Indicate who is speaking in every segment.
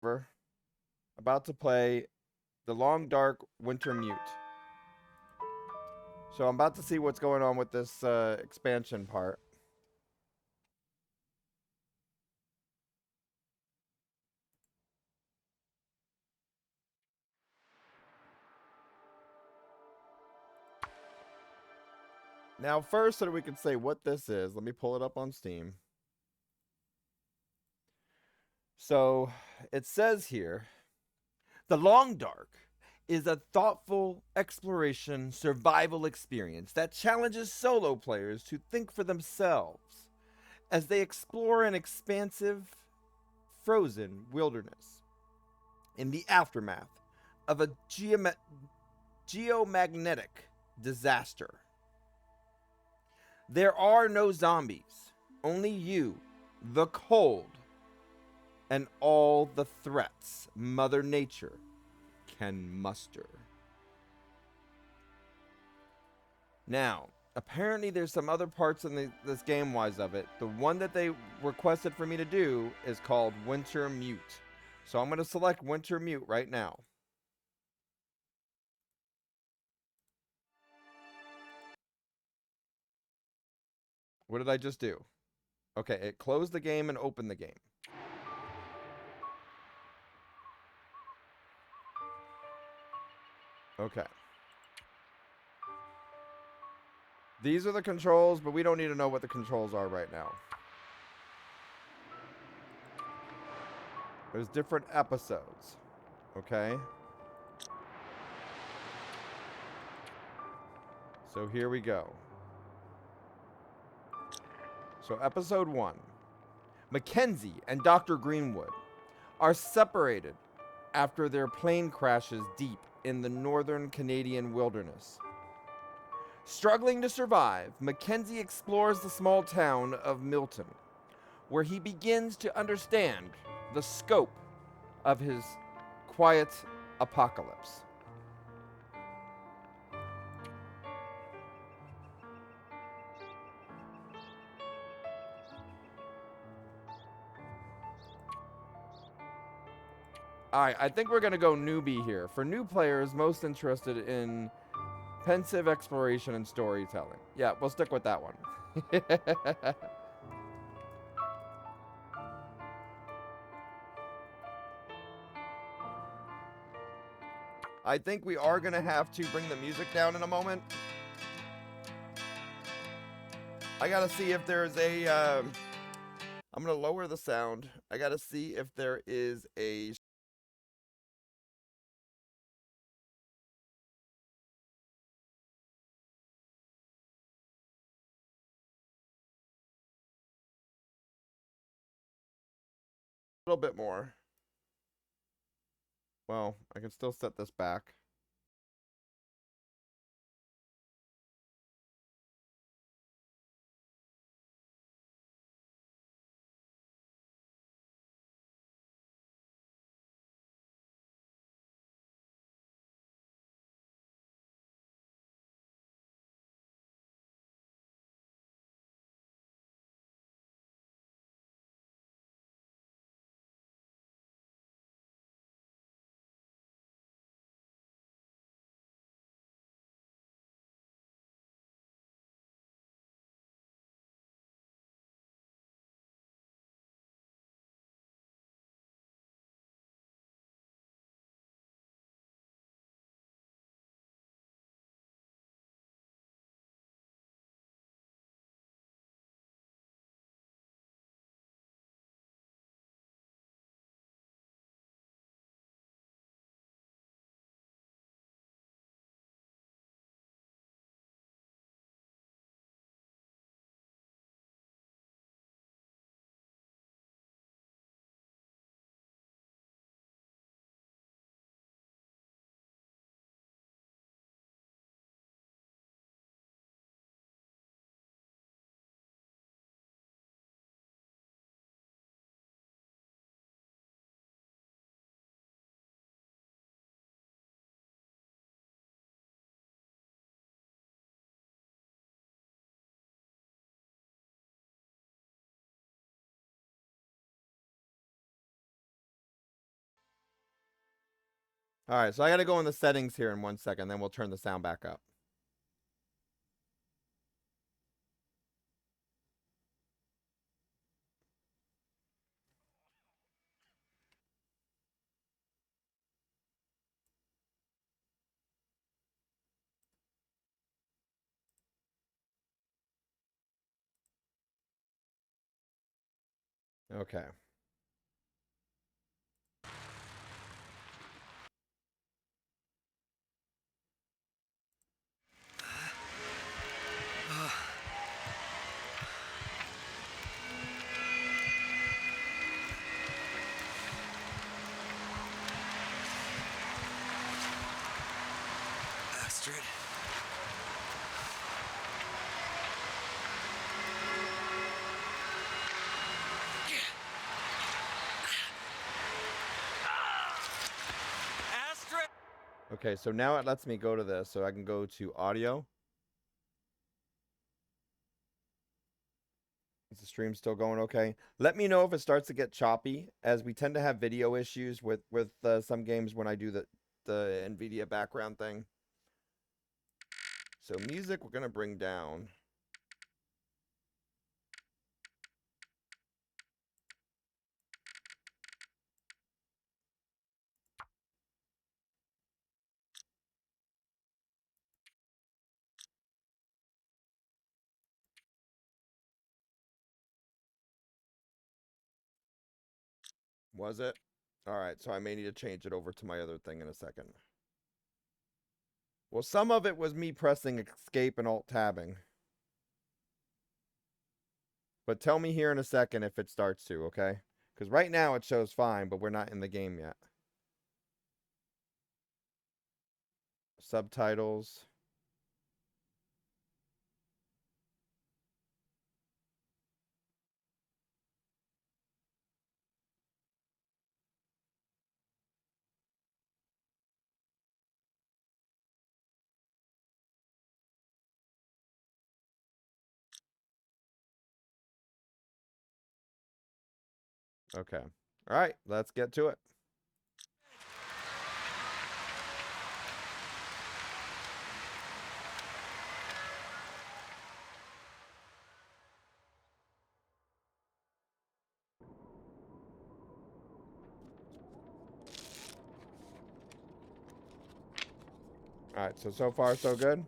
Speaker 1: About to play The Long Dark Wintermute. So I'm about to see what's going on with this expansion part. Now, first, so that we can say what this is, let me pull it up on Steam. So it says here The Long Dark is a thoughtful exploration survival experience that challenges solo players to think for themselves as they explore an expansive, frozen wilderness in the aftermath of a geomagnetic disaster. There are no zombies, only you, the cold, and all the threats Mother Nature can muster. Now, apparently there's some other parts in this game wise of it. The one that they requested for me to do is called Wintermute. So I'm going to select Wintermute right now. What did I just do? Okay, it closed the game and opened the game. Okay. These are the controls, but we don't need to know what the controls are right now. There's different episodes. Okay. So here we go. So episode 1. Mackenzie and Dr. Greenwood are separated after their plane crashes deep in the northern Canadian wilderness. Struggling to survive, Mackenzie explores the small town of Milton, where he begins to understand the scope of his quiet apocalypse. All right, I think we're going to go newbie here. For new players most interested in pensive exploration and storytelling. Yeah, we'll stick with that one. I think we are going to have to bring the music down in a moment. I got to see if there's a... I'm going to lower the sound. I got to see if there is a little bit more. Well, I can still set this back. All right, so I got to go in the settings here in 1 second, then we'll turn the sound back up. Okay.
Speaker 2: Astrid. Astrid!
Speaker 1: Okay, so now it lets me go to this, so I can go to audio. Is the stream still going okay? Let me know if it starts to get choppy, as we tend to have video issues with some games when I do the NVIDIA background thing. So music we're gonna bring down. Was it? All right, so I may need to change it over to my other thing in a second. Well, some of it was me pressing escape and alt tabbing. But tell me here in a second if it starts to, okay? Because right now it shows fine, but we're not in the game yet. Subtitles. Okay. All right, let's get to it. All right, so far so good.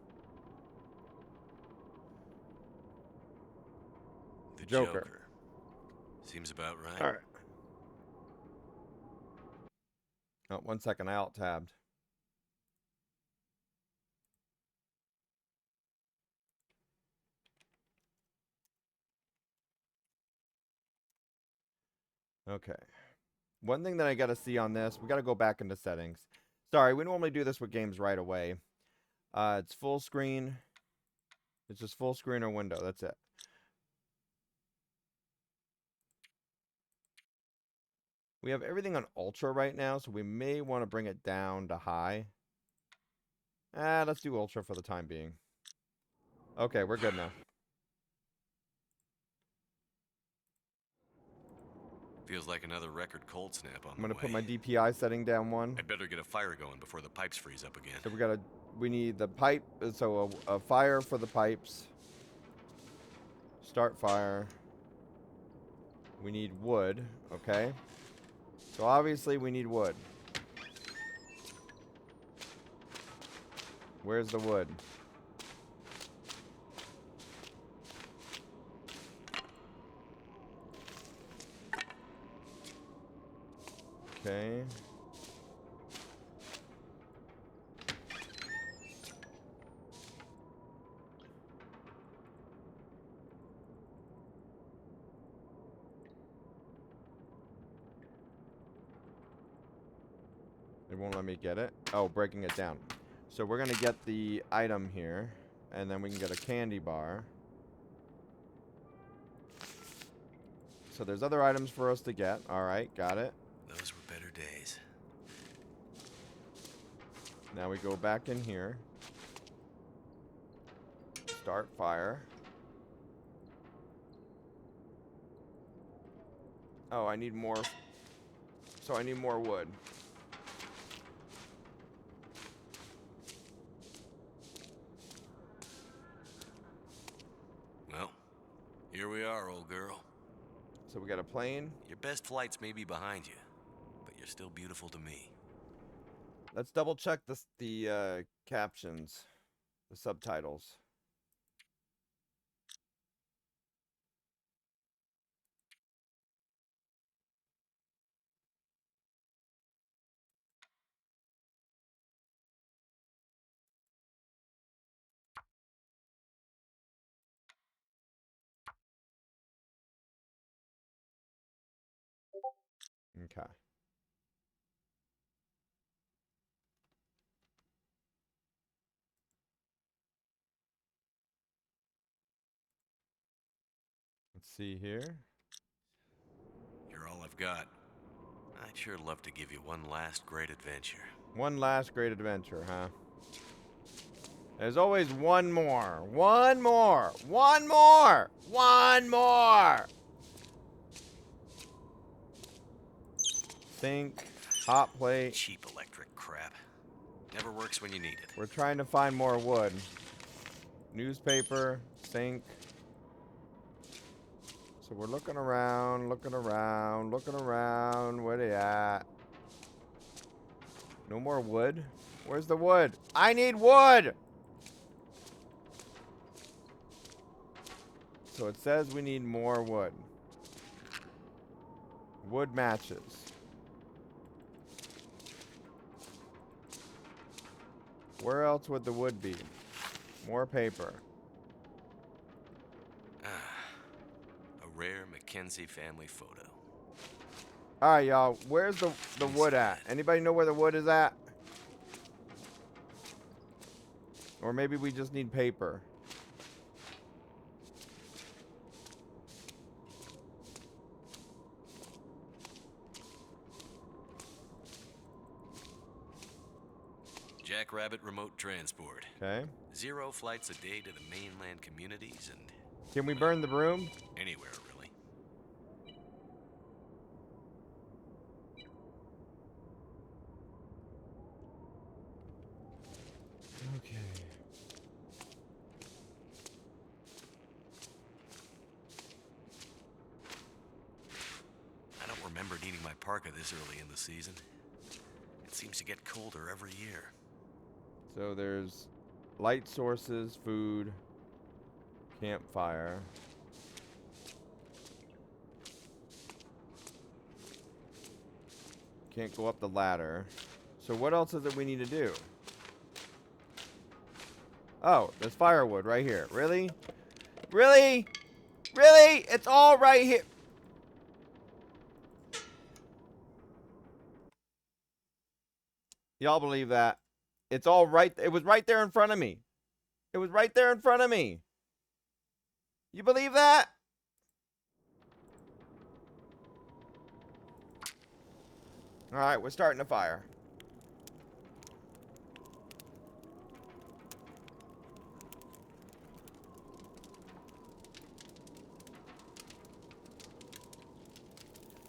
Speaker 2: The
Speaker 1: Joker.
Speaker 2: Seems about right.
Speaker 1: All right. Oh, 1 second, I alt tabbed. Okay. One thing that I got to see on this, we got to go back into settings. Sorry, we normally do this with games right away. It's full screen. It's just full screen or window. That's it. We have everything on ultra right now, so we may want to bring it down to high. Let's do ultra for the time being. Okay, we're good now.
Speaker 2: Feels like another record cold snap on
Speaker 1: I'm gonna
Speaker 2: the way.
Speaker 1: put my DPI setting down 1.
Speaker 2: I'd better get a fire going before the pipes freeze up again.
Speaker 1: So we need the pipe, so a fire for the pipes. Start fire. We need wood, okay? So obviously we need wood. Where's the wood? Okay. It won't let me get it. Oh, breaking it down. So we're gonna get the item here, and then we can get a candy bar. So there's other items for us to get. All right, got it.
Speaker 2: Those were better days.
Speaker 1: Now we go back in here. Start fire. Oh, I need more. So I need more wood.
Speaker 2: Here we are, old girl.
Speaker 1: So we got a plane.
Speaker 2: Your best flights may be behind you, but you're still beautiful to me.
Speaker 1: Let's double check the captions, the subtitles. Okay. Let's see here.
Speaker 2: You're all I've got. I'd sure love to give you one last great adventure.
Speaker 1: One last great adventure, huh? There's always one more. One more. One more. One more. Sink. Hot plate.
Speaker 2: Cheap electric crap. Never works when you need it.
Speaker 1: We're trying to find more wood. Newspaper. Sink. So we're looking around, looking around, looking around. Where they at? No more wood? Where's the wood? I need wood! So it says we need more wood. Wood matches. Where else would the wood be? More paper.
Speaker 2: A rare Mackenzie family photo.
Speaker 1: Alright, y'all. Where's the wood at? Anybody know where the wood is at? Or maybe we just need paper.
Speaker 2: Jackrabbit Remote Transport.
Speaker 1: Okay.
Speaker 2: 0 flights a day to the mainland communities and
Speaker 1: Can we burn the broom?
Speaker 2: anywhere, really.
Speaker 1: Okay.
Speaker 2: I don't remember needing my parka this early in the season. It seems to get colder every year.
Speaker 1: So there's light sources, food, campfire. Can't go up the ladder. So what else is it we need to do? Oh, there's firewood right here. Really? Really? Really? It's all right here. Y'all believe that? It's all right. It was right there in front of me. It was right there in front of me. You believe that? All right, we're starting a fire.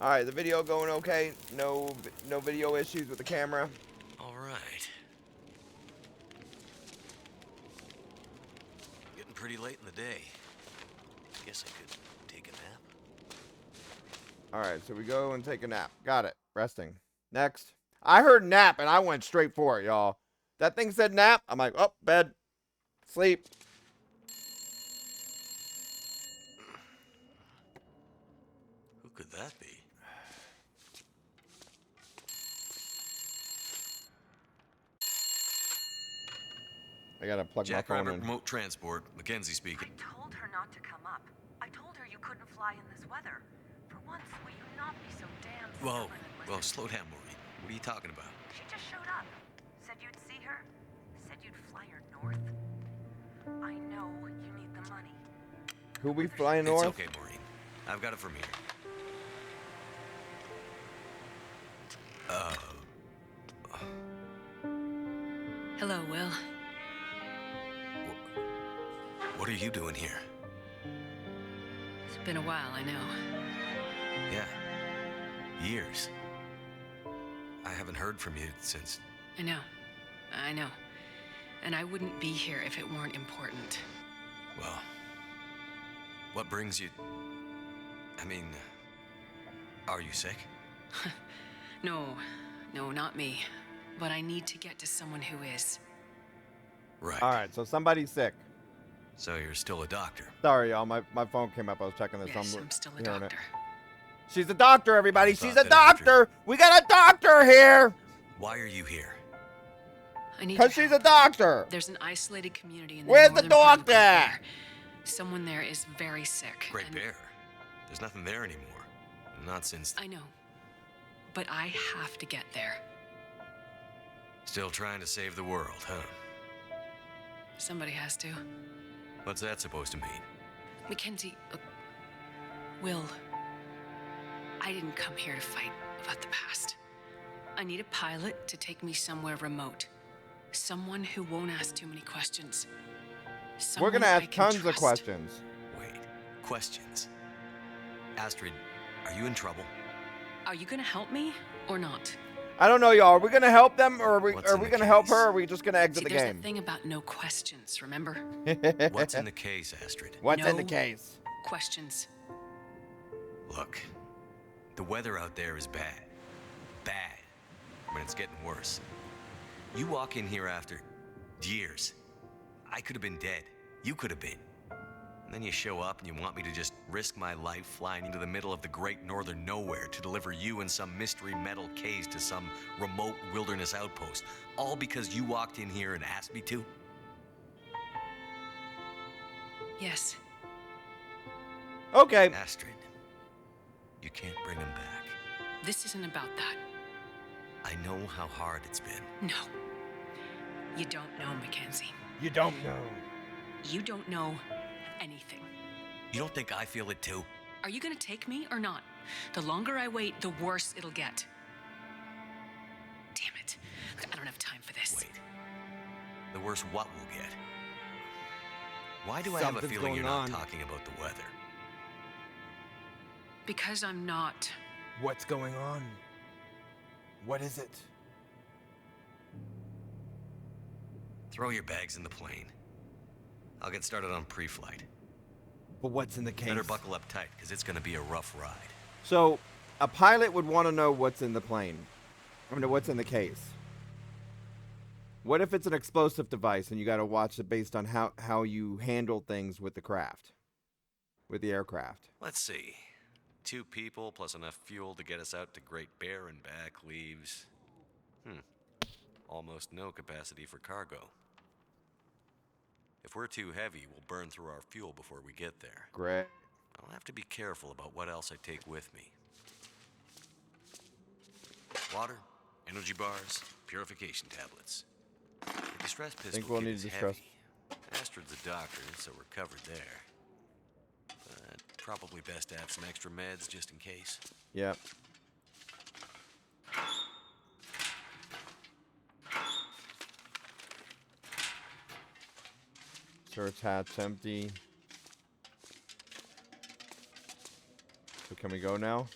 Speaker 1: All right, the video going okay? No video issues with the camera?
Speaker 2: All right. Getting pretty late in the day. Guess I could take a nap.
Speaker 1: All right, so we go and take a nap. Got it. Resting. Next. I heard nap and I went straight for it, y'all. That thing said nap. I'm like, oh, bed. Sleep.
Speaker 2: Who could that be?
Speaker 1: I gotta plug my phone
Speaker 2: Jackrabbit
Speaker 1: in.
Speaker 2: Remote Transport, Mackenzie speaking.
Speaker 3: I told her not to come up. I told her you couldn't fly in this weather. For once, will you not be so damn
Speaker 2: Whoa,
Speaker 3: stubborn and
Speaker 2: whoa,
Speaker 3: listen?
Speaker 2: slow down, Maureen. What are you talking about?
Speaker 3: She just showed up. Said you'd see her. Said you'd fly her north. I know you need the money.
Speaker 1: Who we flying north?
Speaker 2: It's okay, Maureen. I've got it from here.
Speaker 4: Hello, Will.
Speaker 2: What are you doing here?
Speaker 4: It's been a while, I know.
Speaker 2: Yeah. Years. I haven't heard from you since.
Speaker 4: I know. And I wouldn't be here if it weren't important.
Speaker 2: Well, What brings you... I mean, are you sick?
Speaker 4: No, not me. But I need to get to someone who is.
Speaker 2: Right.
Speaker 1: All right, so somebody's sick.
Speaker 2: So you're still a doctor.
Speaker 1: Sorry, y'all. My phone came up. I was checking this.
Speaker 4: Yes, I'm still a
Speaker 1: hearing it.
Speaker 4: doctor.
Speaker 1: She's a doctor, everybody.
Speaker 2: I thought
Speaker 1: She's a
Speaker 2: that after-
Speaker 1: doctor. We got a doctor here.
Speaker 2: Why are you here?
Speaker 4: I need
Speaker 1: Because
Speaker 4: your
Speaker 1: she's a
Speaker 4: help.
Speaker 1: doctor.
Speaker 4: There's an isolated community in the
Speaker 1: Where's the
Speaker 4: northern part of
Speaker 1: doctor?
Speaker 4: Great Bear. Someone there is very sick.
Speaker 2: Great
Speaker 4: and
Speaker 2: Bear. There's nothing there anymore. Not since...
Speaker 4: I know. But I have to get there.
Speaker 2: Still trying to save the world, huh?
Speaker 4: Somebody has to.
Speaker 2: What's that supposed to mean?
Speaker 4: Mackenzie, look. Will. I didn't come here to fight about the past. I need a pilot to take me somewhere remote. Someone who won't ask too many questions.
Speaker 1: We're
Speaker 4: Someone
Speaker 1: going to
Speaker 4: I
Speaker 1: ask
Speaker 4: can
Speaker 1: tons of
Speaker 4: trust.
Speaker 1: questions.
Speaker 2: Wait. Questions. Astrid, are you in trouble?
Speaker 4: Are you gonna help me or not?
Speaker 1: I don't know, y'all. Are we going to help them or
Speaker 2: What's
Speaker 1: are
Speaker 2: in
Speaker 1: we
Speaker 2: the
Speaker 1: going to help
Speaker 2: case?
Speaker 1: her or are we just going to exit
Speaker 4: See,
Speaker 1: the
Speaker 4: there's
Speaker 1: game?
Speaker 4: that thing about no questions, remember?
Speaker 2: What's in the case, Astrid?
Speaker 1: What's in the
Speaker 4: No.
Speaker 1: case?
Speaker 4: Questions.
Speaker 2: Look, the weather out there is bad. Bad. But it's getting worse. You walk in here after years. I could have been dead. You could have been. And then you show up and you want me to just risk my life flying into the middle of the great northern nowhere to deliver you in some mystery metal case to some remote wilderness outpost. All because you walked in here and asked me to?
Speaker 4: Yes.
Speaker 1: Okay.
Speaker 2: Astrid, you can't bring him back.
Speaker 4: This isn't about that.
Speaker 2: I know how hard it's been.
Speaker 4: No. You don't know, Mackenzie.
Speaker 1: You don't know.
Speaker 4: You don't know anything.
Speaker 2: You don't think I feel it too?
Speaker 4: Are you gonna take me or not? The longer I wait, the worse it'll get. Damn it. I don't have time for this.
Speaker 2: Wait. The worse what we'll get? Why do I have a
Speaker 1: Something's
Speaker 2: feeling you're
Speaker 1: going
Speaker 2: not
Speaker 1: on.
Speaker 2: talking about the weather?
Speaker 4: Because I'm not.
Speaker 1: What's going on? What is it?
Speaker 2: Throw your bags in the plane. I'll get started on pre-flight.
Speaker 1: But what's in the case?
Speaker 2: Better buckle up tight, because it's going to be a rough ride.
Speaker 1: So, a pilot would want to know what's in the plane. I mean, what's in the case. What if it's an explosive device and you got to watch it based on how you handle things with the craft? With the aircraft.
Speaker 2: Let's see. 2 people plus enough fuel to get us out to Great Bear and back leaves... almost no capacity for cargo. If we're too heavy, we'll burn through our fuel before we get there.
Speaker 1: Great.
Speaker 2: I'll have to be careful about what else I take with me. Water, energy bars, purification tablets. The distress pistol
Speaker 1: Think we'll
Speaker 2: kit
Speaker 1: need
Speaker 2: is
Speaker 1: distress-
Speaker 2: heavy. Astrid's a doctor, so we're covered there. But probably best to have some extra meds just in case.
Speaker 1: Yep. Search hatch empty. So can we go now?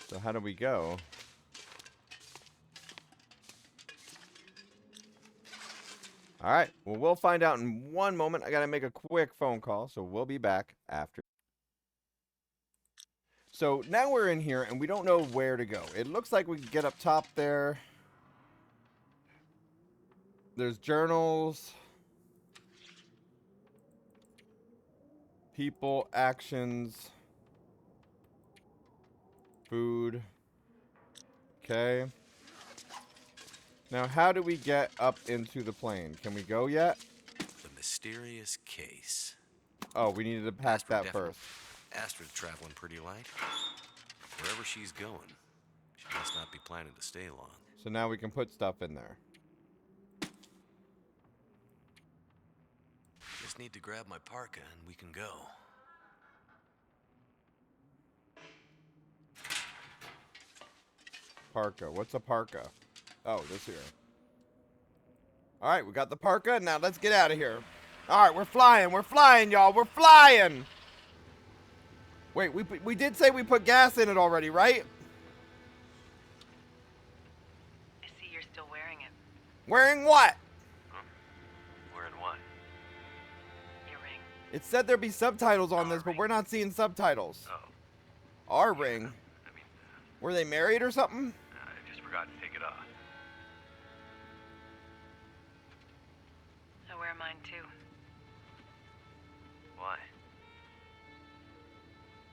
Speaker 1: So how do we go? All right. Well, we'll find out in one moment. I got to make a quick phone call, so we'll be back after. So now we're in here, and we don't know where to go. It looks like we can get up top there. There's journals. People, actions. Food. Okay. Now, how do we get up into the plane? Can we go yet?
Speaker 2: The mysterious case.
Speaker 1: Oh, we needed to pack
Speaker 2: Astrid
Speaker 1: that
Speaker 2: definitely-
Speaker 1: first.
Speaker 2: Astrid's traveling pretty light. Wherever she's going, she must not be planning to stay long.
Speaker 1: So now we can put stuff in there.
Speaker 2: Just need to grab my parka and we can go.
Speaker 1: Parka. What's a parka? Oh, this here. All right, we got the parka. Now let's get out of here. All right, we're flying. We're flying, y'all. We're flying. Wait, we did say we put gas in it already, right?
Speaker 3: I see you're still wearing it.
Speaker 1: Wearing what?
Speaker 2: Wearing what?
Speaker 4: Your ring.
Speaker 1: It said there'd be subtitles on this, but we're not seeing subtitles.
Speaker 2: Oh,
Speaker 1: Our ring.
Speaker 2: I mean,
Speaker 1: Were they married or something?
Speaker 2: I just forgot to take it off.
Speaker 4: I wear mine too.
Speaker 2: Why?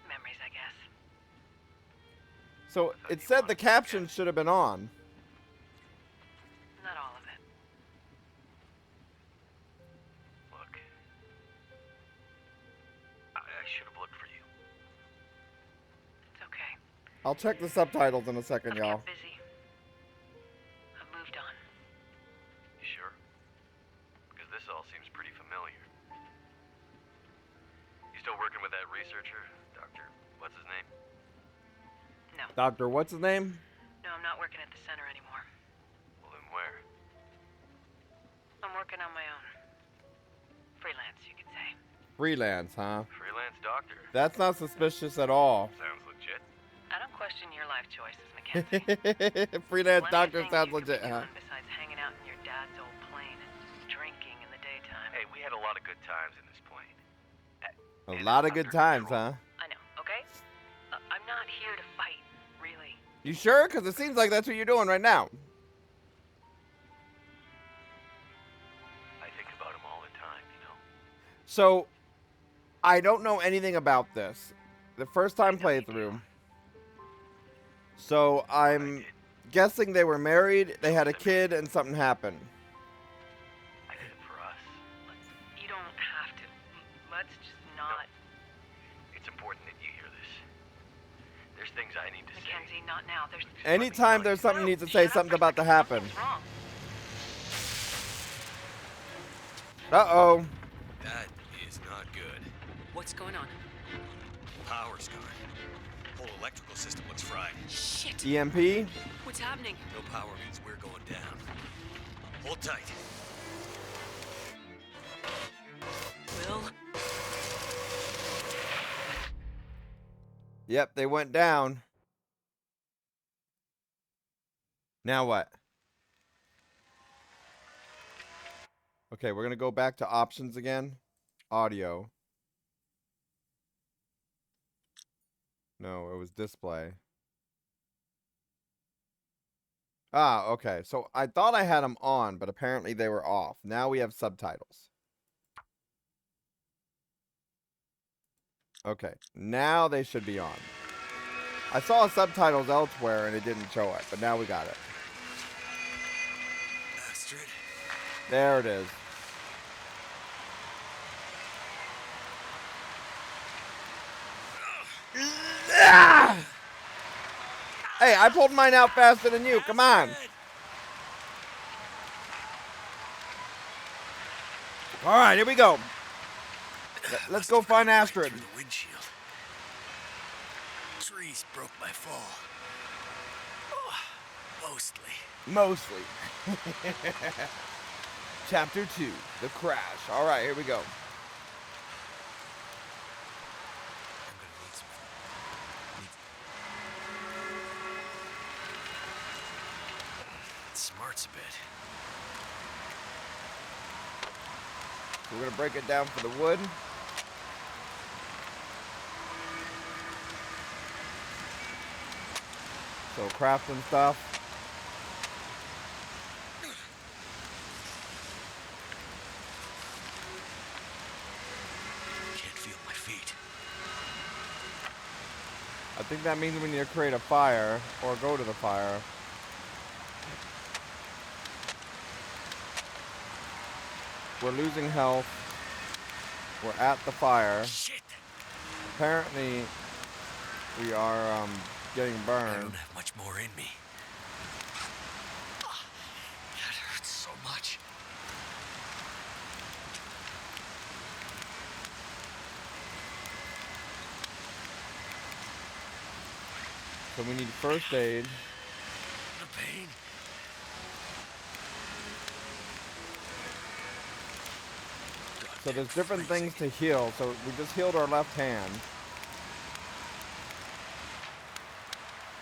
Speaker 4: Memories, I guess.
Speaker 1: So it said the caption should have been on.
Speaker 4: Not all of it.
Speaker 2: Look. I should have looked for you.
Speaker 4: It's okay.
Speaker 1: I'll check the subtitles in a second,
Speaker 4: I've
Speaker 1: y'all.
Speaker 4: kept busy. I've moved on.
Speaker 2: You sure? Because this all seems pretty familiar. You still working with that researcher? Dr. What's his name?
Speaker 4: No.
Speaker 1: Doctor, what's his name?
Speaker 4: No, I'm not working at the center anymore.
Speaker 2: Well, then where?
Speaker 4: I'm working on my own. Freelance, you could say.
Speaker 1: Freelance, huh?
Speaker 2: Freelance doctor.
Speaker 1: That's not suspicious at all.
Speaker 2: Sounds legit.
Speaker 4: I don't question your life choices, Mackenzie.
Speaker 1: Freelance
Speaker 4: Plenty of
Speaker 1: doctor
Speaker 4: things
Speaker 1: sounds
Speaker 4: you could be
Speaker 1: legit, huh?
Speaker 4: doing besides hanging out in your dad's old plane and drinking in the daytime.
Speaker 2: Hey, we had a lot of good times in this plane.
Speaker 1: A lot of good times, huh?
Speaker 4: I know, okay? I'm not here to fight, really.
Speaker 1: You sure? Because it seems like that's what you're doing right now.
Speaker 2: I think about him all the time, you know?
Speaker 1: So, I don't know anything about this. The first time playthrough. So, I'm guessing they were married, they had a kid, and something happened.
Speaker 2: I did it for us.
Speaker 4: You don't have to. Let's just not.
Speaker 2: It's important that you hear this. There's things I need to say.
Speaker 4: Mackenzie, not now. There's.
Speaker 1: Anytime there's something you need to say,
Speaker 4: Shut up
Speaker 1: something's
Speaker 4: for a
Speaker 1: about to
Speaker 4: second.
Speaker 1: happen.
Speaker 4: Something's wrong.
Speaker 1: Uh-oh.
Speaker 2: That is not good.
Speaker 4: What's going on?
Speaker 2: Power's gone. Whole electrical system looks fried.
Speaker 4: Shit.
Speaker 1: EMP?
Speaker 4: What's happening?
Speaker 2: No power means we're going down. Hold tight.
Speaker 4: Will?
Speaker 1: Yep, they went down. Now what? Okay, we're going to go back to options again. Audio. No, it was display. Ah, okay. So I thought I had them on, but apparently they were off. Now we have subtitles. Okay, now they should be on. I saw subtitles elsewhere and it didn't show it, but now we got it.
Speaker 2: Astrid.
Speaker 1: There it is. Ah! Hey, I pulled mine out faster than you. Come on. All right, here we go. Let's go find Astrid.
Speaker 2: Through the windshield. Trees broke my fall. Oh, mostly.
Speaker 1: Mostly. Chapter 2, The Crash. All right, here we go.
Speaker 2: I'm gonna need some. It smarts a bit.
Speaker 1: So we're going to break it down for the wood. So crafting stuff.
Speaker 2: Can't feel my feet.
Speaker 1: I think that means we need to create a fire or go to the fire. We're losing health. We're at the fire.
Speaker 2: Shit!
Speaker 1: Apparently, we are getting
Speaker 2: I
Speaker 1: burned.
Speaker 2: don't have much more in me. That hurts so much.
Speaker 1: So we need first aid.
Speaker 2: The pain.
Speaker 1: So there's different things to heal. So we just healed our left hand.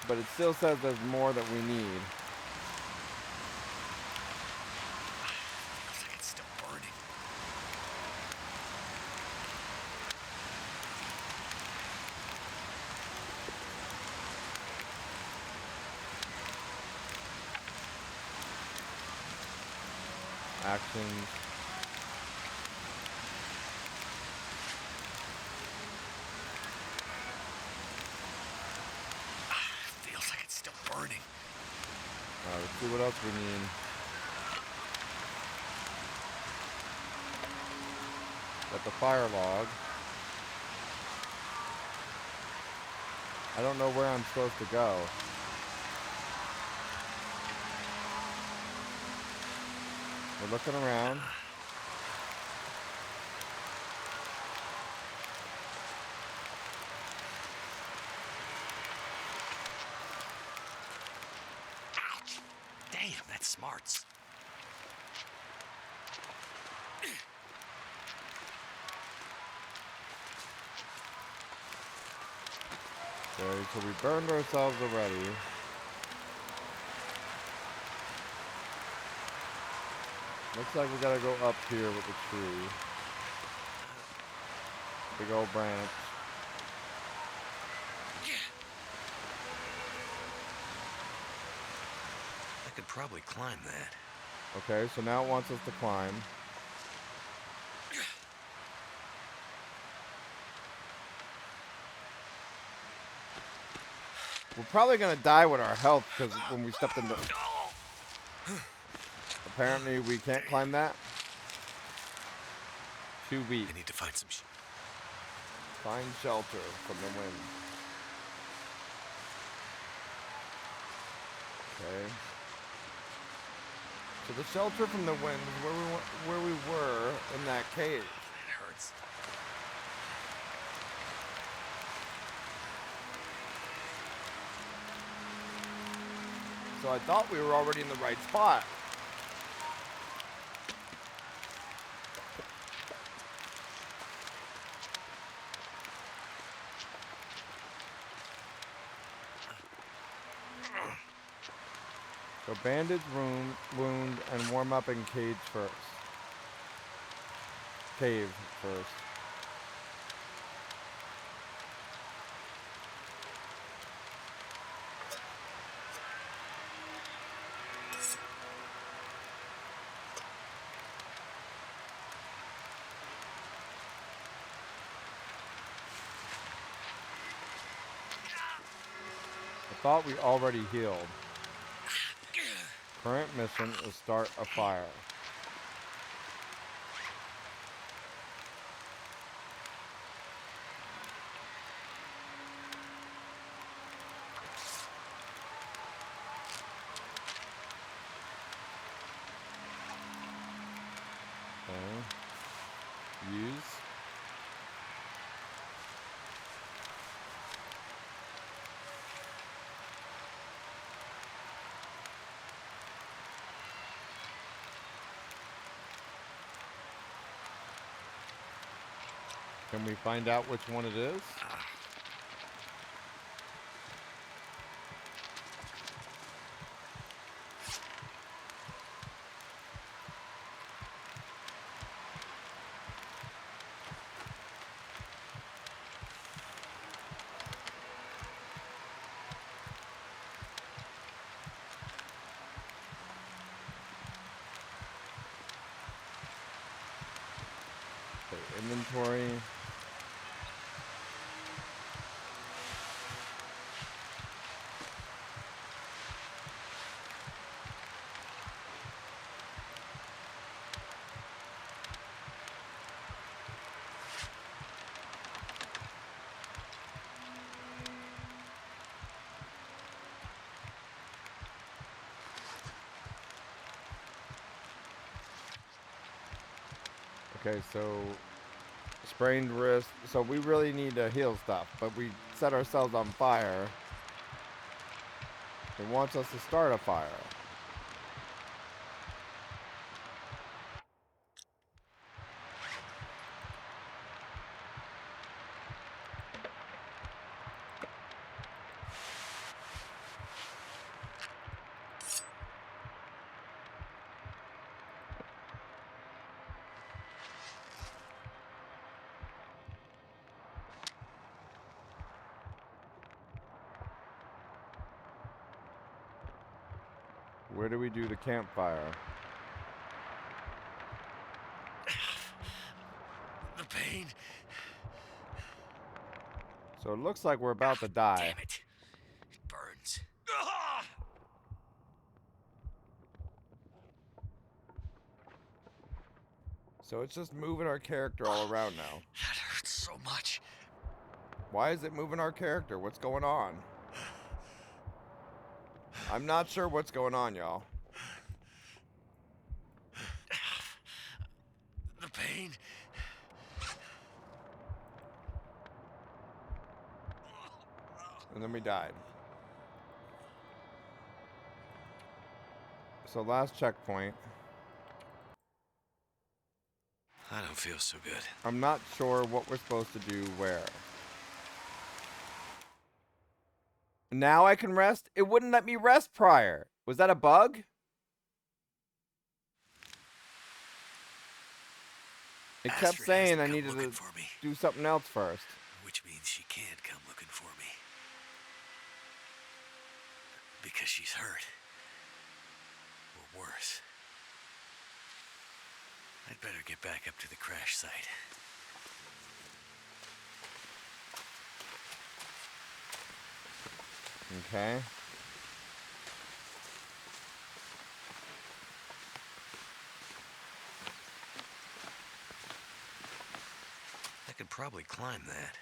Speaker 1: But it still says there's more that we need. directions.
Speaker 2: Feels like it's still burning.
Speaker 1: Let's see what else we need. Got the fire log. I don't know where I'm supposed to go. We're looking around.
Speaker 2: Ouch! Damn, that smarts.
Speaker 1: Okay, so we burned ourselves already. Looks like we gotta go up here with the tree. Big old branch.
Speaker 2: I could probably climb that.
Speaker 1: Okay, so now it wants us to climb. We're probably gonna die with our health because when we stepped into. Apparently, we can't climb that. Too weak.
Speaker 2: I need to find some
Speaker 1: Find shelter from the wind. Okay. So the shelter from the wind is where we were in that cave.
Speaker 2: It hurts.
Speaker 1: So I thought we were already in the right spot. So bandage wound and warm up in cave first. I thought we already healed. Current mission is start a fire. Okay. Use. Can we find out which one it is? Okay, inventory. Okay, so sprained wrist. So we really need to heal stuff, but we set ourselves on fire. It wants us to start a fire. Where do we do the campfire? So it looks like we're about to die.
Speaker 2: Damn it. It burns.
Speaker 1: So it's just moving our character all around now.
Speaker 2: That hurts so much.
Speaker 1: Why is it moving our character? What's going on? I'm not sure what's going on, y'all.
Speaker 2: The pain.
Speaker 1: And then we died. So last checkpoint.
Speaker 2: I don't feel so good.
Speaker 1: I'm not sure what we're supposed to do where. Now I can rest? It wouldn't let me rest prior. Was that a bug? It kept
Speaker 2: Astrid
Speaker 1: saying
Speaker 2: hasn't
Speaker 1: I
Speaker 2: come
Speaker 1: needed
Speaker 2: looking
Speaker 1: to
Speaker 2: for me,
Speaker 1: do something else first.
Speaker 2: which means she can't come looking for me. Because she's hurt. Or worse. I'd better get back up to the crash site.
Speaker 1: Okay.
Speaker 2: I could probably climb that.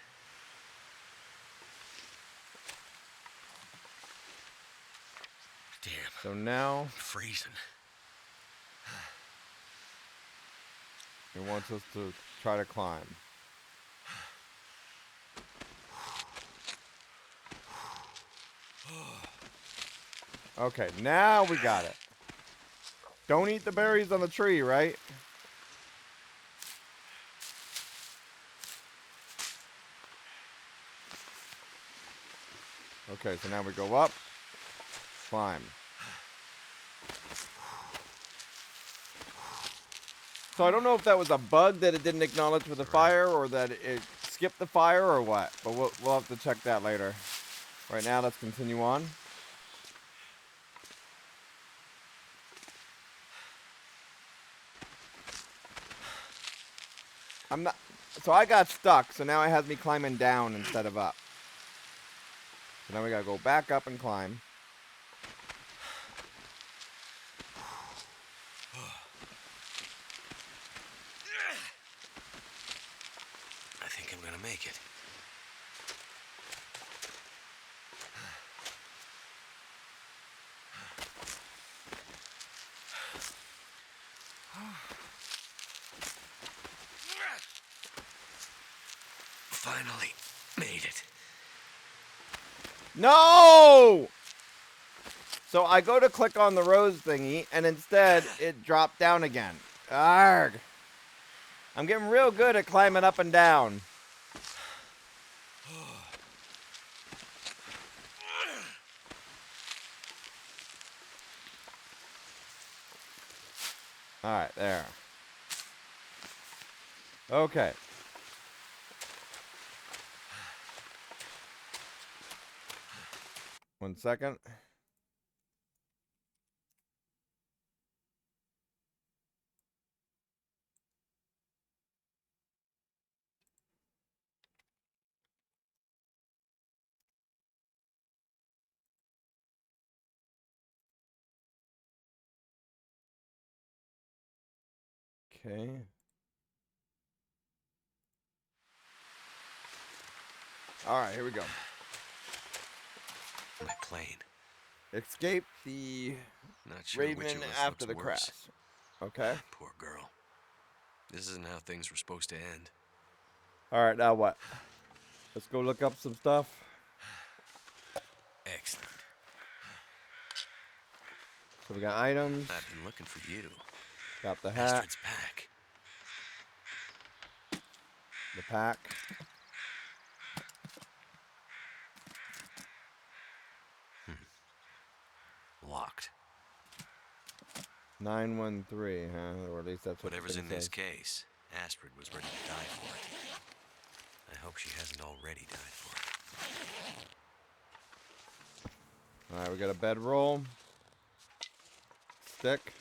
Speaker 2: Damn,
Speaker 1: So now
Speaker 2: I'm freezing.
Speaker 1: it wants us to try to climb. Okay, now we got it. Don't eat the berries on the tree, right? Okay, so now we go up, climb. So I don't know if that was a bug that it didn't acknowledge for the fire, or that it skipped the fire, or what. But we'll have to check that later. Right now, let's continue on. I'm not. So I got stuck. So now it has me climbing down instead of up. So now we gotta go back up and climb.
Speaker 2: I think I'm gonna make it. Finally made it.
Speaker 1: No! So I go to click on the rose thingy, and instead it dropped down again. Arrgh. I'm getting real good at climbing up and down. Alright, there. Okay. One second. Okay. Alright, here we go.
Speaker 2: My plane.
Speaker 1: Escape the
Speaker 2: Not sure which
Speaker 1: Raven
Speaker 2: of us
Speaker 1: after
Speaker 2: looks
Speaker 1: the
Speaker 2: worse.
Speaker 1: crash. Okay.
Speaker 2: Poor girl. This isn't how things were supposed to end.
Speaker 1: Alright, now what? Let's go look up some stuff.
Speaker 2: Excellent.
Speaker 1: So we got items.
Speaker 2: I've been looking for you.
Speaker 1: Got the hat.
Speaker 2: Astrid's pack.
Speaker 1: The pack.
Speaker 2: Locked.
Speaker 1: 913, huh? Or at least that's what the
Speaker 2: Whatever's
Speaker 1: thing
Speaker 2: in this
Speaker 1: says.
Speaker 2: case, Astrid was ready to die for it. I hope she hasn't already died for it.
Speaker 1: Alright, we got a bedroll. Stick.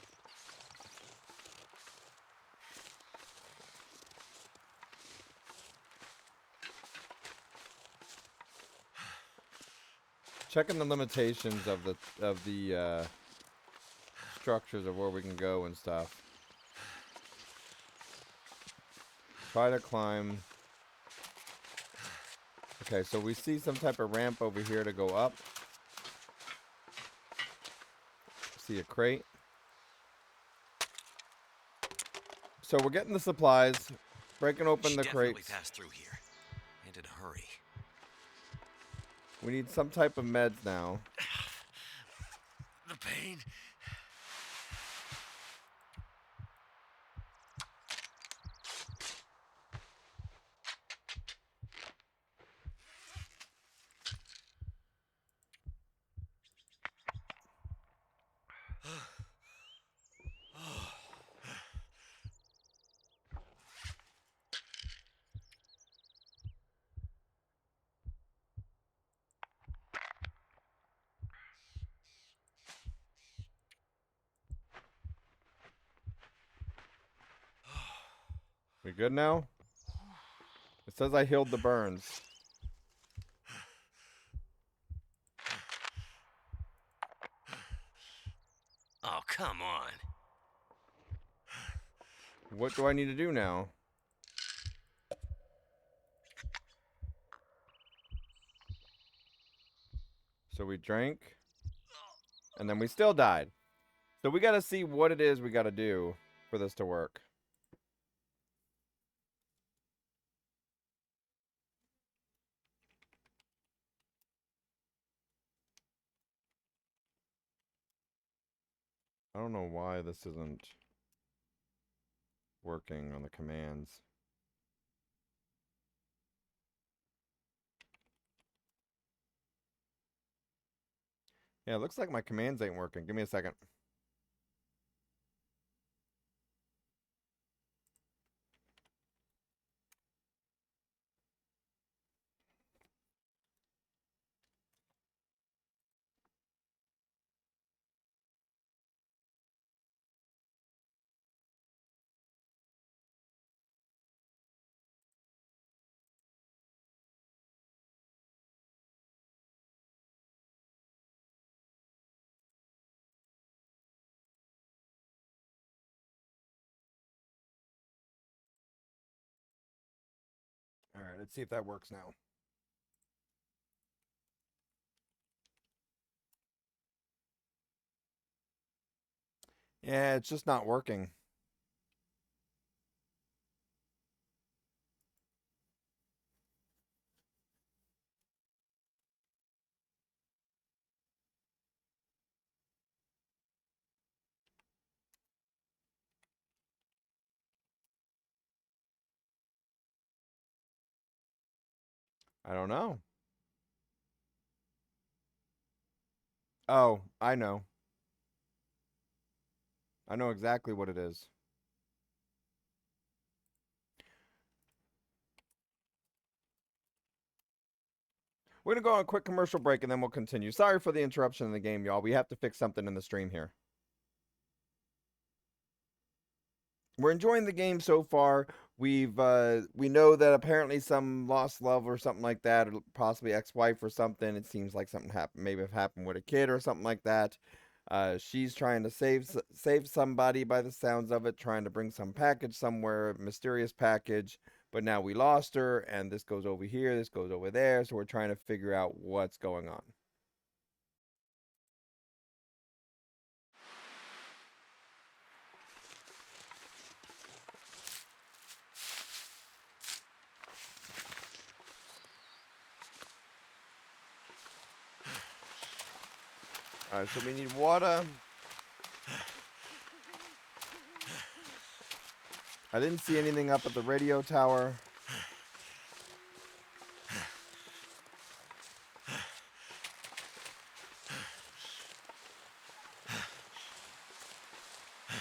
Speaker 1: checking the limitations of the structures of where we can go and stuff. Try to climb. Okay, so we see some type of ramp over here to go up. See a crate. So we're getting the supplies, breaking open the
Speaker 2: definitely
Speaker 1: crates.
Speaker 2: pass through here, and in a hurry.
Speaker 1: We need some type of meds now.
Speaker 2: The pain.
Speaker 1: We good now? It says I healed the burns.
Speaker 2: Oh, come on.
Speaker 1: What do I need to do now? So we drank, and then we still died. So we got to see what it is we got to do for this to work. I don't know why this isn't working on the commands. Yeah, it looks like my commands ain't working. Give me a second. All right, let's see if that works now. Yeah, it's just not working. I don't know. Oh, I know. I know exactly what it is. We're going to go on a quick commercial break and then we'll continue. Sorry for the interruption in the game, y'all. We have to fix something in the stream here. We're enjoying the game so far. We know that apparently some lost love or something like that, or possibly ex-wife or something. It seems like something happened, maybe have happened with a kid or something like that. She's trying to save somebody by the sounds of it, trying to bring some package somewhere, mysterious package. But now we lost her, and this goes over here, this goes over there. So we're trying to figure out what's going on. All right, so we need water. I didn't see anything up at the radio tower.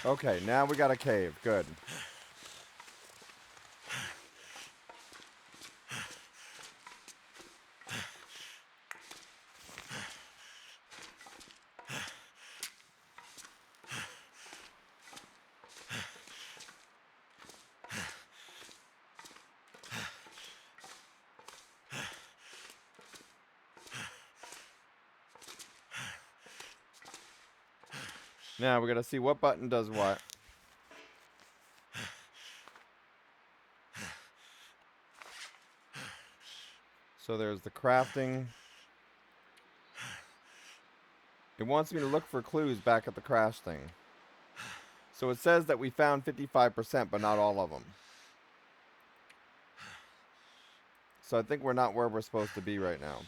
Speaker 1: Okay, now we got a cave. Good. Now we gotta see what button does what. So there's the crafting. It wants me to look for clues back at the crash thing. So it says that we found 55%, but not all of them. So I think we're not where we're supposed to be right now.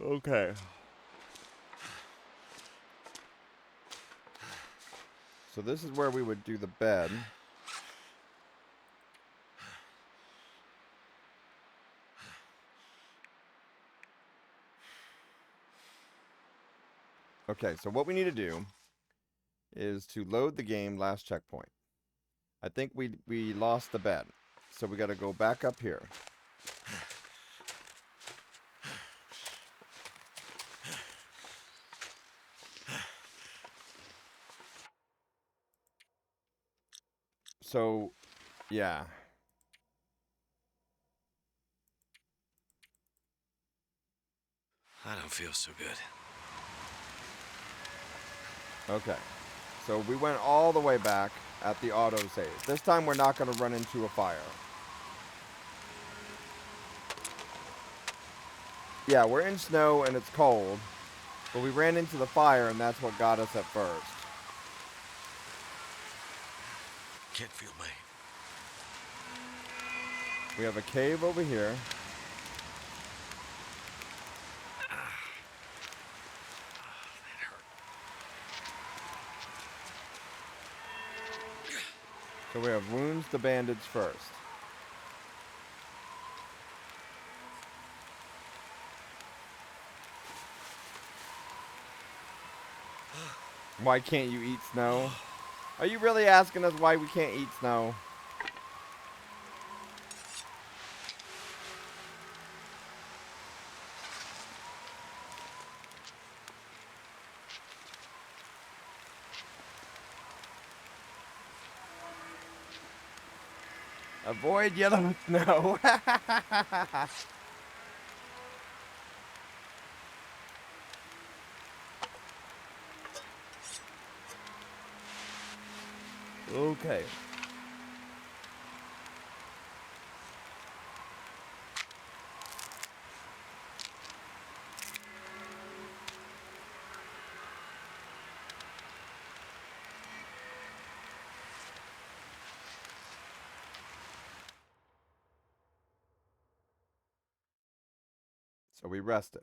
Speaker 1: Okay. So this is where we would do the bed. Okay, so what we need to do is to load the game last checkpoint. I think we lost the bed. So we got to go back up here. So, yeah.
Speaker 2: I don't feel so good.
Speaker 1: Okay. So we went all the way back at the autosave. This time we're not going to run into a fire. Yeah, we're in snow and it's cold. But we ran into the fire and that's what got us at first.
Speaker 2: Can't feel my...
Speaker 1: We have a cave over here. So we have wounds to bandage first. Why can't you eat snow? Are you really asking us why we can't eat snow? Avoid yellow snow. Okay. So we rested.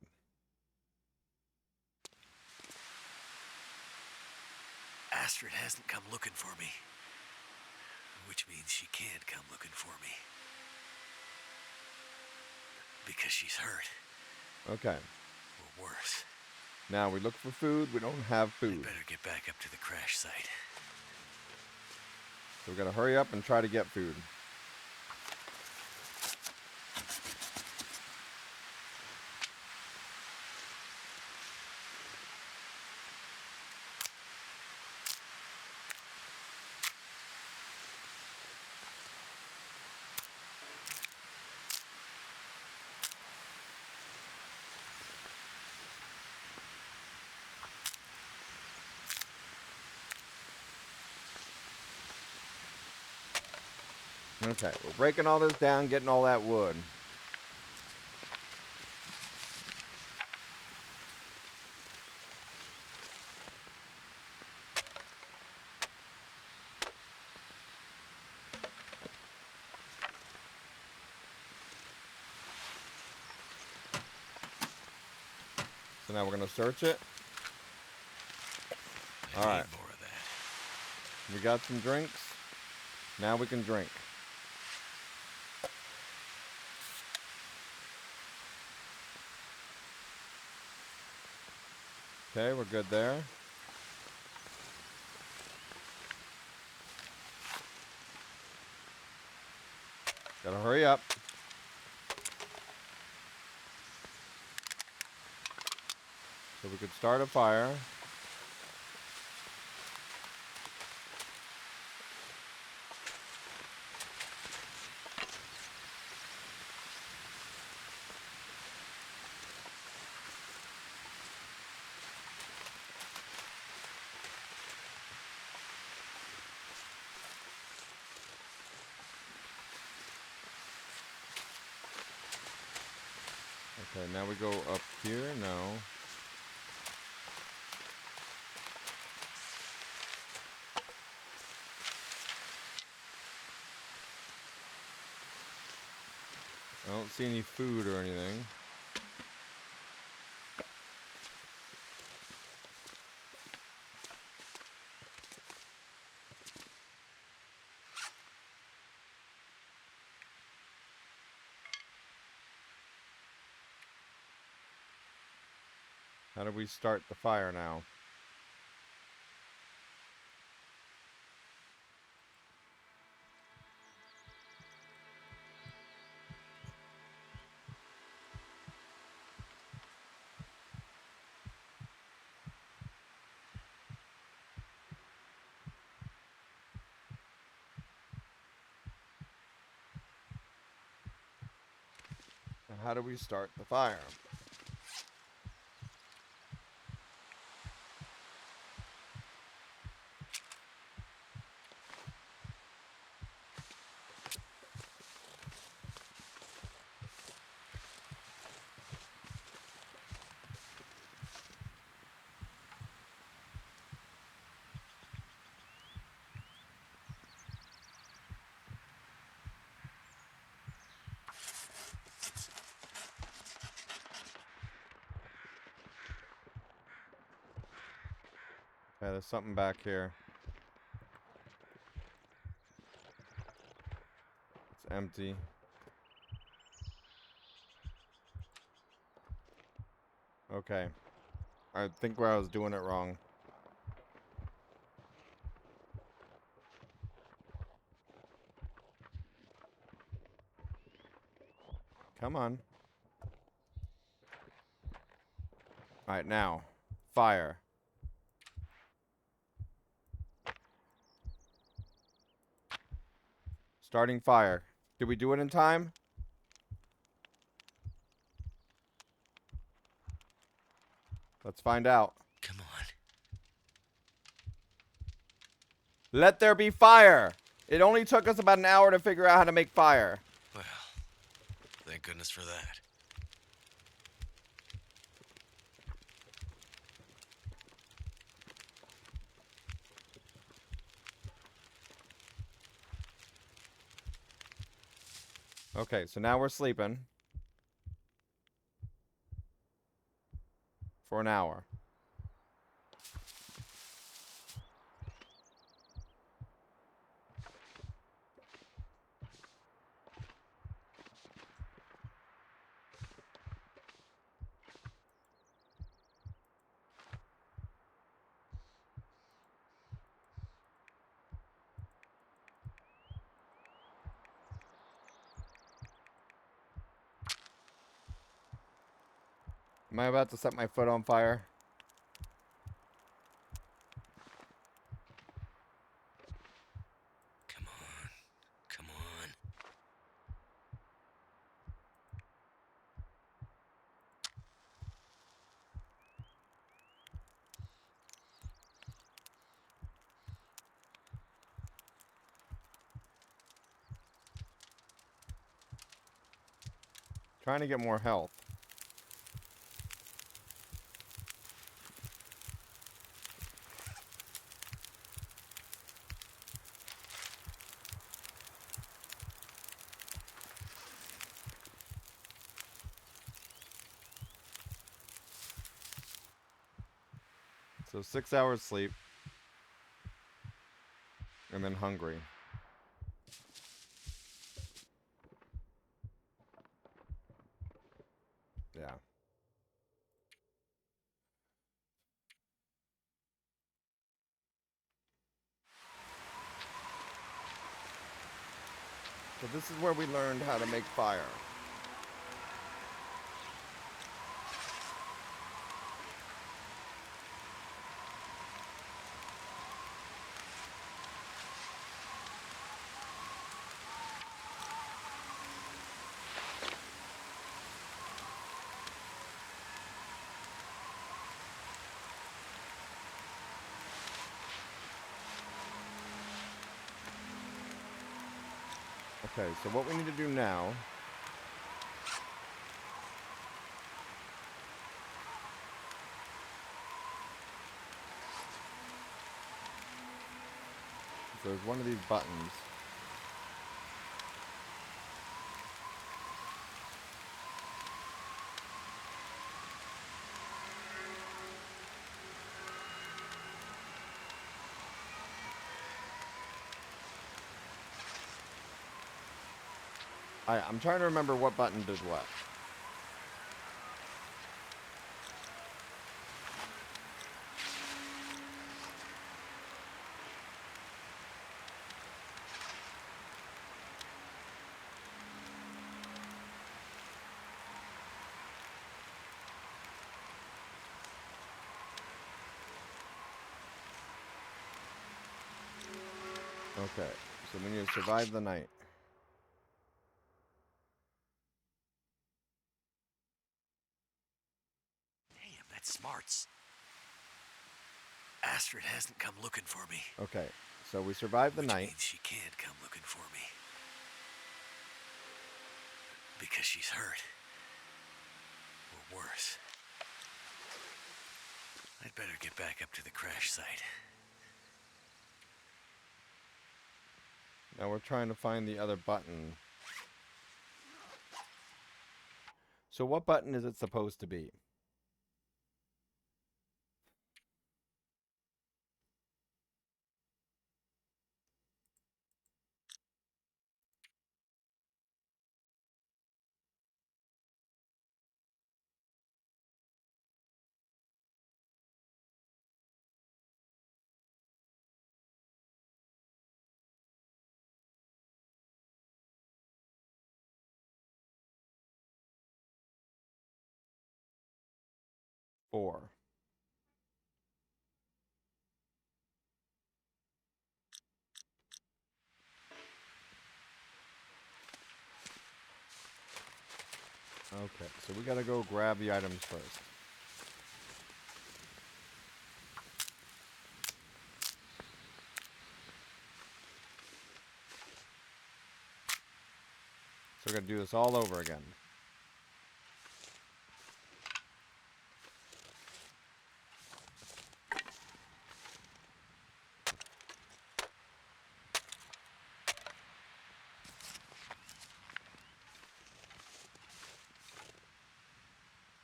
Speaker 2: Astrid hasn't come looking for me. Which means she can't come looking for me. Because she's hurt.
Speaker 1: Okay.
Speaker 2: Or worse.
Speaker 1: Now we look for food. We don't have
Speaker 2: I'd
Speaker 1: food.
Speaker 2: better get back up to the crash site.
Speaker 1: So we gotta hurry up and try to get food. Okay, we're breaking all this down, getting all that wood. So now we're gonna search it. All right.
Speaker 2: More of that.
Speaker 1: We got some drinks. Now we can drink. Okay, we're good there. Gotta hurry up. So we could start a fire. Okay, now we go up here. No. I don't see any food or anything. How do we start the fire now? How do we start the fire? Okay, there's something back here. It's empty. Okay. I think where I was doing it wrong. Come on. Alright, now. Fire. Starting fire. Did we do it in time? Let's find out.
Speaker 2: Come on.
Speaker 1: Let there be fire! It only took us about an hour to figure out how to make fire.
Speaker 2: Well, thank goodness for that.
Speaker 1: Okay, so now we're sleeping. For an hour. Am I about to set my foot on fire?
Speaker 2: Come on. Come on.
Speaker 1: Trying to get more health. So 6 hours sleep. And then hungry. Yeah. So this is where we learned how to make fire. Okay, so what we need to do now So there's one of these buttons. I'm trying to remember what button did what. Okay, so we need to survive the night.
Speaker 5: Damn, that's smarts. Astrid hasn't come looking for me.
Speaker 1: Okay, so we survived the
Speaker 5: Which
Speaker 1: night.
Speaker 5: means she can't come looking for me. Because she's hurt. Or worse. I'd better get back up to the crash site.
Speaker 1: Now we're trying to find the other button. So what button is it supposed to be? Four. Okay, so we gotta go grab the items first. So we're gonna do this all over again.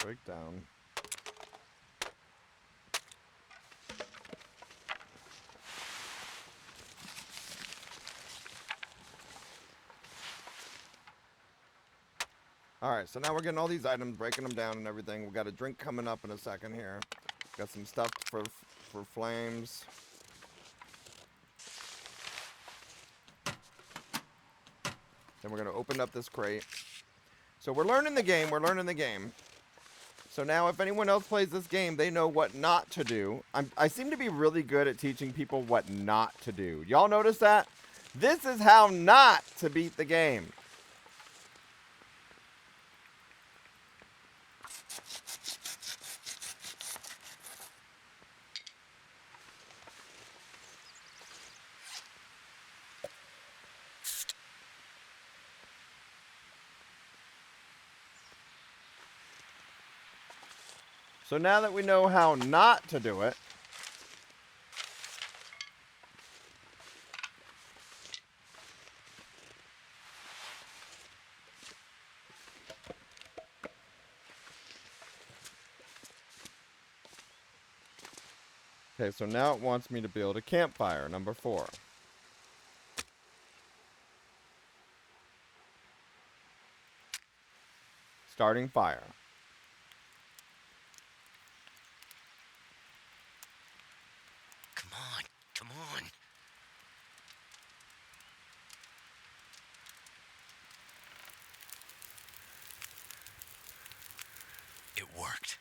Speaker 1: Break down. Alright, so now we're getting all these items, breaking them down and everything. We got a drink coming up in a second here. Got some stuff for flames. Then we're going to open up this crate. So we're learning the game. We're learning the game. So now if anyone else plays this game, they know what not to do. I seem to be really good at teaching people what not to do. Y'all notice that? This is how not to beat the game. So now that we know how not to do it, okay, so now it wants me to build a campfire, number 4. Starting fire.
Speaker 5: Come on, come on. It worked.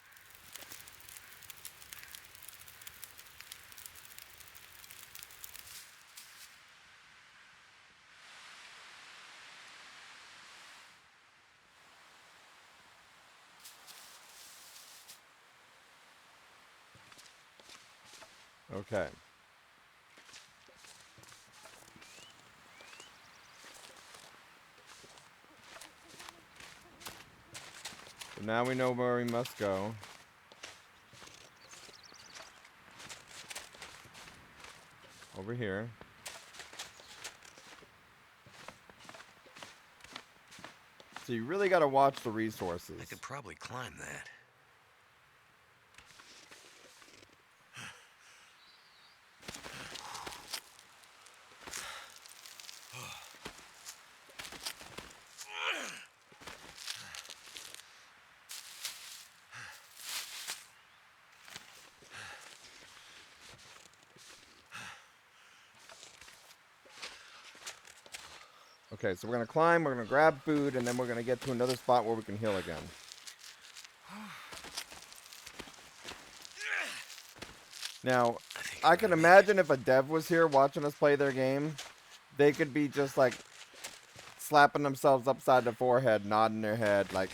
Speaker 1: Okay. So now we know where we must go. Over here. So you really got to watch the resources.
Speaker 2: I could probably climb that.
Speaker 1: Okay, so we're going to climb, we're going to grab food, and then we're going to get to another spot where we can heal again. Now, I can imagine if a dev was here watching us play their game, they could be just like slapping themselves upside the forehead, nodding their head, like,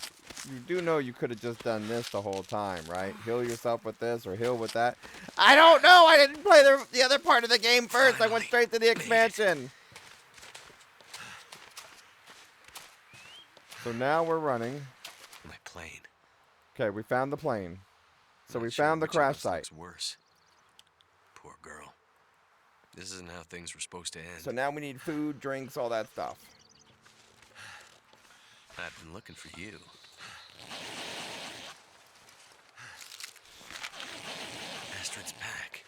Speaker 1: you do know you could have just done this the whole time, right? Heal yourself with this or heal with that. I don't know! I didn't play the other part of the game first! I went straight to the expansion! So now we're running.
Speaker 2: My plane.
Speaker 1: Okay, we found the plane. So
Speaker 2: Not
Speaker 1: we
Speaker 2: sure
Speaker 1: found the
Speaker 2: which of
Speaker 1: crash
Speaker 2: us
Speaker 1: site.
Speaker 2: looks worse. Poor girl. This isn't how things were supposed to end.
Speaker 1: So now we need food, drinks, all that stuff.
Speaker 2: I've been looking for you. Astrid's pack.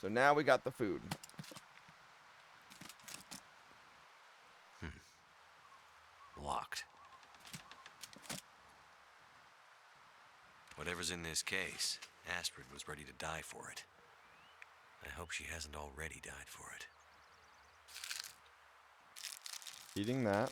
Speaker 1: So now we got the food.
Speaker 2: Locked. Whatever's in this case, Astrid was ready to die for it. I hope she hasn't already died for it.
Speaker 1: Eating that.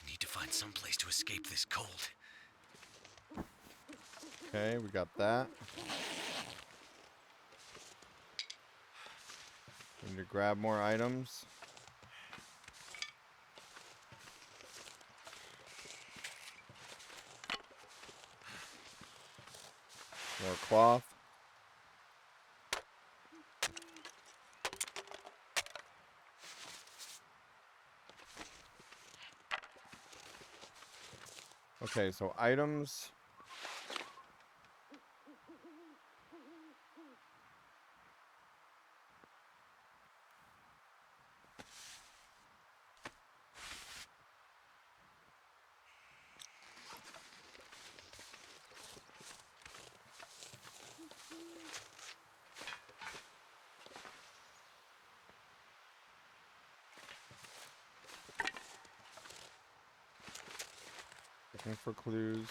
Speaker 5: I need to find some place to escape this cold.
Speaker 1: Okay, we got that. Need to grab more items. More cloth. Okay, so items. Looking for clues.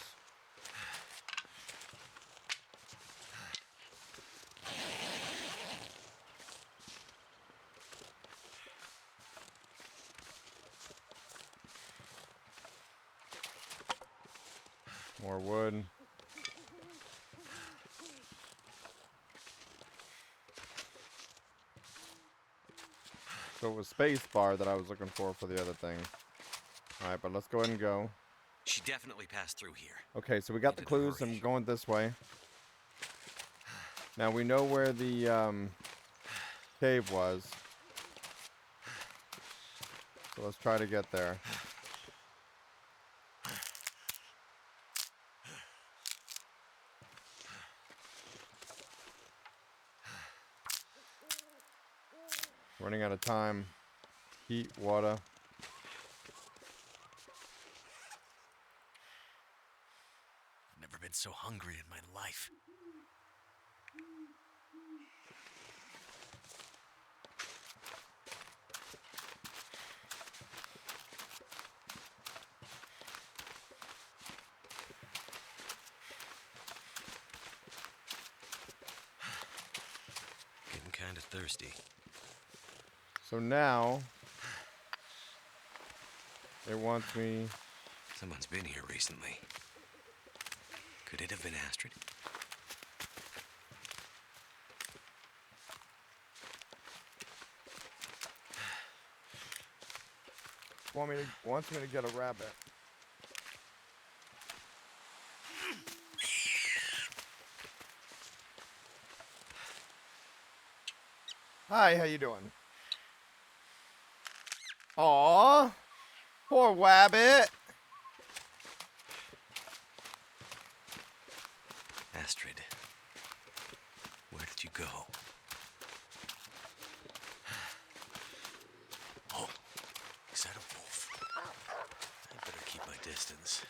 Speaker 1: More wood. So it was space bar that I was looking for the other thing. Alright, but let's go ahead and go.
Speaker 2: She definitely passed through here.
Speaker 1: Okay, so we got the
Speaker 2: Need in a
Speaker 1: clues.
Speaker 2: hurry.
Speaker 1: I'm going this way. Now we know where the cave was. So let's try to get there. Running out of time. Heat, water.
Speaker 5: Never been so hungry in my life.
Speaker 2: Getting kind of thirsty.
Speaker 1: So now it wants me.
Speaker 2: Someone's been here recently. Could it have been Astrid?
Speaker 1: Wants me to get a rabbit. Hi, how you doing? Aw, poor Wabbit.
Speaker 5: Astrid, where did you go? Oh, is that a wolf? I better keep my distance.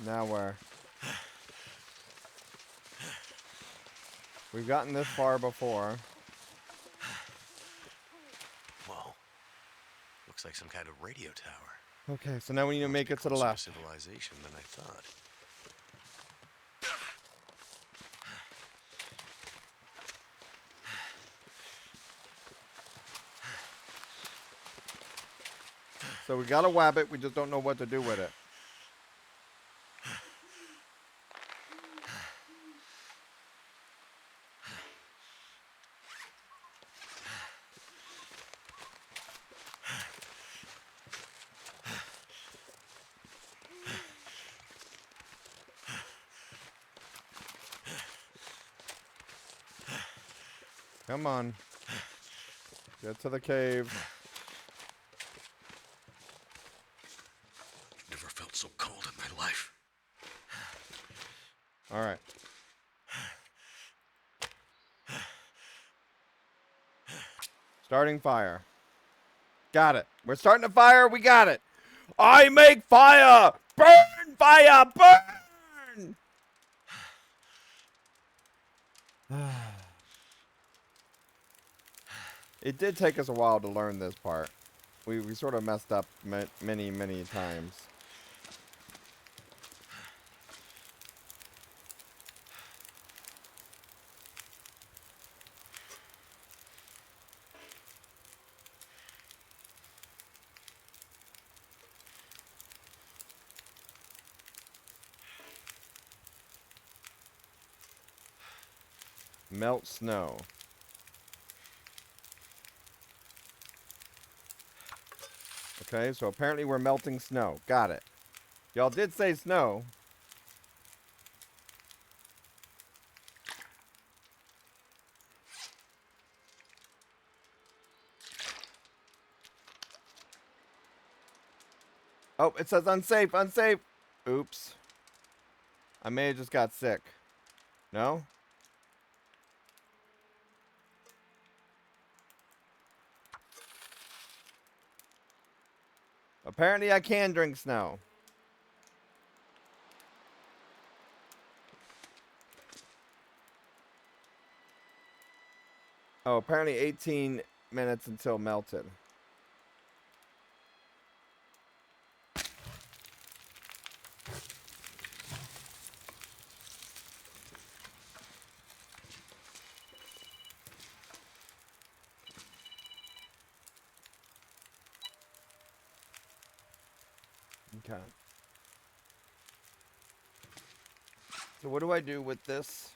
Speaker 1: Now where? We've gotten this far before.
Speaker 5: Whoa. Looks like some kind of radio tower.
Speaker 1: Okay, so now we need to
Speaker 5: Must
Speaker 1: make
Speaker 5: be
Speaker 1: it to the
Speaker 5: closer
Speaker 1: left.
Speaker 5: Civilization than I thought.
Speaker 1: So we got a wabbit, we just don't know what to do with it. Come on. Get to the cave.
Speaker 5: Never felt so cold in my life.
Speaker 1: All right. Starting fire. Got it. We're starting a fire. We got it. I make fire. Burn fire. Burn. It did take us a while to learn this part. We sort of messed up many times. Melt snow. Okay, so apparently we're melting snow. Got it. Y'all did say snow. Oh, it says unsafe, unsafe. Oops. I may have just got sick. No? Apparently I can drink snow. Oh, apparently 18 minutes until melted. Okay. So what do I do with this?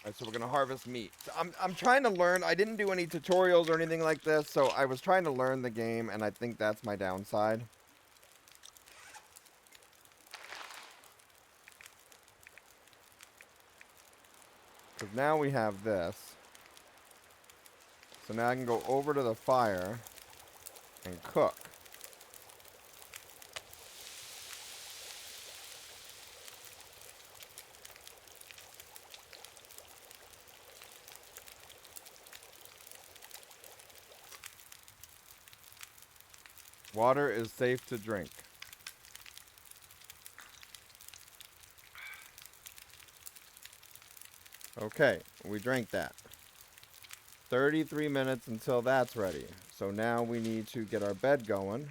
Speaker 1: Alright, so we're gonna harvest meat. So I'm trying to learn. I didn't do any tutorials or anything like this, so I was trying to learn the game, and I think that's my downside. Because now we have this. So now I can go over to the fire and cook. Water is safe to drink. Okay, we drank that. 33 minutes until that's ready. So now we need to get our bed going.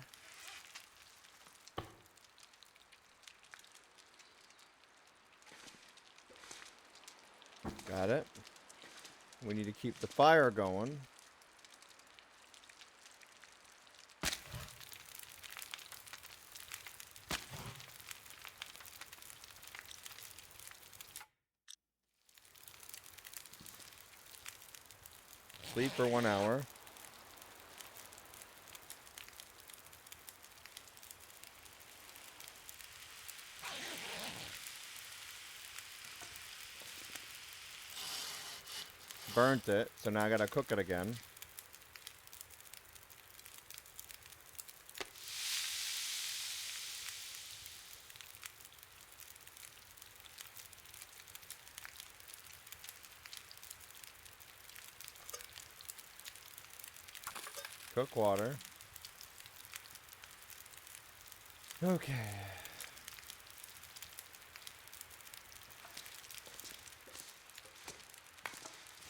Speaker 1: Got it. We need to keep the fire going. Sleep for 1 hour. Burnt it, so now I gotta cook it again. Cook water. Okay.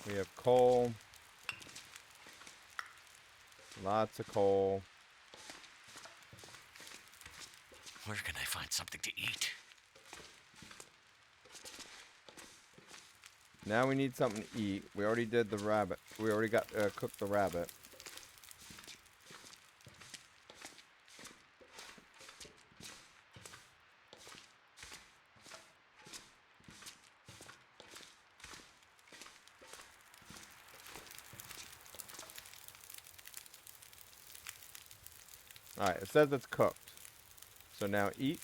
Speaker 1: We have coal. Lots of coal.
Speaker 5: Where can I find something to eat?
Speaker 1: Now we need something to eat. We already did the rabbit. We already got cooked the rabbit. Alright, it says it's cooked. So now eat.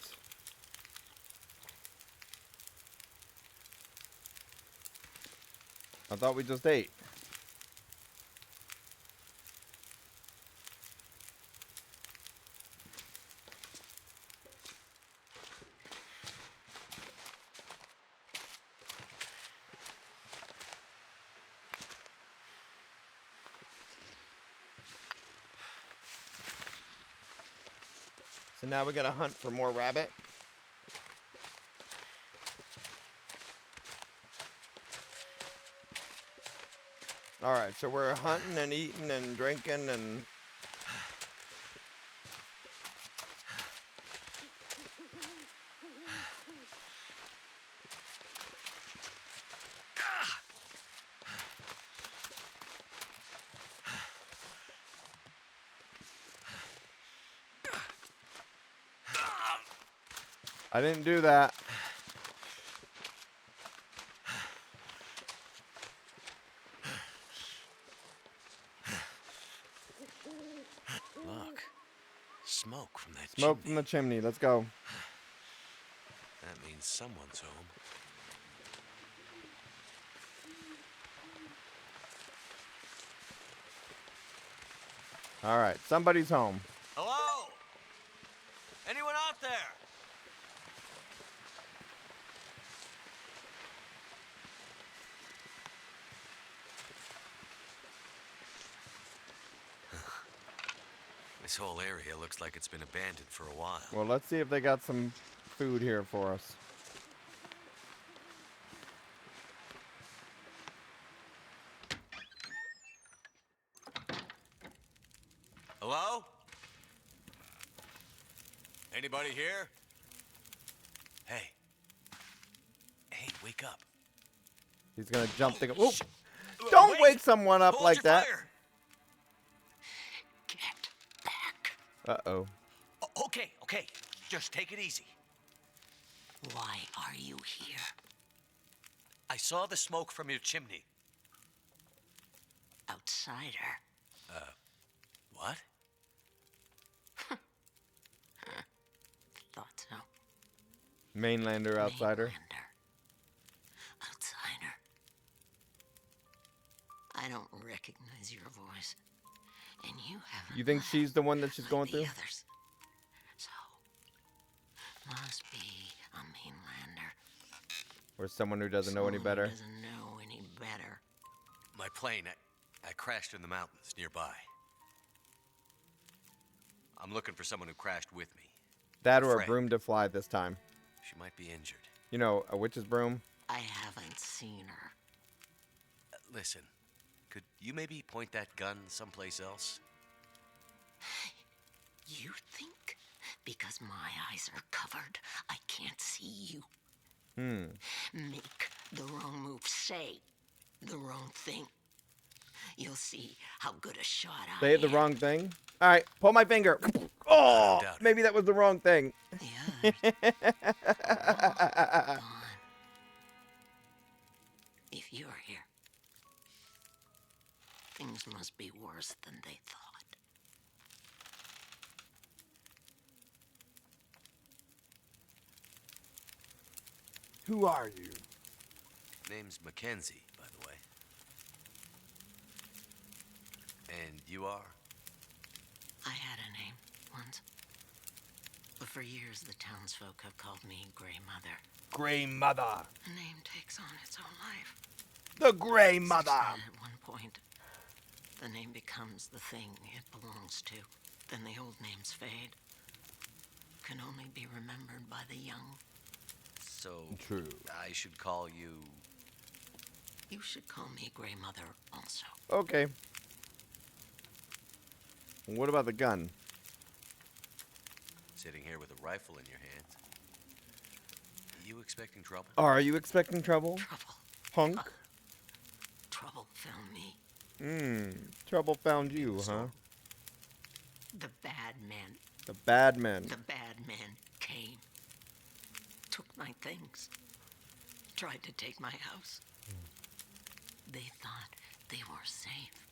Speaker 1: I thought we just ate. So now we gotta hunt for more rabbit. Alright, so we're hunting and eating and drinking and... I didn't do that.
Speaker 5: Look. Smoke from that
Speaker 1: Smoke
Speaker 5: chimney.
Speaker 1: from the chimney. Let's go.
Speaker 5: That means someone's home.
Speaker 1: Alright, somebody's home.
Speaker 5: Hello? Anyone out there? This whole area looks like it's been abandoned for a while.
Speaker 1: Well, let's see if they got some food here for us.
Speaker 5: Hello? Anybody here? Hey. Hey, wake up.
Speaker 1: He's gonna jump the... Oop!
Speaker 5: Shh.
Speaker 1: Don't
Speaker 5: Wait.
Speaker 1: wake someone up
Speaker 5: Hold
Speaker 1: like
Speaker 5: your
Speaker 1: that!
Speaker 5: fire.
Speaker 4: Get back.
Speaker 1: Uh-oh.
Speaker 5: Okay, okay. Just take it easy.
Speaker 4: Why are you here?
Speaker 5: I saw the smoke from your chimney.
Speaker 4: Outsider.
Speaker 5: What?
Speaker 4: Thought so.
Speaker 1: Mainlander, outsider.
Speaker 4: Mainlander. Outsider. I don't recognize your voice. And you haven't.
Speaker 1: You think she's the one that she's
Speaker 4: like
Speaker 1: going
Speaker 4: the
Speaker 1: through?
Speaker 4: Others. So, must be a mainlander.
Speaker 1: Or someone who doesn't know any
Speaker 4: Someone who
Speaker 1: better?
Speaker 4: Doesn't know any better.
Speaker 5: My plane, I crashed in the mountains nearby. I'm looking for someone who crashed with me.
Speaker 1: That or a
Speaker 5: Friend.
Speaker 1: broom to fly this time.
Speaker 5: She might be injured.
Speaker 1: You know, a witch's broom.
Speaker 4: I haven't seen her.
Speaker 5: Listen, could you maybe point that gun someplace else?
Speaker 4: You think because my eyes are covered, I can't see you? Make the wrong move, say the wrong thing. You'll see how good a shot I
Speaker 1: Say the
Speaker 4: am.
Speaker 1: wrong thing. Alright, pull my finger. Oh,
Speaker 5: doubt it.
Speaker 1: maybe that was the wrong thing.
Speaker 4: The others are all gone. If you're here, things must be worse than they thought.
Speaker 1: Who are you?
Speaker 5: Name's Mackenzie, by the way.
Speaker 2: And you are?
Speaker 6: I had a name once. But for years, the townsfolk have called me Grey Mother.
Speaker 1: Grey Mother.
Speaker 6: The name takes on its own life.
Speaker 1: The Grey
Speaker 6: Such
Speaker 1: Mother.
Speaker 6: that at one point, the name becomes the thing it belongs to. Then the old names fade. Can only be remembered by the young.
Speaker 2: So,
Speaker 1: True.
Speaker 2: I should call you...
Speaker 6: You should call me Grey Mother also.
Speaker 1: Okay. What about the gun?
Speaker 2: Sitting here with a rifle in your hands. You expecting trouble?
Speaker 1: Are you expecting trouble,
Speaker 6: Trouble.
Speaker 1: punk?
Speaker 6: Trouble found me.
Speaker 1: Trouble found you, huh?
Speaker 6: The bad men.
Speaker 1: The bad men.
Speaker 6: The bad men came. Took my things. Tried to take my house. They thought they were safe.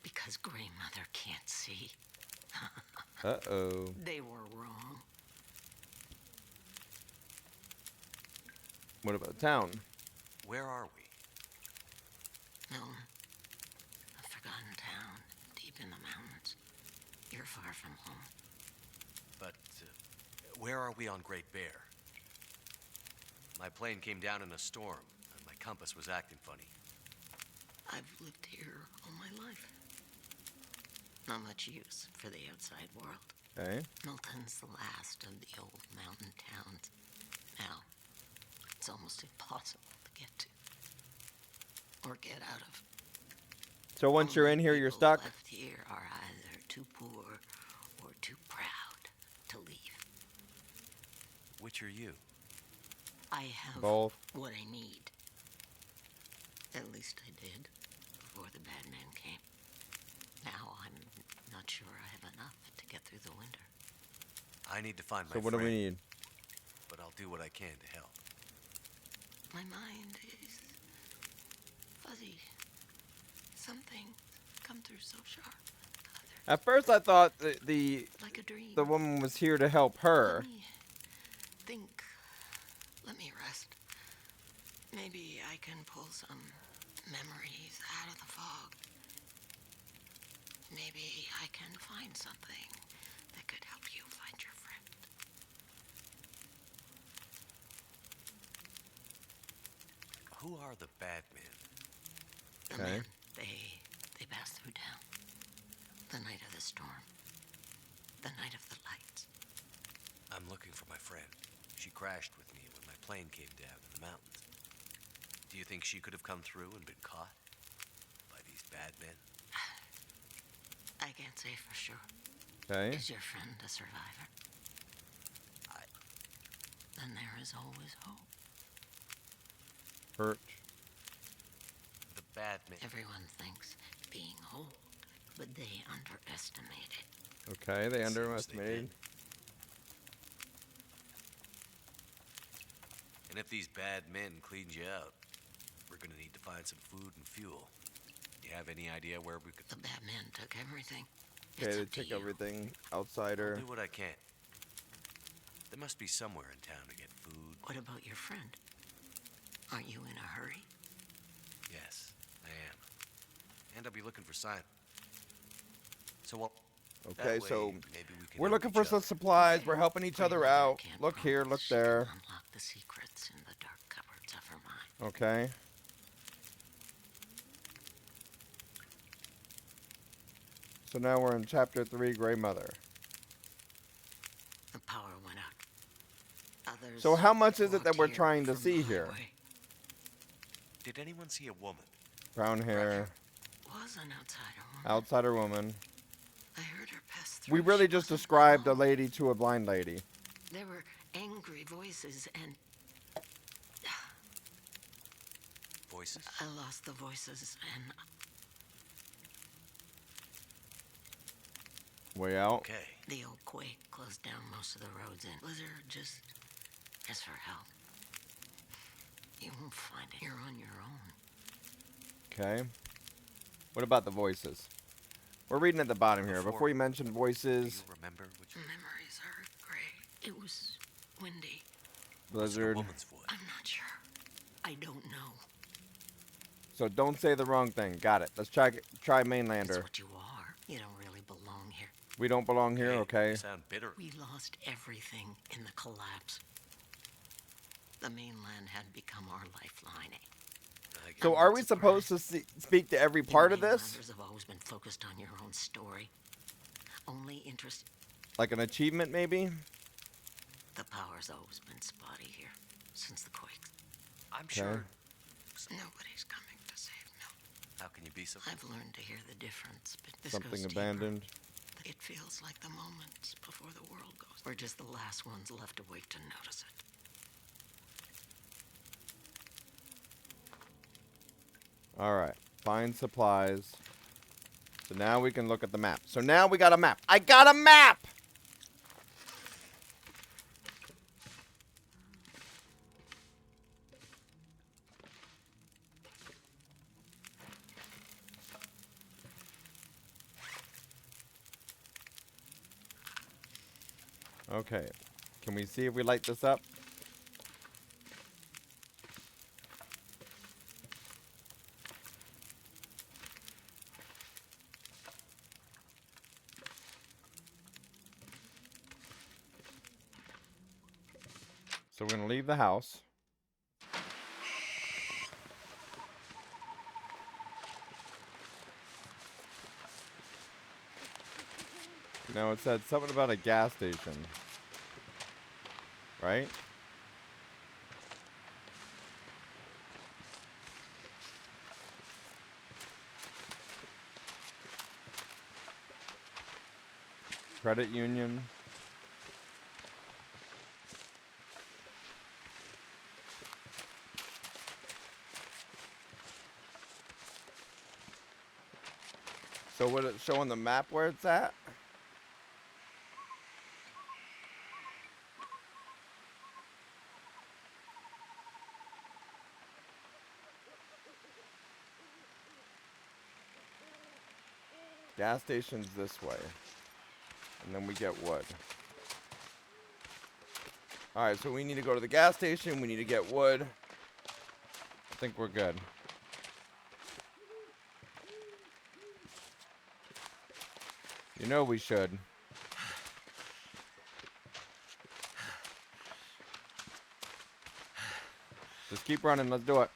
Speaker 6: Because Grey Mother can't see.
Speaker 1: Uh-oh.
Speaker 6: They were wrong.
Speaker 1: What about town?
Speaker 2: Where are we?
Speaker 6: Milton. A forgotten town. Deep in the mountains. You're far from home.
Speaker 2: But, where are we on Great Bear? My plane came down in a storm, and my compass was acting funny.
Speaker 6: I've lived here all my life. Not much use for the outside world.
Speaker 1: Okay.
Speaker 6: Milton's the last of the old mountain towns. Now, it's almost impossible to get to. Or get out of.
Speaker 1: So once you're in here, you're stuck?
Speaker 6: Left here are either too poor or too proud to leave.
Speaker 2: Which are you?
Speaker 6: I have
Speaker 1: Both.
Speaker 6: what I need. At least I did before the bad man came. Now I'm not sure I have enough to get through the winter.
Speaker 2: I need to find my
Speaker 1: So what do
Speaker 2: friend,
Speaker 1: we need?
Speaker 2: but I'll do what I can to help.
Speaker 6: My mind is fuzzy. Some things come through so sharp. Others,
Speaker 1: At first I thought the
Speaker 6: like a dream.
Speaker 1: woman was here to help her.
Speaker 6: Let me think. Let me rest. Maybe I can pull some memories out of the fog. Maybe I can find something that could help you find your friend.
Speaker 2: Who are the bad men?
Speaker 6: The
Speaker 1: Okay.
Speaker 6: men they passed through town. The night of the storm. The night of the lights.
Speaker 2: I'm looking for my friend. She crashed with me when my plane came down in the mountains. Do you think she could have come through and been caught by these bad men?
Speaker 6: I can't say for sure.
Speaker 1: Okay.
Speaker 6: Is your friend a survivor?
Speaker 2: I-
Speaker 6: Then there is always hope.
Speaker 1: Hurt.
Speaker 2: The bad men.
Speaker 6: Everyone thinks being old, but they underestimate it.
Speaker 1: Okay, they
Speaker 2: Seems they
Speaker 1: underestimated.
Speaker 2: did. And if these bad men cleaned you out, we're gonna need to find some food and fuel. Do you have any idea where we could...
Speaker 6: The bad men took everything.
Speaker 1: Okay,
Speaker 6: It's
Speaker 1: they
Speaker 6: up to
Speaker 1: took
Speaker 6: you.
Speaker 1: everything.
Speaker 2: I'll
Speaker 1: Outsider.
Speaker 2: do what I can. There must be somewhere in town to get food.
Speaker 6: What about your friend? Are you in a hurry?
Speaker 2: Yes, I am. And I'll be looking for Simon. So, well,
Speaker 1: Okay,
Speaker 2: that way,
Speaker 1: so
Speaker 2: maybe we can
Speaker 1: we're
Speaker 2: help
Speaker 1: looking
Speaker 2: each
Speaker 1: for some
Speaker 2: other.
Speaker 1: supplies. We're helping each other
Speaker 6: Grandmother
Speaker 1: out.
Speaker 6: can't
Speaker 1: Look here, look
Speaker 6: promise she
Speaker 1: there.
Speaker 6: can unlock the secrets in the dark cupboards of her mind.
Speaker 1: Okay. So now we're in chapter 3, Grey Mother.
Speaker 6: The power went out. Others
Speaker 1: So how much is it
Speaker 6: walked
Speaker 1: that we're
Speaker 6: here
Speaker 1: trying to
Speaker 6: from
Speaker 1: see
Speaker 6: the
Speaker 1: here?
Speaker 6: highway.
Speaker 2: Did anyone see a woman?
Speaker 1: Brown hair,
Speaker 6: Was an outsider woman.
Speaker 1: outsider woman.
Speaker 6: I heard her pass through.
Speaker 1: We really
Speaker 6: She
Speaker 1: just
Speaker 6: wasn't
Speaker 1: described a
Speaker 6: alone.
Speaker 1: lady to a blind lady.
Speaker 6: There were angry voices, and
Speaker 2: Voices?
Speaker 6: I lost the voices, and
Speaker 1: Way out.
Speaker 2: Okay.
Speaker 6: the old quake closed down most of the roads, and Blizzard just asked for help. You won't find it here on your own.
Speaker 1: Okay. What about the voices? We're reading at the bottom here.
Speaker 2: Before-
Speaker 1: Before you mentioned
Speaker 2: Do
Speaker 1: voices,
Speaker 2: you remember which
Speaker 6: Memories are gray. It was windy.
Speaker 2: was it a
Speaker 1: Blizzard.
Speaker 2: woman's voice?
Speaker 6: I'm not sure. I don't know.
Speaker 1: So don't say the wrong thing. Got it. Let's try
Speaker 6: That's
Speaker 1: Mainlander.
Speaker 6: what you are. You don't really belong here.
Speaker 1: We don't belong here, okay?
Speaker 5: You sound bitter.
Speaker 6: We lost everything in the collapse. The mainland had become our lifeline.
Speaker 1: So are we supposed to speak to every part of this?
Speaker 6: Mainlanders have always been focused on your own story. Only interest.
Speaker 1: Like an achievement, maybe?
Speaker 6: The power's always been spotty here since the quakes.
Speaker 2: I'm sure.
Speaker 6: Nobody's coming to save no.
Speaker 2: How can you be so?
Speaker 6: I've learned to hear the difference, but this
Speaker 1: Something
Speaker 6: goes deeper.
Speaker 1: abandoned.
Speaker 6: It feels like the moments before the world goes. We're just the last ones left awake to notice it.
Speaker 1: Alright. Find supplies. So now we can look at the map. So now we got a map. I got a map! Okay. Can we see if we light this up? So we're going to leave the house. Now it said something about a gas station. Right? Credit union. So would it show on the map where it's at? Gas station's this way. And then we get wood. Alright, so we need to go to the gas station. We need to get wood. I think we're good. You know we should. Just keep running. Let's do it.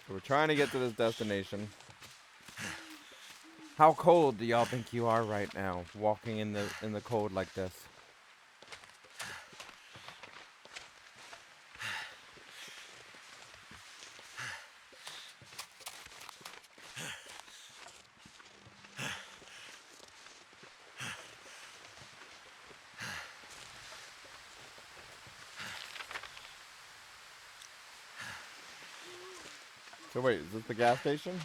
Speaker 1: So we're trying to get to this destination. How cold do y'all think you are right now, walking in the cold like this? So wait, is this the gas station?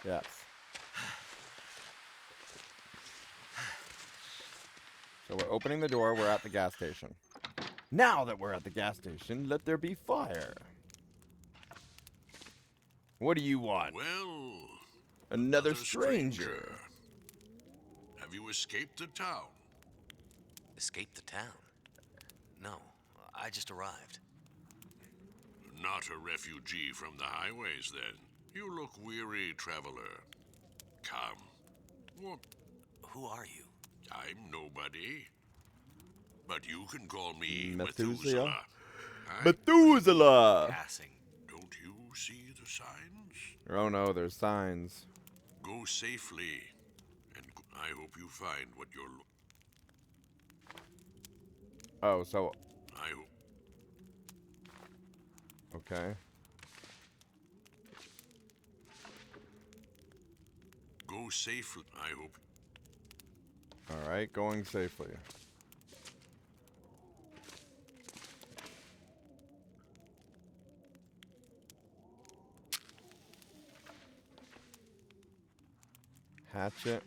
Speaker 1: Yes. So we're opening the door, we're at the gas station. Now that we're at the gas station, let there be fire. What do you want?
Speaker 7: Well,
Speaker 1: Another stranger.
Speaker 7: Have you escaped the town?
Speaker 2: Escape the town? No, I just arrived.
Speaker 7: Not a refugee from the highways, then. You look weary, traveler. Come. What?
Speaker 2: Who are you?
Speaker 7: I'm nobody. But you can call me
Speaker 1: Methuselah?
Speaker 7: Methuselah.
Speaker 1: Methuselah!
Speaker 2: Passing.
Speaker 7: Don't you see the signs?
Speaker 1: Oh no, there's signs.
Speaker 7: Go safely, and I hope you find what you're looking.
Speaker 1: Oh, so
Speaker 7: I hope.
Speaker 1: okay.
Speaker 7: Go safely. I hope.
Speaker 1: All right, going safely. Hatchet.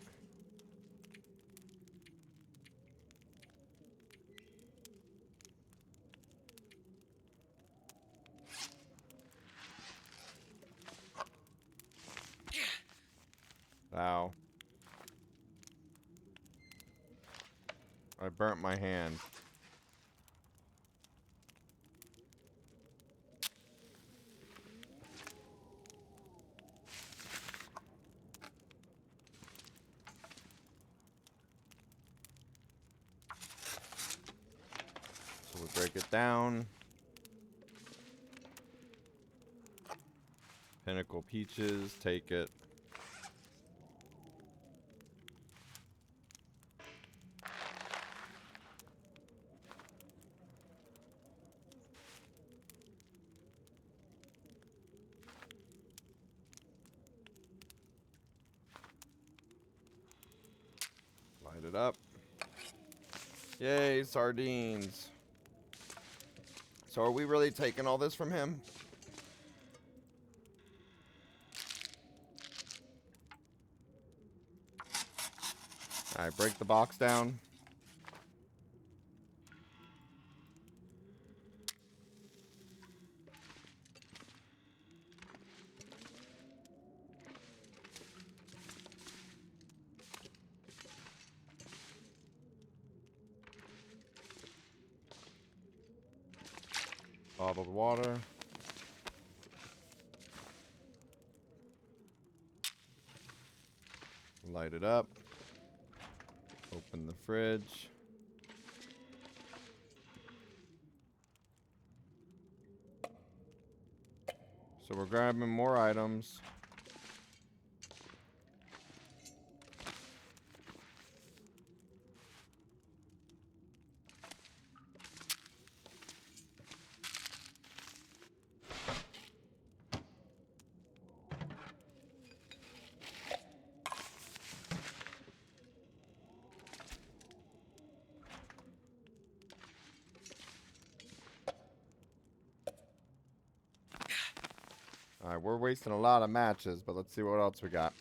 Speaker 1: Ow. I burnt my hand. So we break it down. Pinnacle Peaches, take it. Light it up. Yay, sardines. So are we really taking all this from him? Alright, break the box down. Bottled water. Light it up. Open the fridge. So we're grabbing more items. Alright, we're wasting a lot of matches, but let's see what else we got.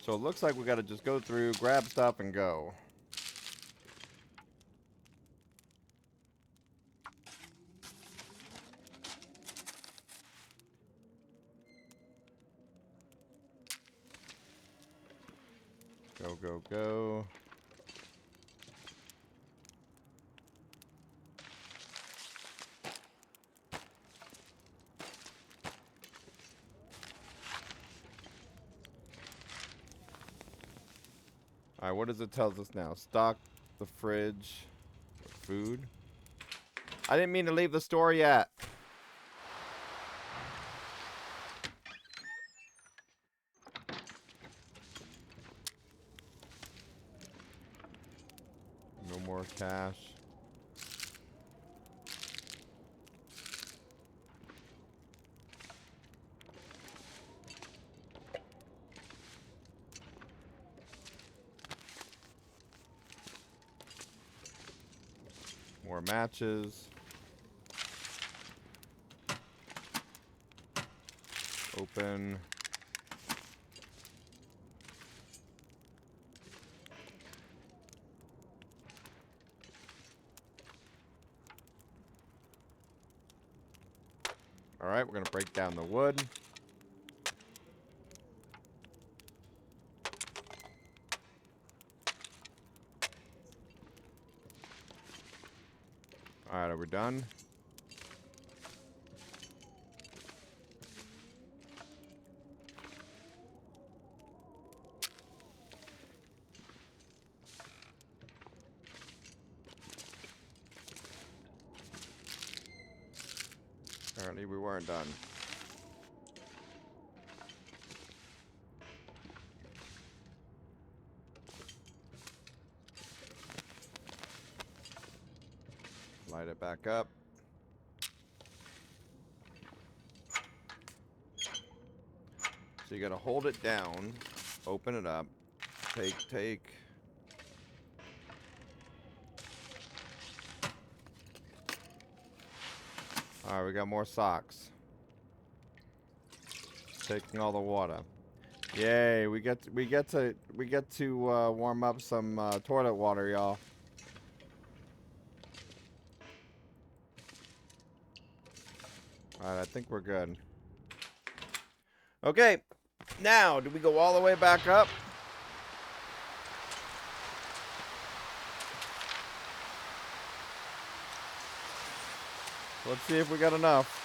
Speaker 1: So it looks like we gotta just go through, grab stuff, and go. Go, go, go. Alright, what does it tell us now? Stock the fridge with food. I didn't mean to leave the store yet. No more cash. More matches. Open. All right, we're gonna break down the wood. All right, are we done? Apparently we weren't done. Light it back up. So you gotta hold it down, open it up, take. Alright, we got more socks. Taking all the water. Yay, we get to warm up some toilet water, y'all. Alright, I think we're good. Okay. Now, do we go all the way back up? Let's see if we got enough.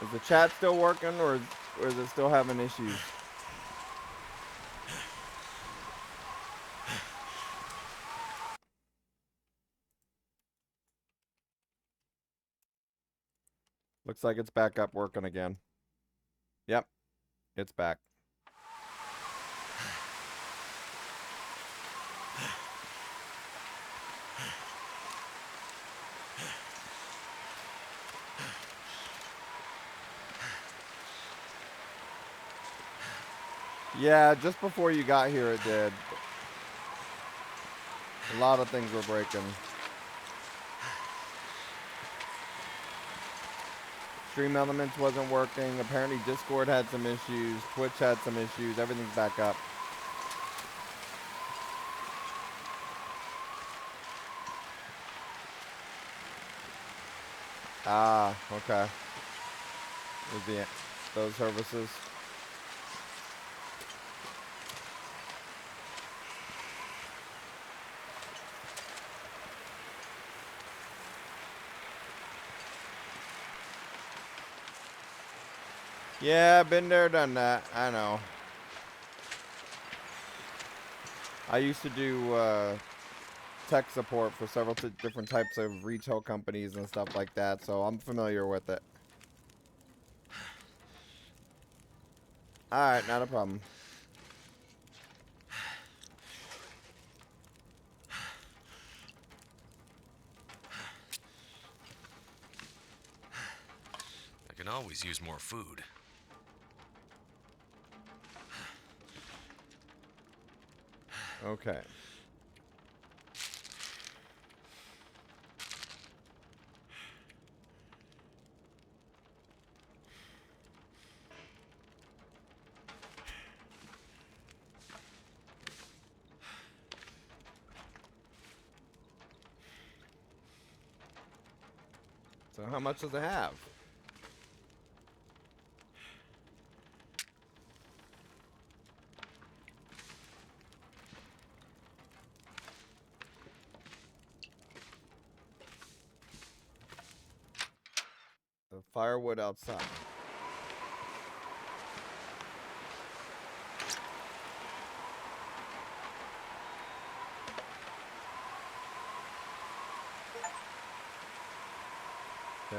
Speaker 1: Is the chat still working, or is it still having issues? Looks like it's back up working again. Yep, it's back. Yeah, just before you got here it did. A lot of things were breaking. Stream Elements wasn't working. Apparently Discord had some issues. Twitch had some issues. Everything's back up. Ah, okay. With those services. Yeah, been there, done that. I know. I used to do tech support for several different types of retail companies and stuff like that, so I'm familiar with it. Alright, not a problem.
Speaker 2: I can always use more food.
Speaker 1: Okay. So how much does it have? The firewood outside. Okay.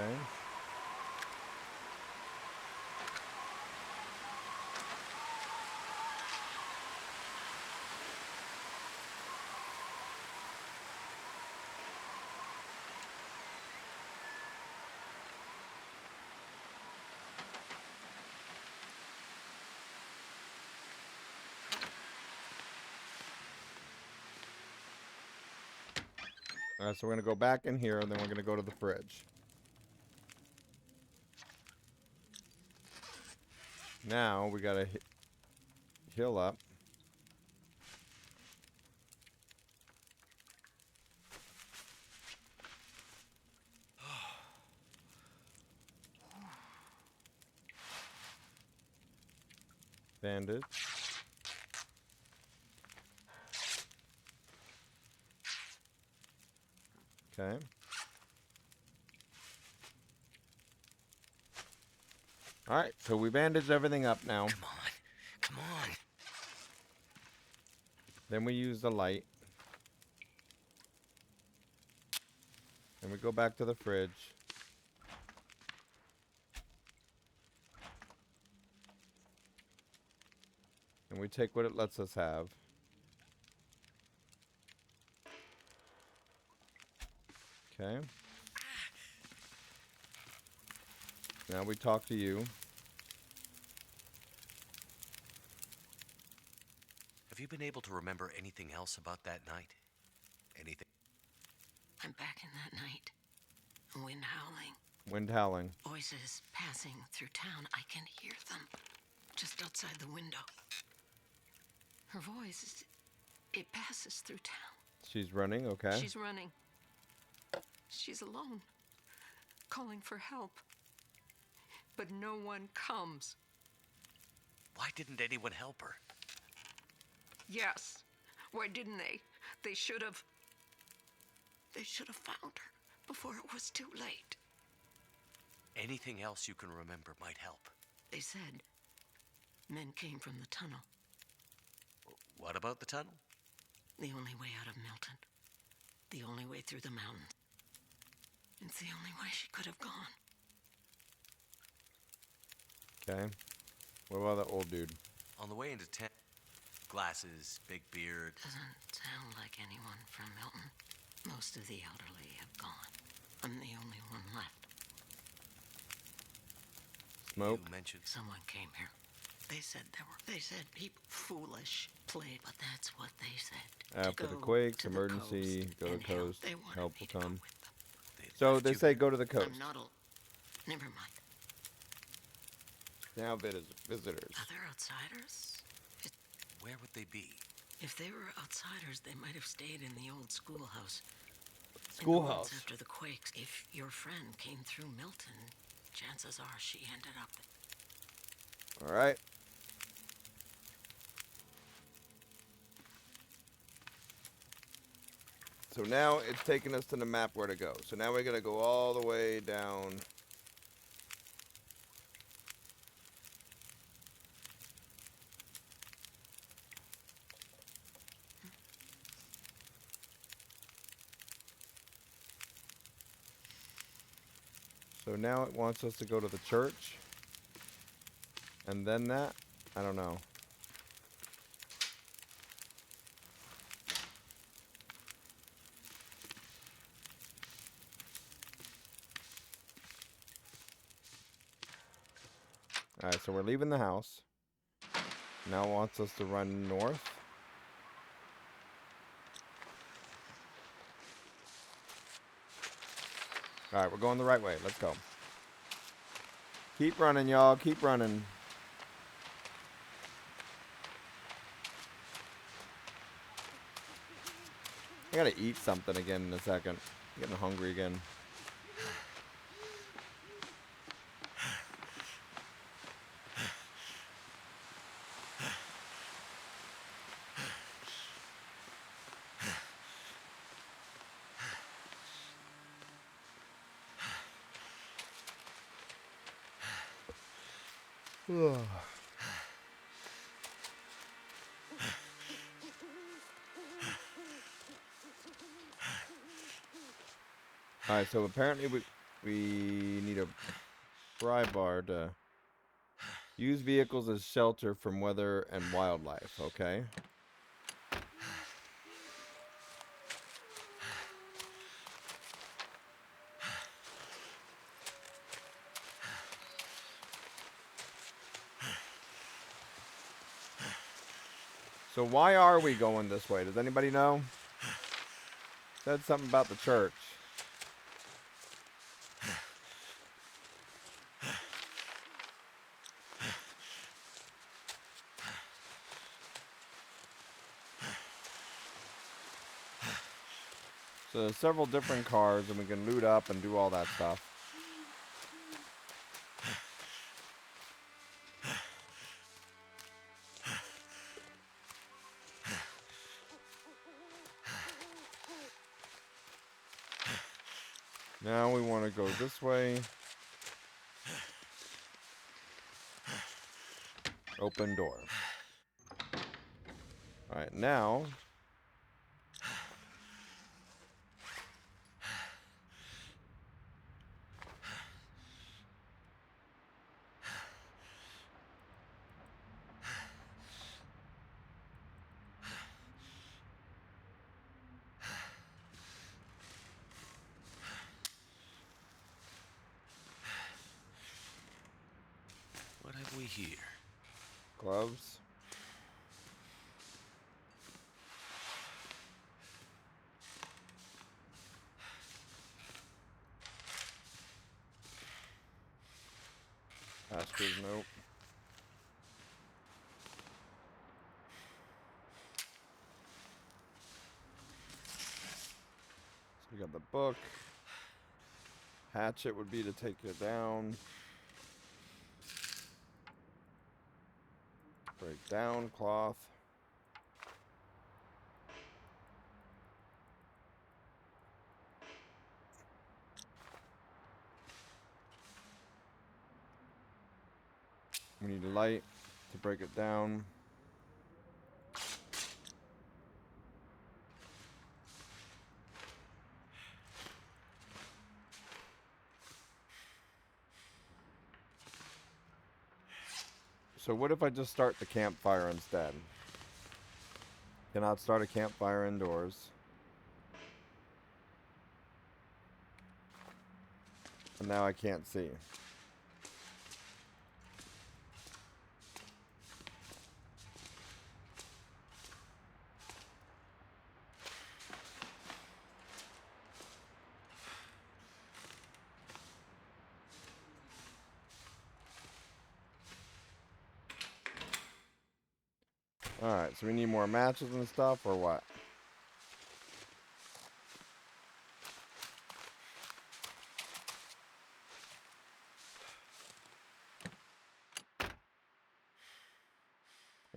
Speaker 1: Alright, so we're going to go back in here, and then we're going to go to the fridge. Now, we got to heal up. Bandage. Okay. Alright, so we bandaged everything up now.
Speaker 2: Come on. Come on.
Speaker 1: Then we use the light. Then we go back to the fridge. And we take what it lets us have. Okay. Now we talk to you.
Speaker 2: Have you been able to remember anything else about that night? Anything?
Speaker 6: I'm back in that night. A wind howling.
Speaker 1: Wind howling.
Speaker 6: Voices passing through town. I can hear them just outside the window. Her voice, it passes through town.
Speaker 1: She's running, okay.
Speaker 6: She's running. She's alone, calling for help. But no one comes.
Speaker 5: Why didn't anyone help her?
Speaker 6: Yes. Why didn't they? They should have. They should have found her before it was too late.
Speaker 5: Anything else you can remember might help.
Speaker 6: They said men came from the tunnel.
Speaker 5: What about the tunnel?
Speaker 6: The only way out of Milton. The only way through the mountains. It's the only way she could have gone.
Speaker 1: Okay. What about that old dude?
Speaker 5: On the way into town, glasses, big beard.
Speaker 6: Doesn't sound like anyone from Milton. Most of the elderly have gone. I'm the only one left.
Speaker 1: Smoke?
Speaker 5: You mentioned
Speaker 6: Someone came here. They said people foolish played, but that's what they said.
Speaker 1: After the quakes,
Speaker 6: to the
Speaker 1: emergency,
Speaker 6: coast
Speaker 1: go to the
Speaker 6: and help.
Speaker 1: coast,
Speaker 6: They wanted
Speaker 1: help
Speaker 6: me
Speaker 1: will
Speaker 6: to go
Speaker 1: come.
Speaker 6: with them.
Speaker 1: So
Speaker 5: left
Speaker 1: they
Speaker 5: you-
Speaker 1: say go to the coast.
Speaker 6: I'm not never mind.
Speaker 1: Now visitors.
Speaker 6: Other outsiders?
Speaker 5: Where would they be?
Speaker 6: If they were outsiders, they might have stayed in the old schoolhouse. In the
Speaker 1: Schoolhouse.
Speaker 6: woods after the quakes. If your friend came through Milton, chances are she ended up.
Speaker 1: All right. So now it's taking us to the map where to go. So now we're going to go all the way down. So now it wants us to go to the church. And then that? I don't know. Alright, so we're leaving the house. Now it wants us to run north. Alright, we're going the right way. Let's go. Keep running, y'all. Keep running. I gotta eat something again in a second. I'm getting hungry again. Alright, so apparently we need a pry bar to use vehicles as shelter from weather and wildlife, okay? So why are we going this way? Does anybody know? Said something about the church. So there's several different cars and we can loot up and do all that stuff. Now we want to go this way. Open door. Alright, now
Speaker 5: What have we here?
Speaker 1: gloves. Pastures, nope. So we got the book. Hatchet would be to take it down. Break down, cloth. We need a light to break it down. So what if I just start the campfire instead? Cannot start a campfire indoors. And now I can't see. Alright, so we need more matches and stuff, or what?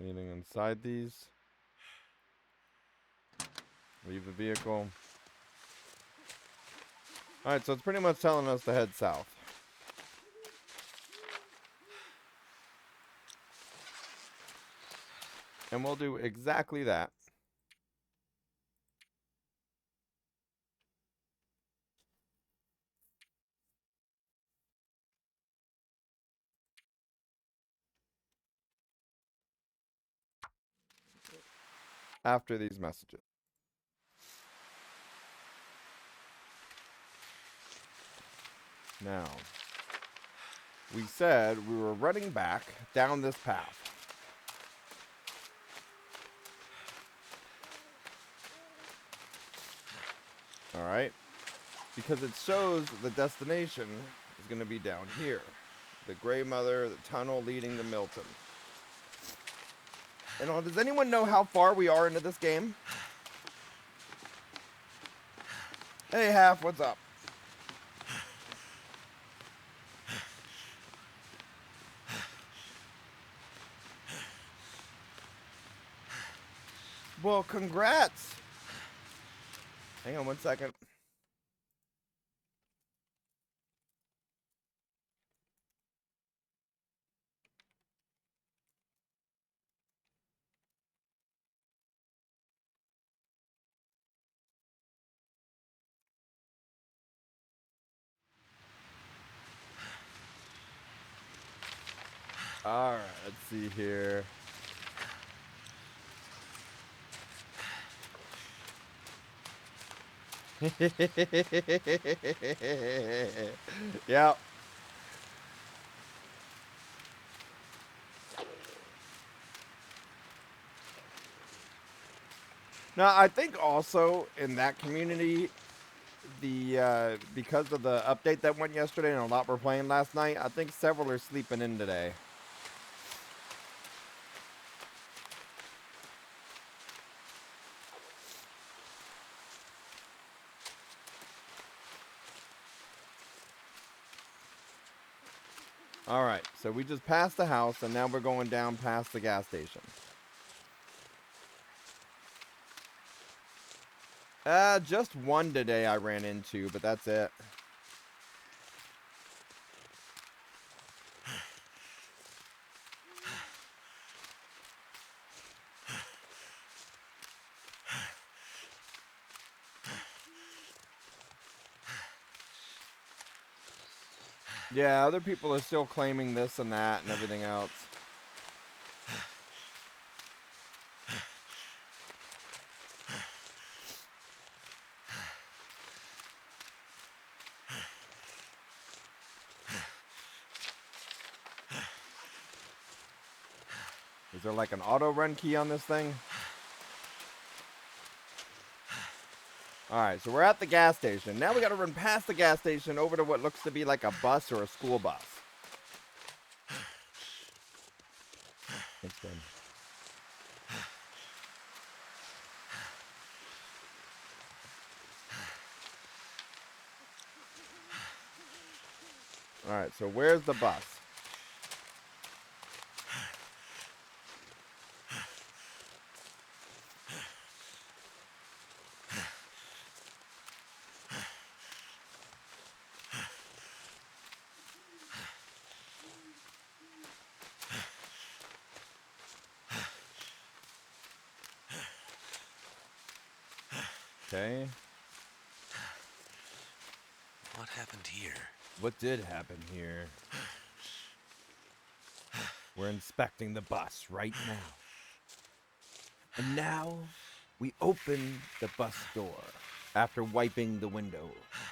Speaker 1: Anything inside these? Leave the vehicle. Alright, so it's pretty much telling us to head south. And we'll do exactly that. After these messages. Now, we said we were running back down this path. Alright? Because it shows the destination is going to be down here. The Grey Mother, the tunnel leading to Milton. And does anyone know how far we are into this game? Hey, Half, what's up? Well, congrats. Hang on one second. Alright, let's see here. Yeah. Now, I think also in that community, the because of the update that went yesterday and a lot were playing last night, I think several are sleeping in today. Alright, so we just passed the house, and now we're going down past the gas station. Just one today I ran into, but that's it. Yeah, other people are still claiming this and that and everything else. Is there like an auto run key on this thing? Alright, so we're at the gas station. Now we gotta run past the gas station over to what looks to be like a bus or a school bus. Thanks, Ben. All right, so where's the bus? Okay.
Speaker 5: What happened here?
Speaker 1: What did happen here? We're inspecting the bus right now. And now we open the bus door after wiping the window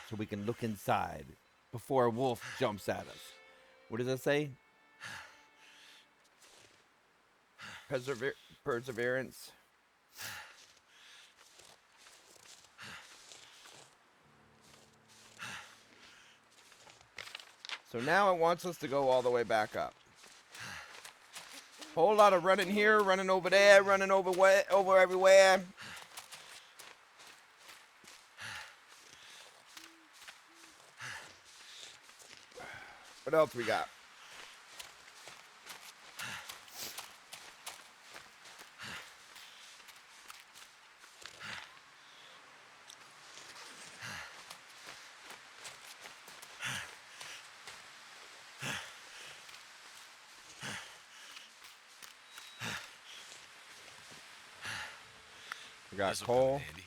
Speaker 1: so we can look inside before a wolf jumps at us. What does it say? Perseverance. So now it wants us to go all the way back up. Whole lot of running here, running over there, running over everywhere. What else we got? We got
Speaker 5: This'll come in
Speaker 1: coal.
Speaker 5: handy.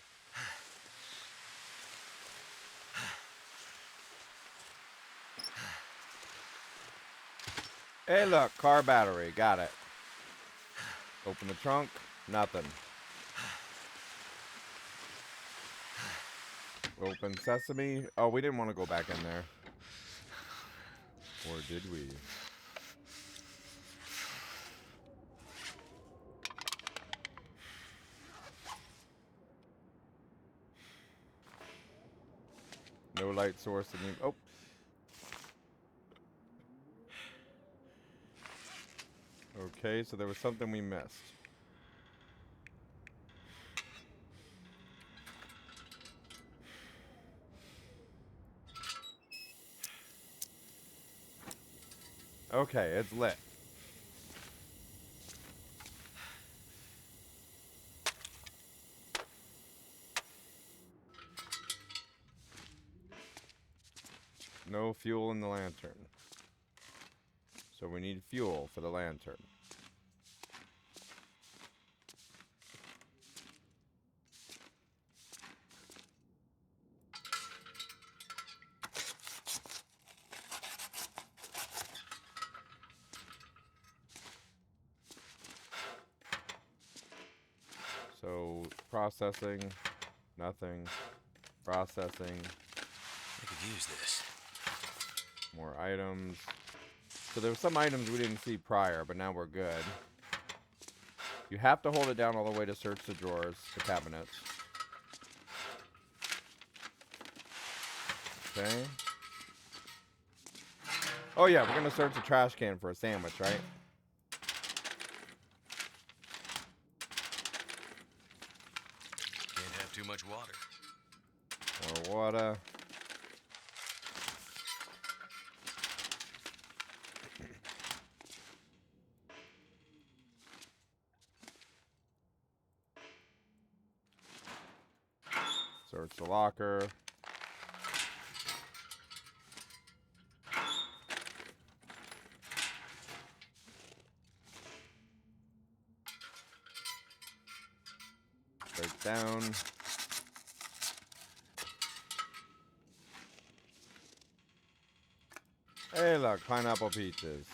Speaker 1: Hey, look, car battery. Got it. Open the trunk. Nothing. Open sesame. Oh, we didn't want to go back in there. Or did we? No light source. Oh. Okay, so there was something we missed. Okay, it's lit. No fuel in the lantern. So we need fuel for the lantern. So processing, nothing. Processing,
Speaker 5: I could use this.
Speaker 1: more items. So there were some items we didn't see prior, but now we're good. You have to hold it down all the way to search the drawers, the cabinets. Okay. Oh yeah, we're gonna search the trash can for a sandwich, right?
Speaker 2: Can't have too much water.
Speaker 1: More water. Search the locker. Break down. Hey, look, pineapple peaches.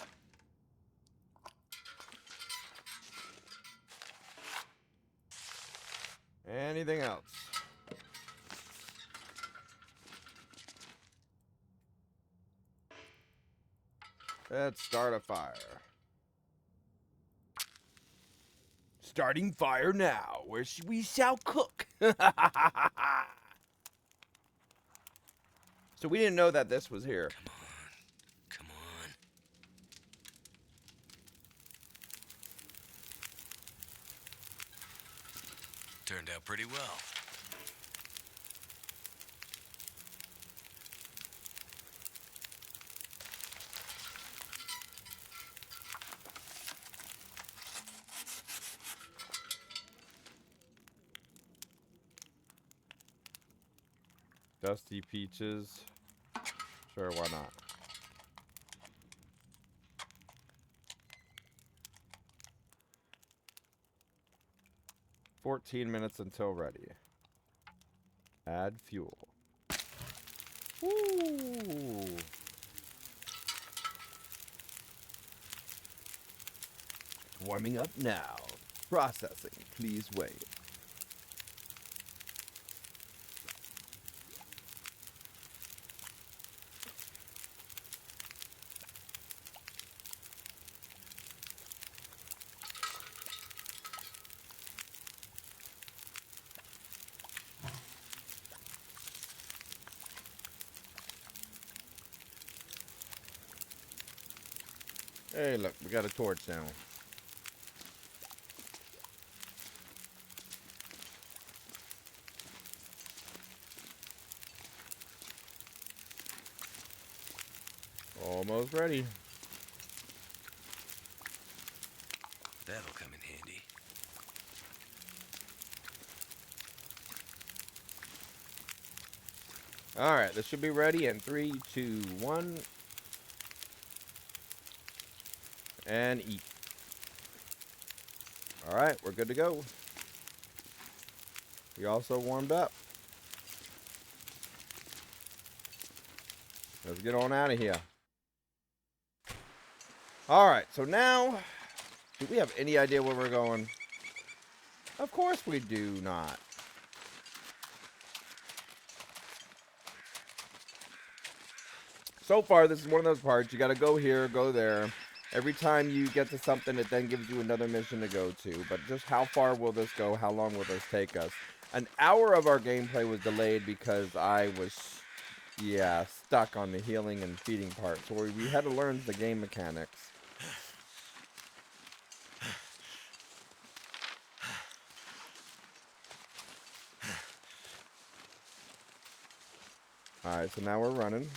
Speaker 1: Anything else? Let's start a fire. Starting fire now, where we shall cook. So we didn't know that this was here.
Speaker 5: Come on. Turned out pretty well.
Speaker 1: Dusty Peaches. Sure, why not? "14 minutes until ready. Add fuel." Ooh. Warming up now. Processing. Please wait. Hey, look, we got a torch now. Almost ready.
Speaker 5: That'll come in handy.
Speaker 1: All right, this should be ready in 3, 2, 1. And eat. All right, we're good to go. We also warmed up. Let's get on out of here. All right, so now, do we have any idea where we're going? Of course we do not. So far, this is one of those parts. You got to go here, go there. Every time you get to something, it then gives you another mission to go to. But just how far will this go? How long will this take us? An hour of our gameplay was delayed because I was, stuck on the healing and feeding part. So we had to learn the game mechanics. Alright, so now we're running.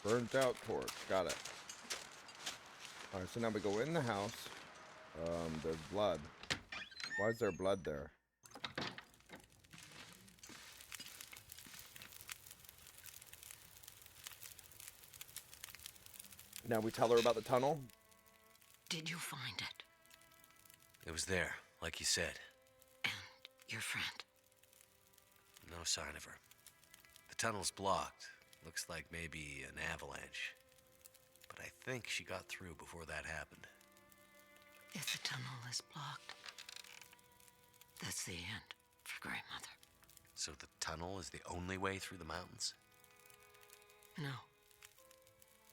Speaker 1: Burnt out torch. Got it. Alright, so now we go in the house. There's blood. Why is there blood there? Now we tell her about the tunnel.
Speaker 6: Did you find it?
Speaker 5: It was there, like you said.
Speaker 6: And your friend?
Speaker 5: No sign of her. The tunnel's blocked. Looks like maybe an avalanche. But I think she got through before that happened.
Speaker 6: If the tunnel is blocked, that's the end for Grandmother.
Speaker 5: So the tunnel is the only way through the mountains?
Speaker 6: No.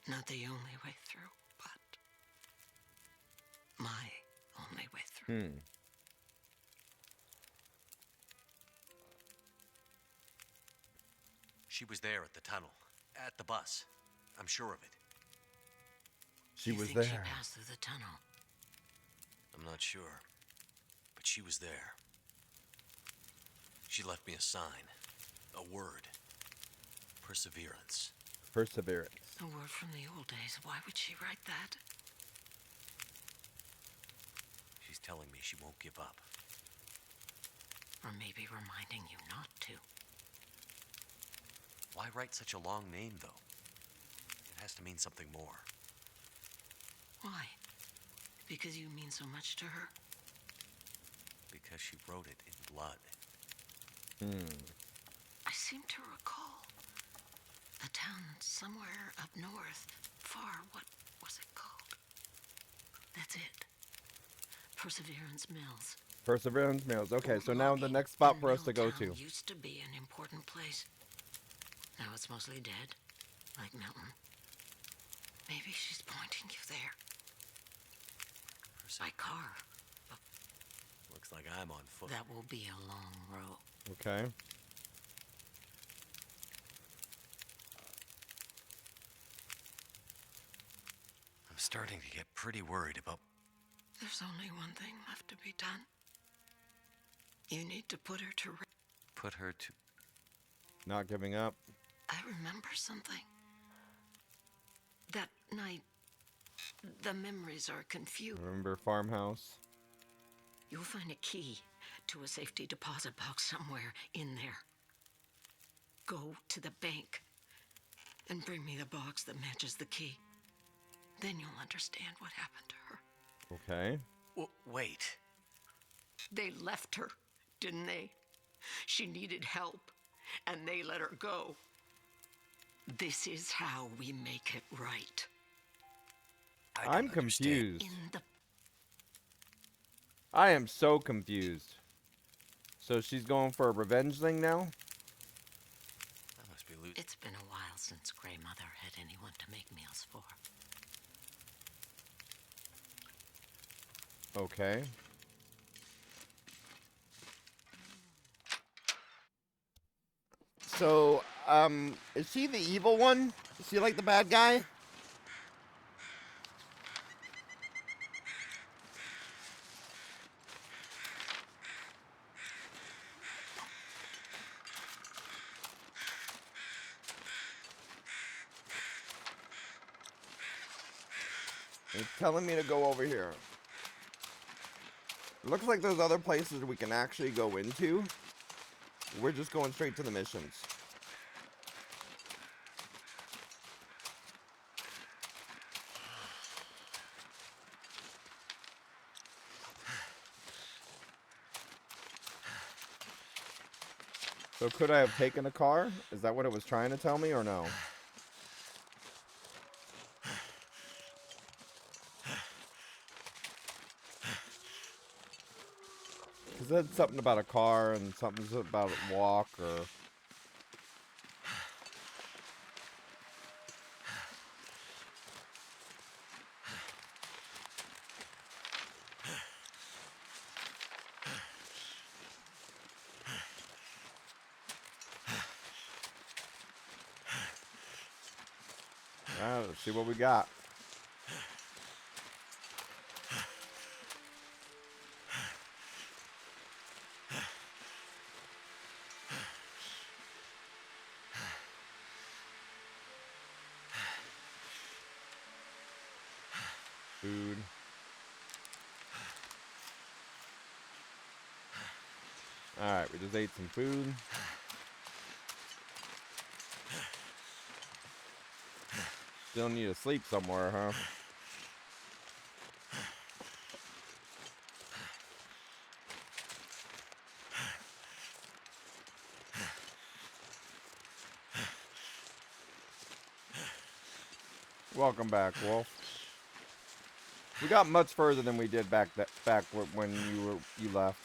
Speaker 6: Not the only way through, but my only way through.
Speaker 5: She was there at the tunnel. At the bus. I'm sure of it.
Speaker 1: She
Speaker 6: You
Speaker 1: was
Speaker 6: think
Speaker 1: there.
Speaker 6: She passed through the tunnel.
Speaker 5: I'm not sure. But she was there. She left me a sign. A word. Perseverance.
Speaker 1: Perseverance.
Speaker 6: A word from the old days. Why would she write that?
Speaker 5: She's telling me she won't give up.
Speaker 6: Or maybe reminding you not to.
Speaker 5: Why write such a long name, though? It has to mean something more.
Speaker 6: Why? Because you mean so much to her?
Speaker 5: Because she wrote it in blood.
Speaker 6: I seem to recall a town somewhere up north far. What was it called? That's it. Perseverance Mills.
Speaker 1: Perseverance Mills. Okay, so now the next spot for us to go to.
Speaker 6: Milltown used to be an important place. Now it's mostly dead, like Milton. Maybe she's pointing you there. By car.
Speaker 5: Looks like I'm on foot.
Speaker 6: That will be a long road.
Speaker 1: Okay.
Speaker 5: I'm starting to get pretty worried about...
Speaker 6: There's only one thing left to be done. You need to put her to rest.
Speaker 5: Put her to...
Speaker 1: Not giving up.
Speaker 6: I remember something. That night, the memories are confused.
Speaker 1: Remember farmhouse?
Speaker 6: You'll find a key to a safety deposit box somewhere in there. Go to the bank and bring me the box that matches the key. Then you'll understand what happened to her.
Speaker 1: Okay.
Speaker 5: Wait.
Speaker 6: They left her, didn't they? She needed help, and they let her go. This is how we make it right.
Speaker 1: I'm confused.
Speaker 6: In the
Speaker 1: I am so confused. So she's going for a revenge thing now?
Speaker 5: That must be loot.
Speaker 6: It's been a while since Grey Mother had anyone to make meals for.
Speaker 1: Okay. So, is she the evil one? Is she like the bad guy? It's telling me to go over here. Looks like there's other places we can actually go into. We're just going straight to the missions. So could I have taken a car? Is that what it was trying to tell me or no? It said something about a car and something about a walk or... Alright, let's see what we got. Food. Alright, we just ate some food. Still need to sleep somewhere, huh? Welcome back, Wolf. We got much further than we did back when you left.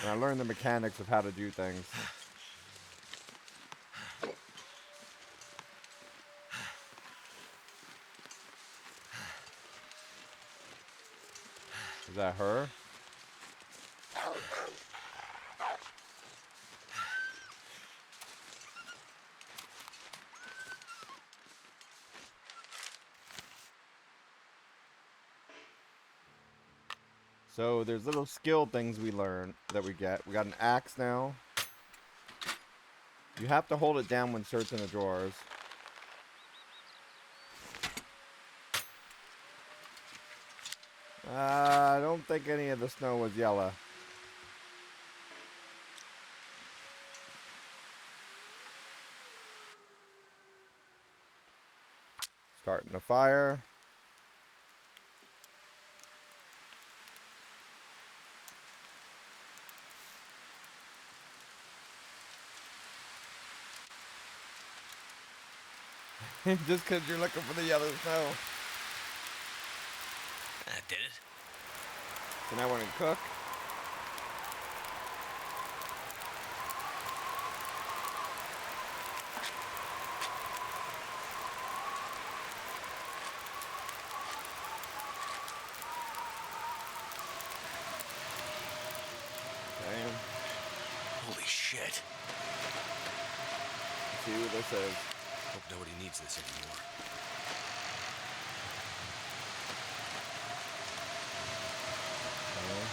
Speaker 1: And I learned the mechanics of how to do things. Is that her? So there's little skill things we learn that we get. We got an axe now. You have to hold it down when searching the drawers. I don't think any of the snow was yellow. Starting a fire. Just because you're looking for the yellow snow.
Speaker 5: That did it.
Speaker 1: So now we're gonna cook. Okay.
Speaker 5: Holy shit.
Speaker 1: See what this is.
Speaker 5: Hope nobody needs this anymore.
Speaker 1: Okay.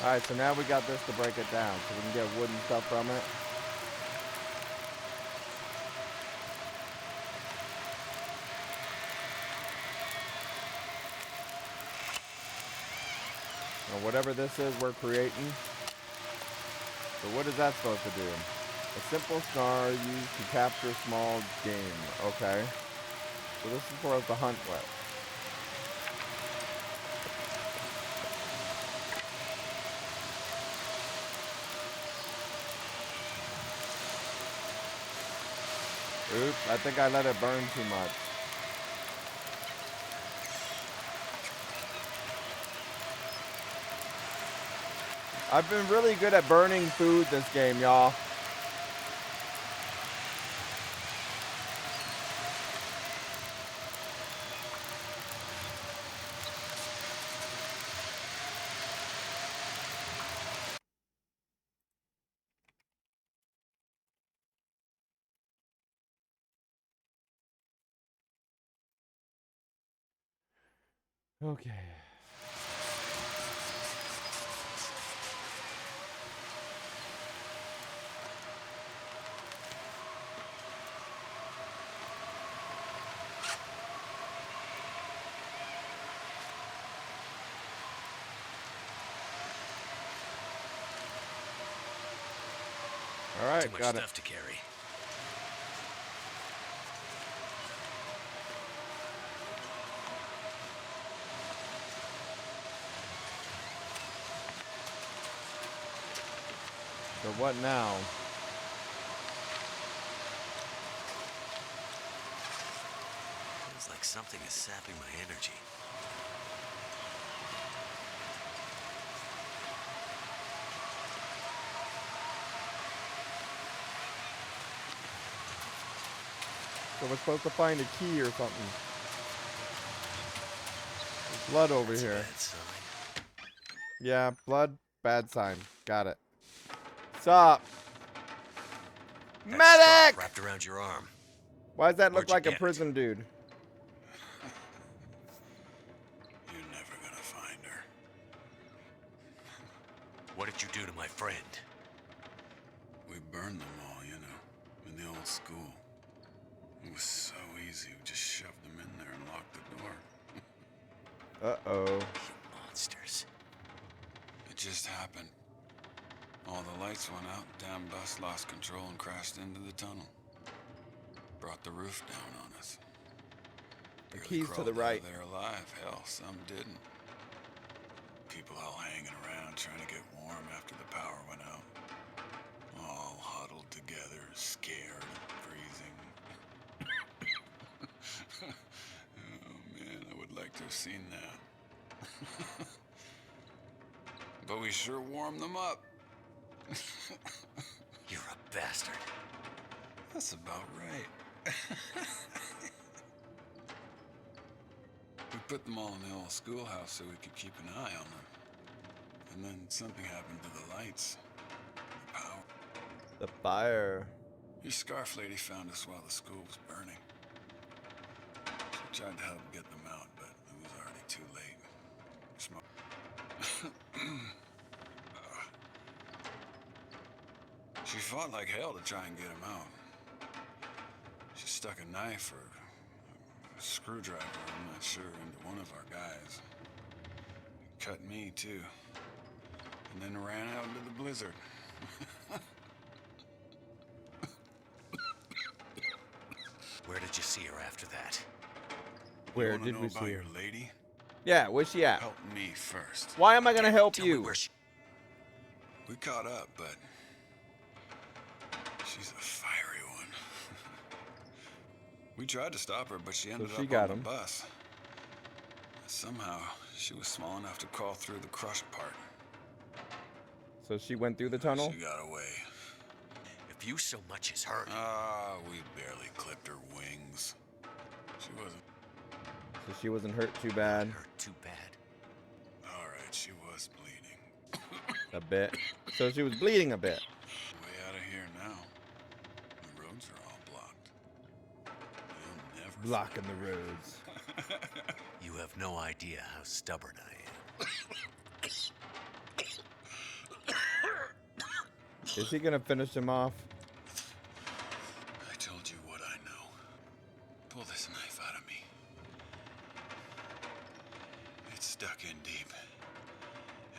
Speaker 1: Alright, so now we got this to break it down, so we can get wood and stuff from it. Or whatever this is we're creating. So what is that supposed to do? A simple star used to capture small game. Okay. So this is for us to hunt with. Oops, I think I let it burn too much. I've been really good at burning food this game, y'all. Okay. All right,
Speaker 5: Too much
Speaker 1: got it.
Speaker 5: stuff to carry.
Speaker 1: So what now?
Speaker 5: Feels like something is sapping my energy.
Speaker 1: So we're supposed to find a key or something. There's blood over
Speaker 5: That's a
Speaker 1: here.
Speaker 5: bad sign.
Speaker 1: Yeah, blood, bad sign. Got it. Sup?
Speaker 5: That
Speaker 1: Medic!
Speaker 5: scarf wrapped around your arm.
Speaker 1: Why does that look
Speaker 5: Where'd you
Speaker 1: like a
Speaker 5: get it?
Speaker 1: prison dude?
Speaker 8: You're never gonna find her.
Speaker 5: What did you do to my friend?
Speaker 8: We burned them all, you know, in the old school. It was so easy. We just shoved them in there and locked the door.
Speaker 1: Uh-oh.
Speaker 5: You monsters.
Speaker 8: It just happened. All the lights went out, damn bus lost control and crashed into the tunnel. Brought the roof down on us.
Speaker 1: The
Speaker 8: Barely
Speaker 1: key's to
Speaker 8: crawled
Speaker 1: the
Speaker 8: out
Speaker 1: right.
Speaker 8: of there alive. Hell, some didn't. People all hanging around trying to get warm after the power went out. All huddled together, scared and freezing. Oh man, I would like to have seen that. But we sure warmed them up.
Speaker 5: You're a bastard.
Speaker 8: That's about right. We put them all in the old schoolhouse so we could keep an eye on them. And then something happened to the lights. The power.
Speaker 1: The fire.
Speaker 8: Your scarf lady found us while the school was burning. She tried to help get them out, but it was already too late. She fought like hell to try and get him out. She stuck a knife or a screwdriver, I'm not sure, into one of our guys. Cut me, too. And then ran out into the blizzard.
Speaker 5: Where did you see her after that?
Speaker 1: Where
Speaker 8: You wanna
Speaker 1: did
Speaker 8: know
Speaker 1: we
Speaker 8: about
Speaker 1: see
Speaker 8: your
Speaker 1: her?
Speaker 8: lady?
Speaker 1: Yeah, where's she at?
Speaker 8: Help me first.
Speaker 1: Why am I gonna help
Speaker 2: Tell me
Speaker 1: you?
Speaker 2: where she...
Speaker 8: We caught up, but she's a fiery one. We tried to stop her, but she ended
Speaker 1: she
Speaker 8: up
Speaker 1: got
Speaker 8: on
Speaker 1: him.
Speaker 8: the bus. Somehow, she was small enough to crawl through the crush part.
Speaker 1: So she went through the tunnel?
Speaker 8: She got away.
Speaker 2: If you so much as heard...
Speaker 8: We barely clipped her wings. She wasn't.
Speaker 1: So she wasn't hurt too bad.
Speaker 2: hurt too bad.
Speaker 8: All right, she was bleeding.
Speaker 1: A bit. So she was bleeding a bit.
Speaker 8: Way out of here now. The roads are all blocked. You'll never.
Speaker 1: Blocking the roads.
Speaker 5: You have no idea how stubborn I am.
Speaker 1: Is he gonna finish him off?
Speaker 8: I told you what I know. Pull this knife out of me. It's stuck in deep,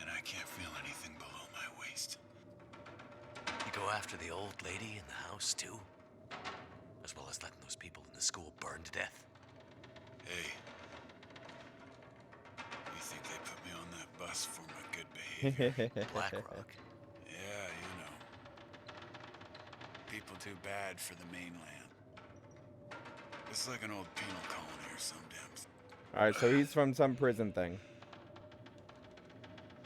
Speaker 8: and I can't feel anything below my waist.
Speaker 5: You go after the old lady in the house, too? As well as letting those people in the school burn to death?
Speaker 8: Hey, you think they put me on that bus for my good behavior?
Speaker 5: Blackrock.
Speaker 8: Yeah, you know. People too bad for the mainland. It's like an old penal colony or some damn thing.
Speaker 1: Alright, so he's from some prison thing.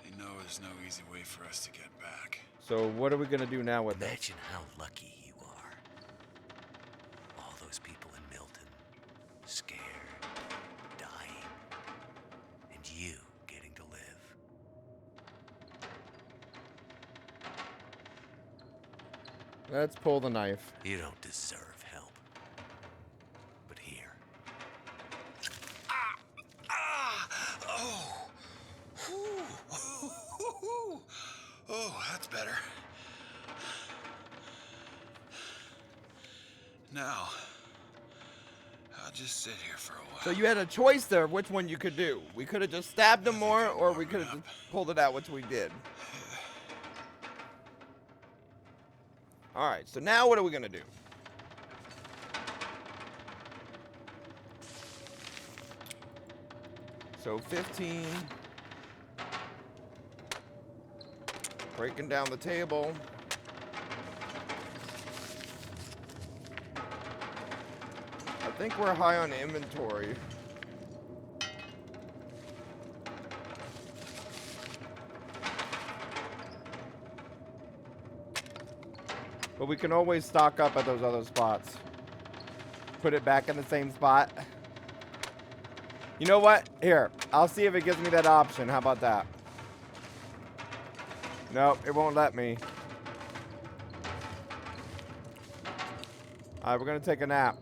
Speaker 8: They know there's no easy way for us to get back.
Speaker 1: So what are we gonna do now with this?
Speaker 5: Imagine how lucky you are. All those people in Milton, scared, dying, and you getting to live.
Speaker 1: Let's pull the knife.
Speaker 5: You don't deserve help. But here.
Speaker 8: Oh, that's better. Now, I'll just sit here for a while.
Speaker 1: So you had a choice there of which one you could do. We could have just stabbed him more, or we could have just pulled it out, which we did. Alright, so now what are we gonna do? So 15. Breaking down the table. I think we're high on inventory. But we can always stock up at those other spots. Put it back in the same spot. You know what? Here, I'll see if it gives me that option. How about that? Nope, it won't let me. Alright, we're gonna take a nap.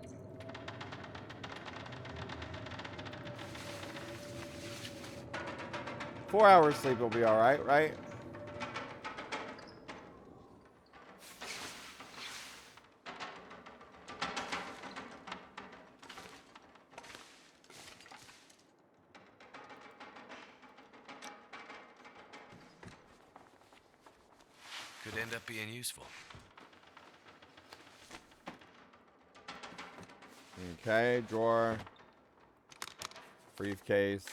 Speaker 1: Four hours sleep will be alright, right?
Speaker 5: Could end up being useful.
Speaker 1: Okay, drawer. Briefcase.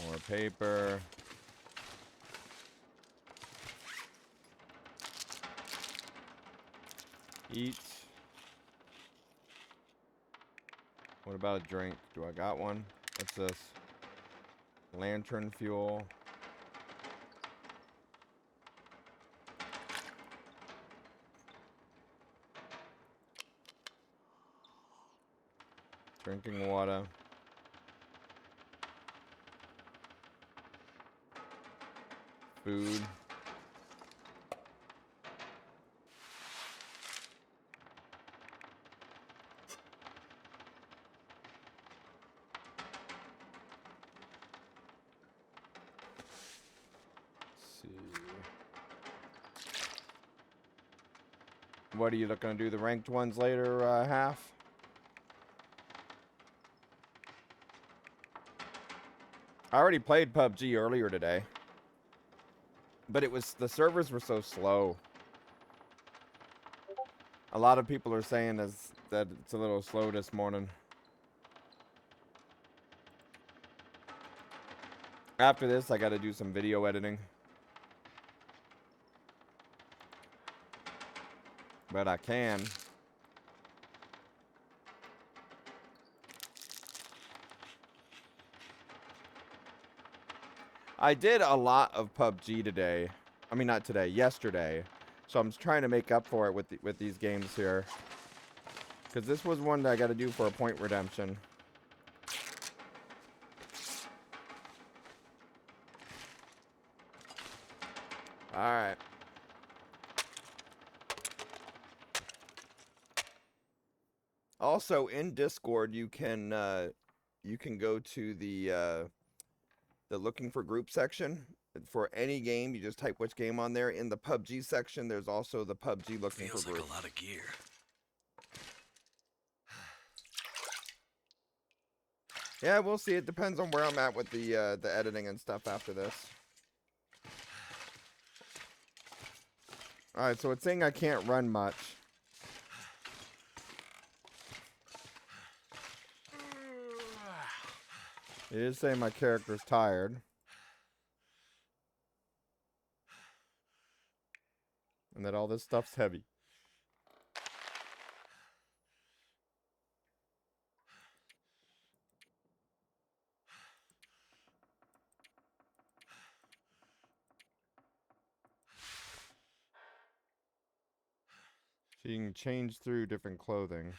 Speaker 1: More paper. Eat. What about a drink? Do I got one? What's this? Lantern fuel. Drinking water. Food. What are you looking to do? The ranked ones later, half? I already played PUBG earlier today. But the servers were so slow. A lot of people are saying that it's a little slow this morning. After this, I got to do some video editing. But I can. I did a lot of PUBG today. I mean, not today, yesterday. So I'm trying to make up for it with these games here. Because this was one that I got to do for a point redemption. Alright. Also, in Discord, you can go to the looking for group section. For any game, you just type which game on there. In the PUBG section, there's also the PUBG looking
Speaker 5: Feels
Speaker 1: for
Speaker 5: like
Speaker 1: group.
Speaker 5: a lot of gear.
Speaker 1: Yeah, we'll see. It depends on where I'm at with the editing and stuff after this. Alright, so it's saying I can't run much. It is saying my character's tired. And that all this stuff's heavy. So you can change through different clothing.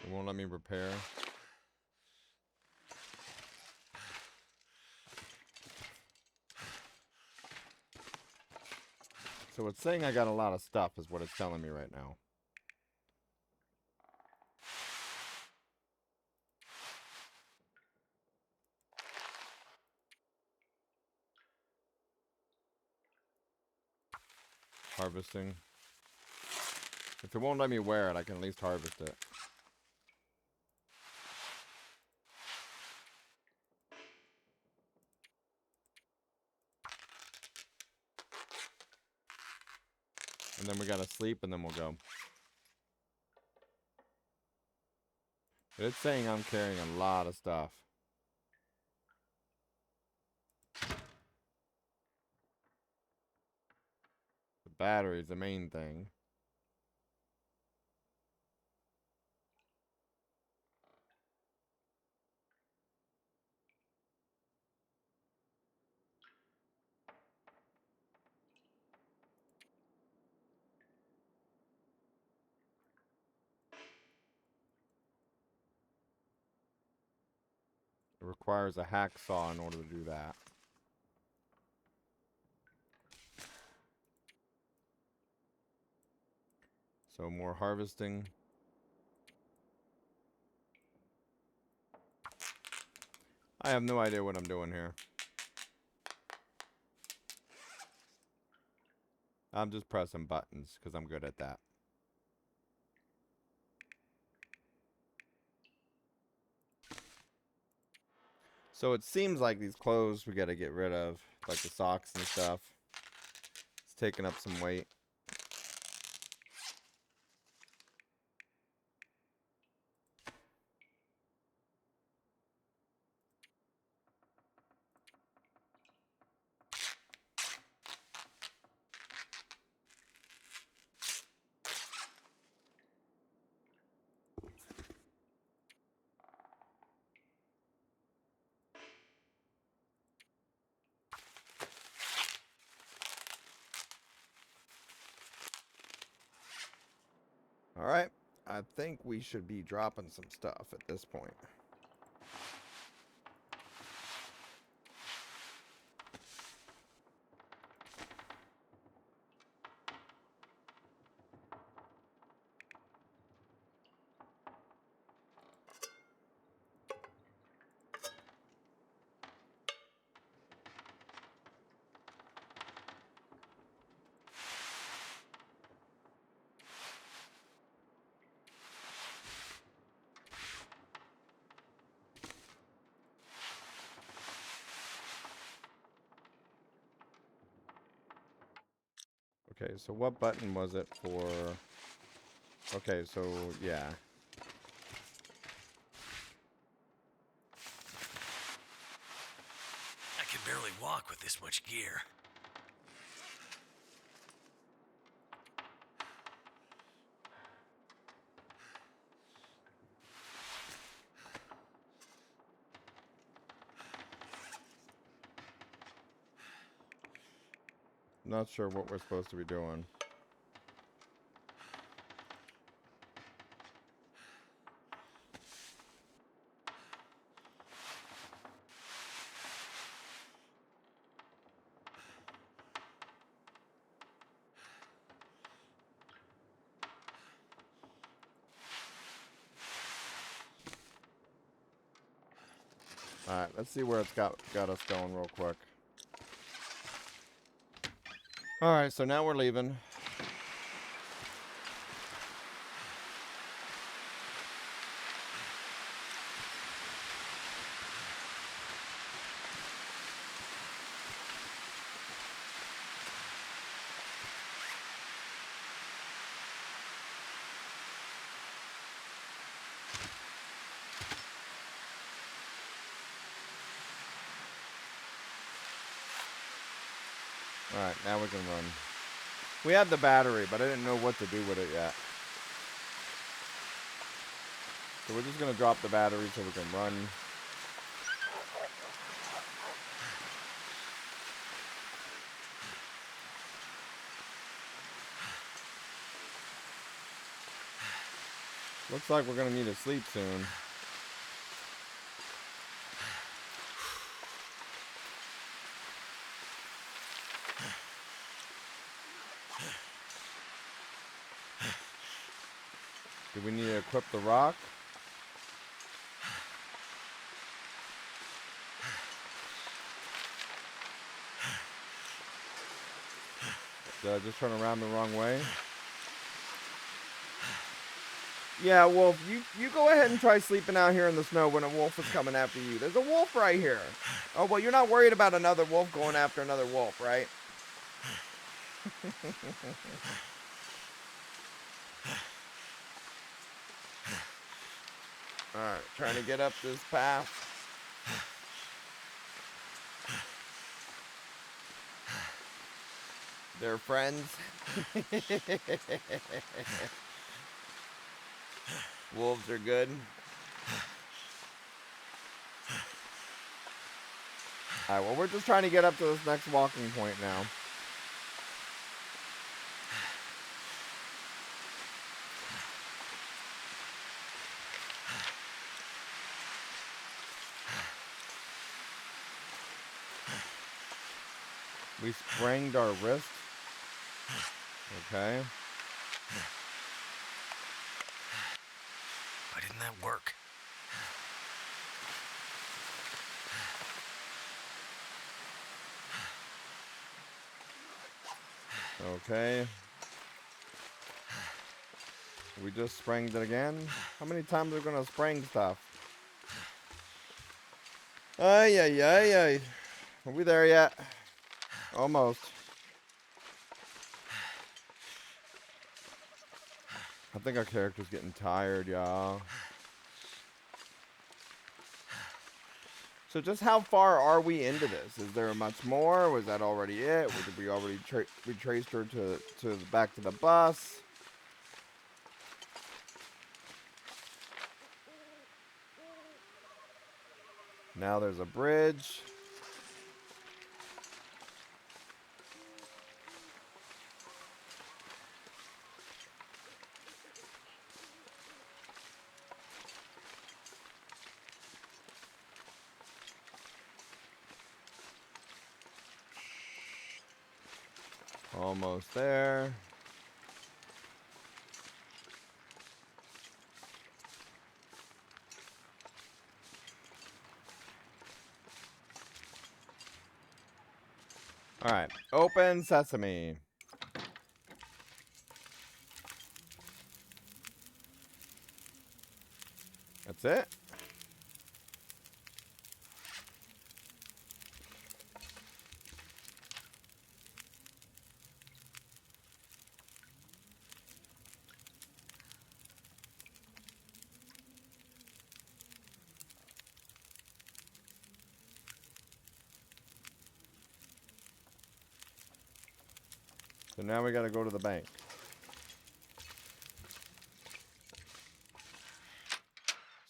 Speaker 1: It won't let me repair. So it's saying I got a lot of stuff is what it's telling me right now. Harvesting. If it won't let me wear it, I can at least harvest it. And then we gotta sleep and then we'll go. It's saying I'm carrying a lot of stuff. The battery's the main thing. It requires a hacksaw in order to do that. So more harvesting. I have no idea what I'm doing here. I'm just pressing buttons because I'm good at that. So it seems like these clothes we gotta get rid of, like the socks and stuff. It's taking up some weight. Alright, I think we should be dropping some stuff at this point. Okay, so what button was it for? Okay, so yeah.
Speaker 5: I can barely walk with this much gear.
Speaker 1: Not sure what we're supposed to be doing. Alright, let's see where it's got us going real quick. Alright, so now we're leaving. Alright, now we can run. We had the battery, but I didn't know what to do with it yet. So we're just going to drop the battery so we can run. Looks like we're going to need to sleep soon. Do we need to equip the rock? Did I just turn around the wrong way? Yeah, Wolf, you go ahead and try sleeping out here in the snow when a wolf is coming after you. There's a wolf right here. Oh, well, you're not worried about another wolf going after another wolf, right? Alright, trying to get up this path. They're friends. Wolves are good. Alright, well, we're just trying to get up to this next walking point now. We sprained our wrist. Okay.
Speaker 5: Why didn't that work?
Speaker 1: Okay. We just spranged it again. How many times are we gonna sprang stuff? Ay, ay, ay, ay. Are we there yet? Almost. I think our character's getting tired, y'all. So just how far are we into this? Is there much more? Was that already it? Did we already we traced her to back to the bus? Now there's a bridge. Almost there. All right, open sesame. That's it. So now we gotta go to the bank.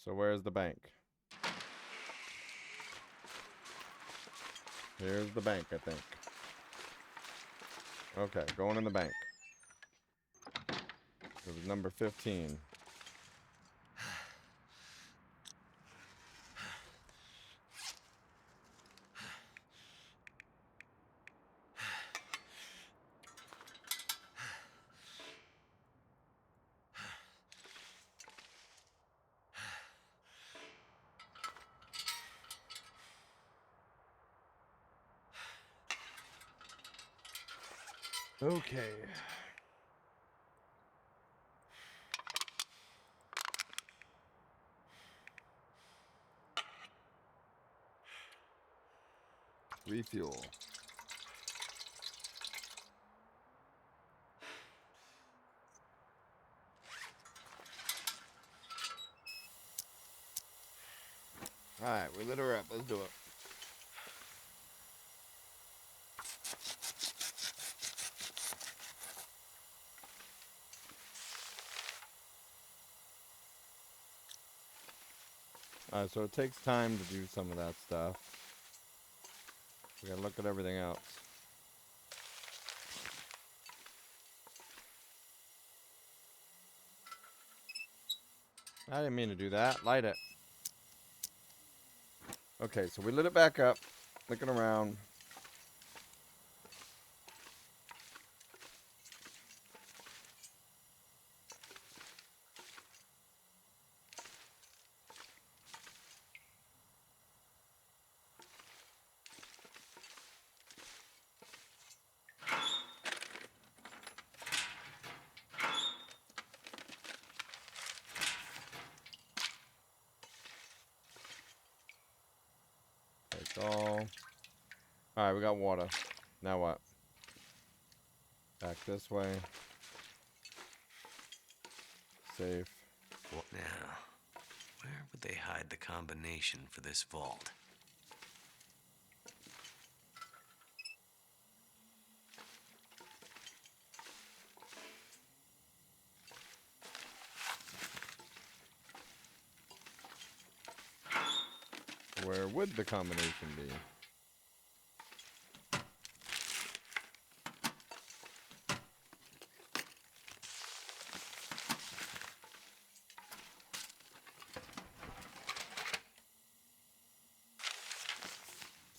Speaker 1: So where's the bank? Here's the bank, I think. Okay, going in the bank. It was number 15. Okay. Refuel. Alright, we lit her up. Let's do it. Alright, so it takes time to do some of that stuff. We gotta look at everything else. I didn't mean to do that. Light it. Okay, so we lit it back up. Looking around. That's all. Alright, we got water. Now what? Back this way. Safe.
Speaker 2: What now? Where would they hide the combination for this vault?
Speaker 1: Where would the combination be?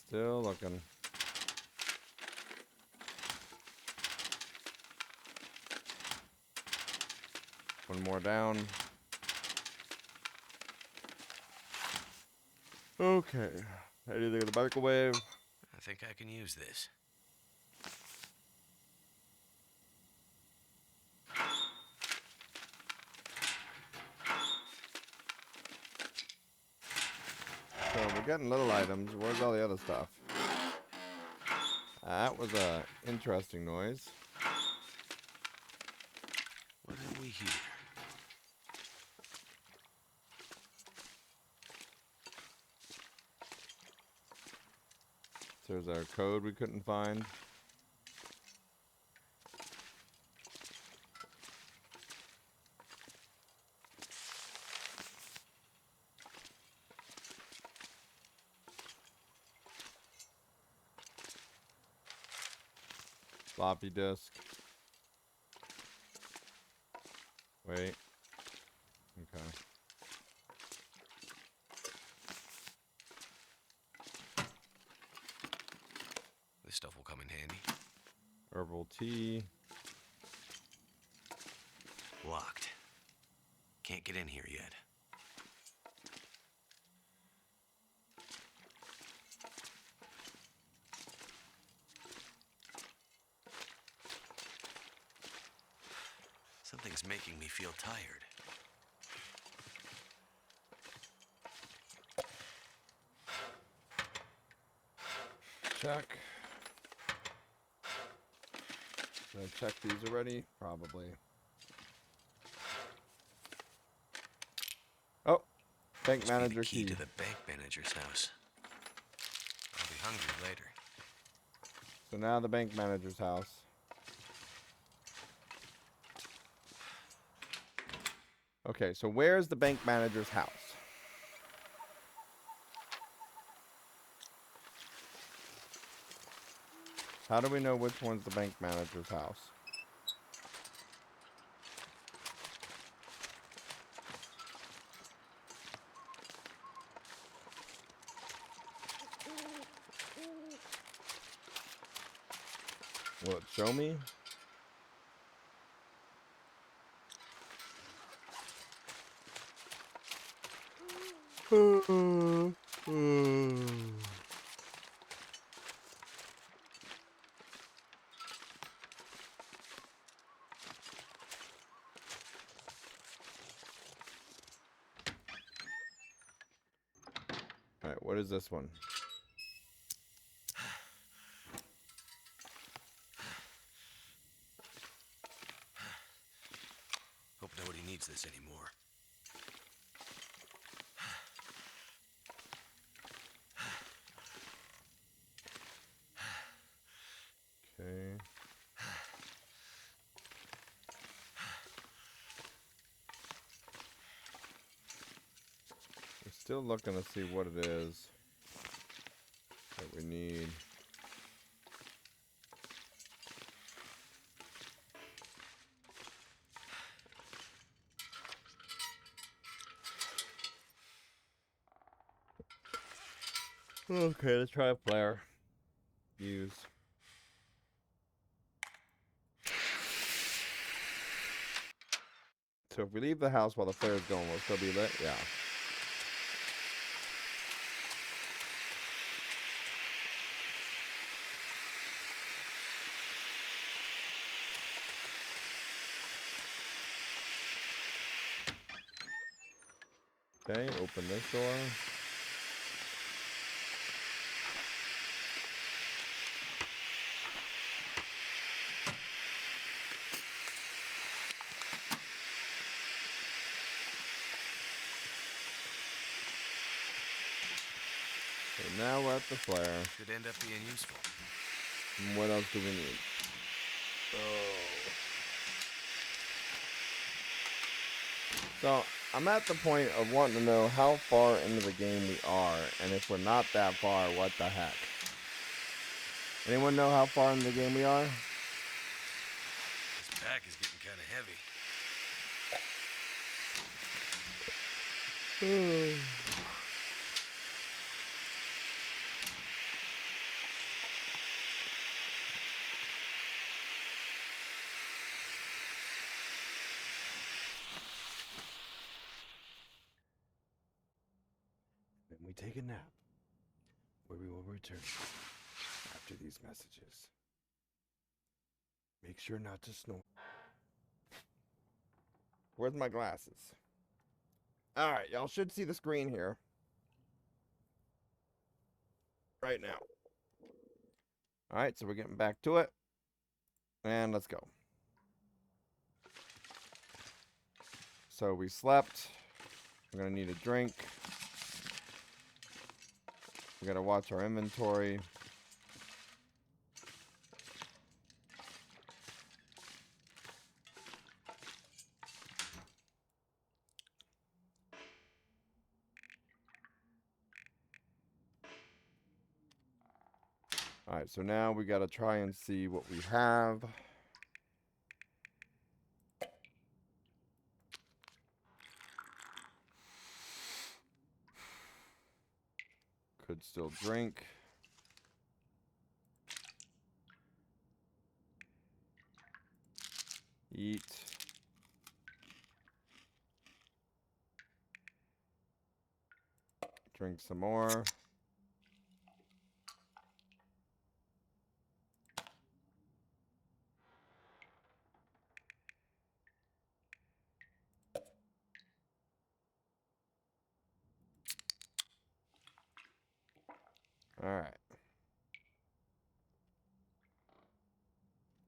Speaker 1: Still looking. One more down. Okay. Anything in the microwave?
Speaker 2: I think I can use this.
Speaker 1: So we're getting little items. Where's all the other stuff? That was a interesting noise.
Speaker 2: What have we here?
Speaker 1: There's our code we couldn't find. Floppy disk. Wait. Okay.
Speaker 2: This stuff will come in handy.
Speaker 1: Herbal tea.
Speaker 2: Locked. Can't get in here yet. Something's making me feel tired.
Speaker 1: Check. Did I check these already? Probably. Oh, bank
Speaker 2: Must be
Speaker 1: manager
Speaker 2: the key
Speaker 1: key.
Speaker 2: to the bank manager's house. I'll be hungry later.
Speaker 1: So now the bank manager's house. Okay, so where's the bank manager's house? How do we know which one's the bank manager's house? Will it show me? Alright, what is this one?
Speaker 5: Hope nobody needs this anymore.
Speaker 1: Okay. We're still looking to see what it is that we need. Okay, let's try a flare. Use. So if we leave the house while the flare is going, will it still be lit? Yeah. Okay, open this door. So now we're at the flare.
Speaker 5: Could end up being useful.
Speaker 1: And what else do we need? So I'm at the point of wanting to know how far into the game we are, and if we're not that far, what the heck? Anyone know how far into the game we are?
Speaker 5: This pack is getting kind of heavy.
Speaker 1: Then we take a nap, where we will return after these messages. Make sure not to snore. Where's my glasses? Alright, y'all should see the screen here. Right now. Alright, so we're getting back to it. And let's go. So we slept. We're gonna need a drink. We gotta watch our inventory. Alright, so now we gotta try and see what we have. Could still drink. Eat. Drink some more. Alright.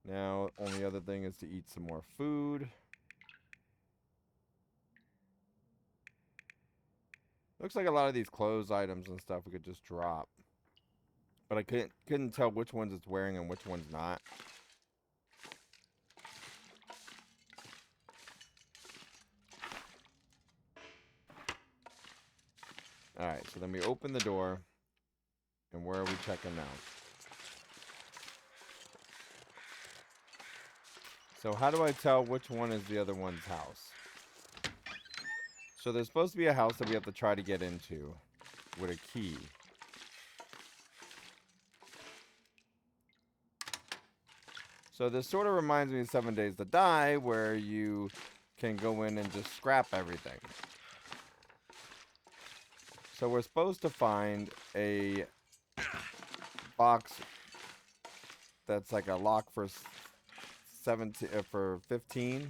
Speaker 1: Now, only other thing is to eat some more food. Looks like a lot of these clothes items and stuff we could just drop. But I couldn't tell which ones it's wearing and which ones not. Alright, so then we open the door. And where are we checking now? So how do I tell which one is the other one's house? So there's supposed to be a house that we have to try to get into with a key. So this sort of reminds me of 7 Days to Die, where you can go in and just scrap everything. So we're supposed to find a box that's like a lock for 15.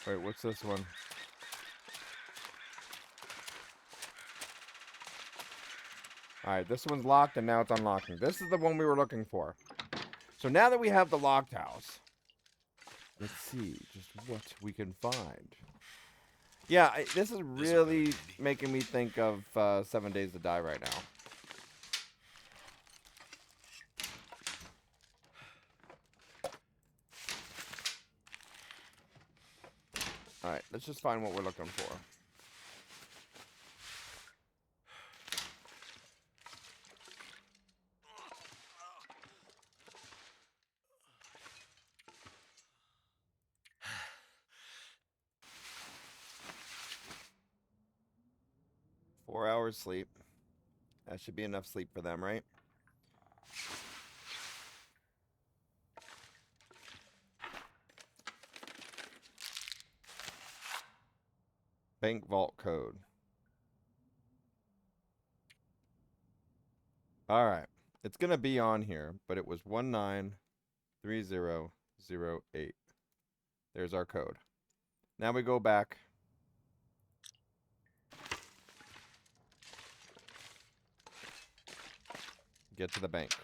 Speaker 1: Wait, what's this one? Alright, this one's locked and now it's unlocking. This is the one we were looking for. So now that we have the locked house, let's see just what we can find. Yeah, this is really making me think of 7 Days to Die right now. Alright, let's just find what we're looking for. Four hours sleep. That should be enough sleep for them, right? Bank vault code. Alright. It's going to be on here, but it was 193008. There's our code. Now we go back. Get to the bank.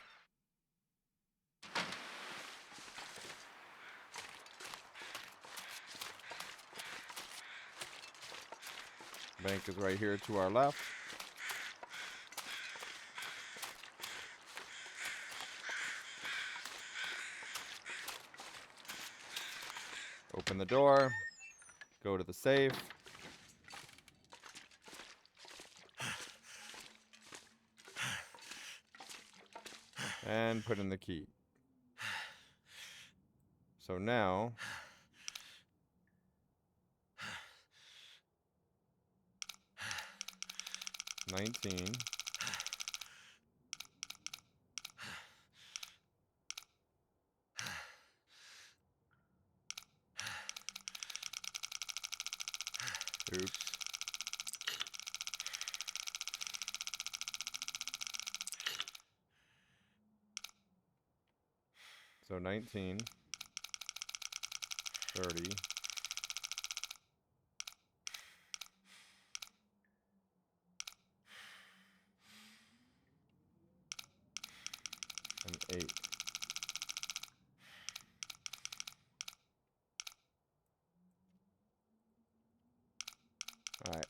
Speaker 1: Bank is right here to our left. Open the door. Go to the safe. And put in the key. So now, $19. Oops. So 19, 30, and 8. All right.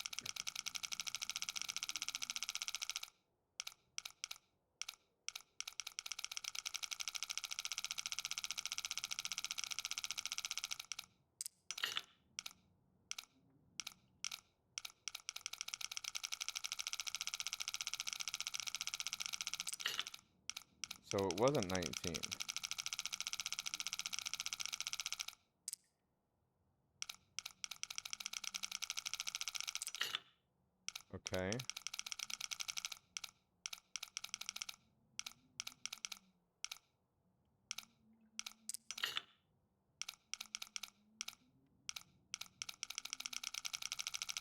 Speaker 1: So it wasn't 19. Okay.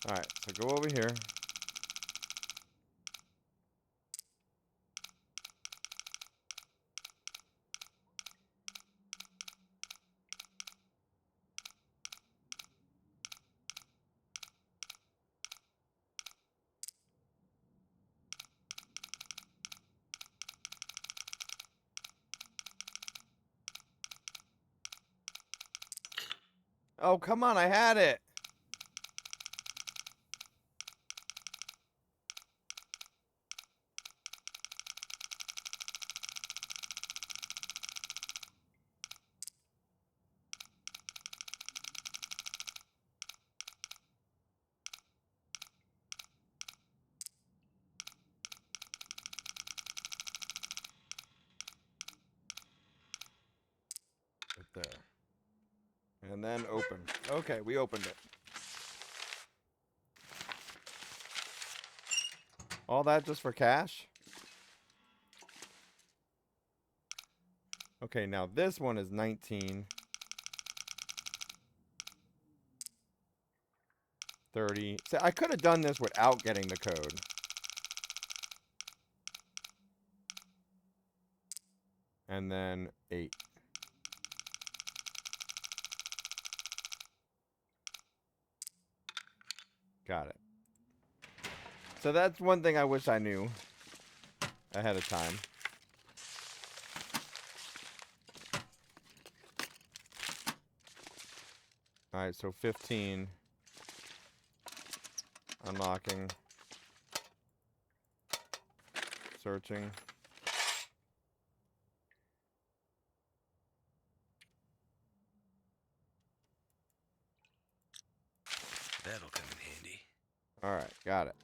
Speaker 1: All right, so go over here. Oh, come on, I had it. There. And then open. Okay, we opened it. All that just for cash? Okay, now this one is 19. 30. So I could have done this without getting the code. And then 8. Got it. So that's one thing I wish I knew ahead of time. Alright, so 15. Unlocking. Searching.
Speaker 5: That'll come in handy.
Speaker 1: Alright, got it.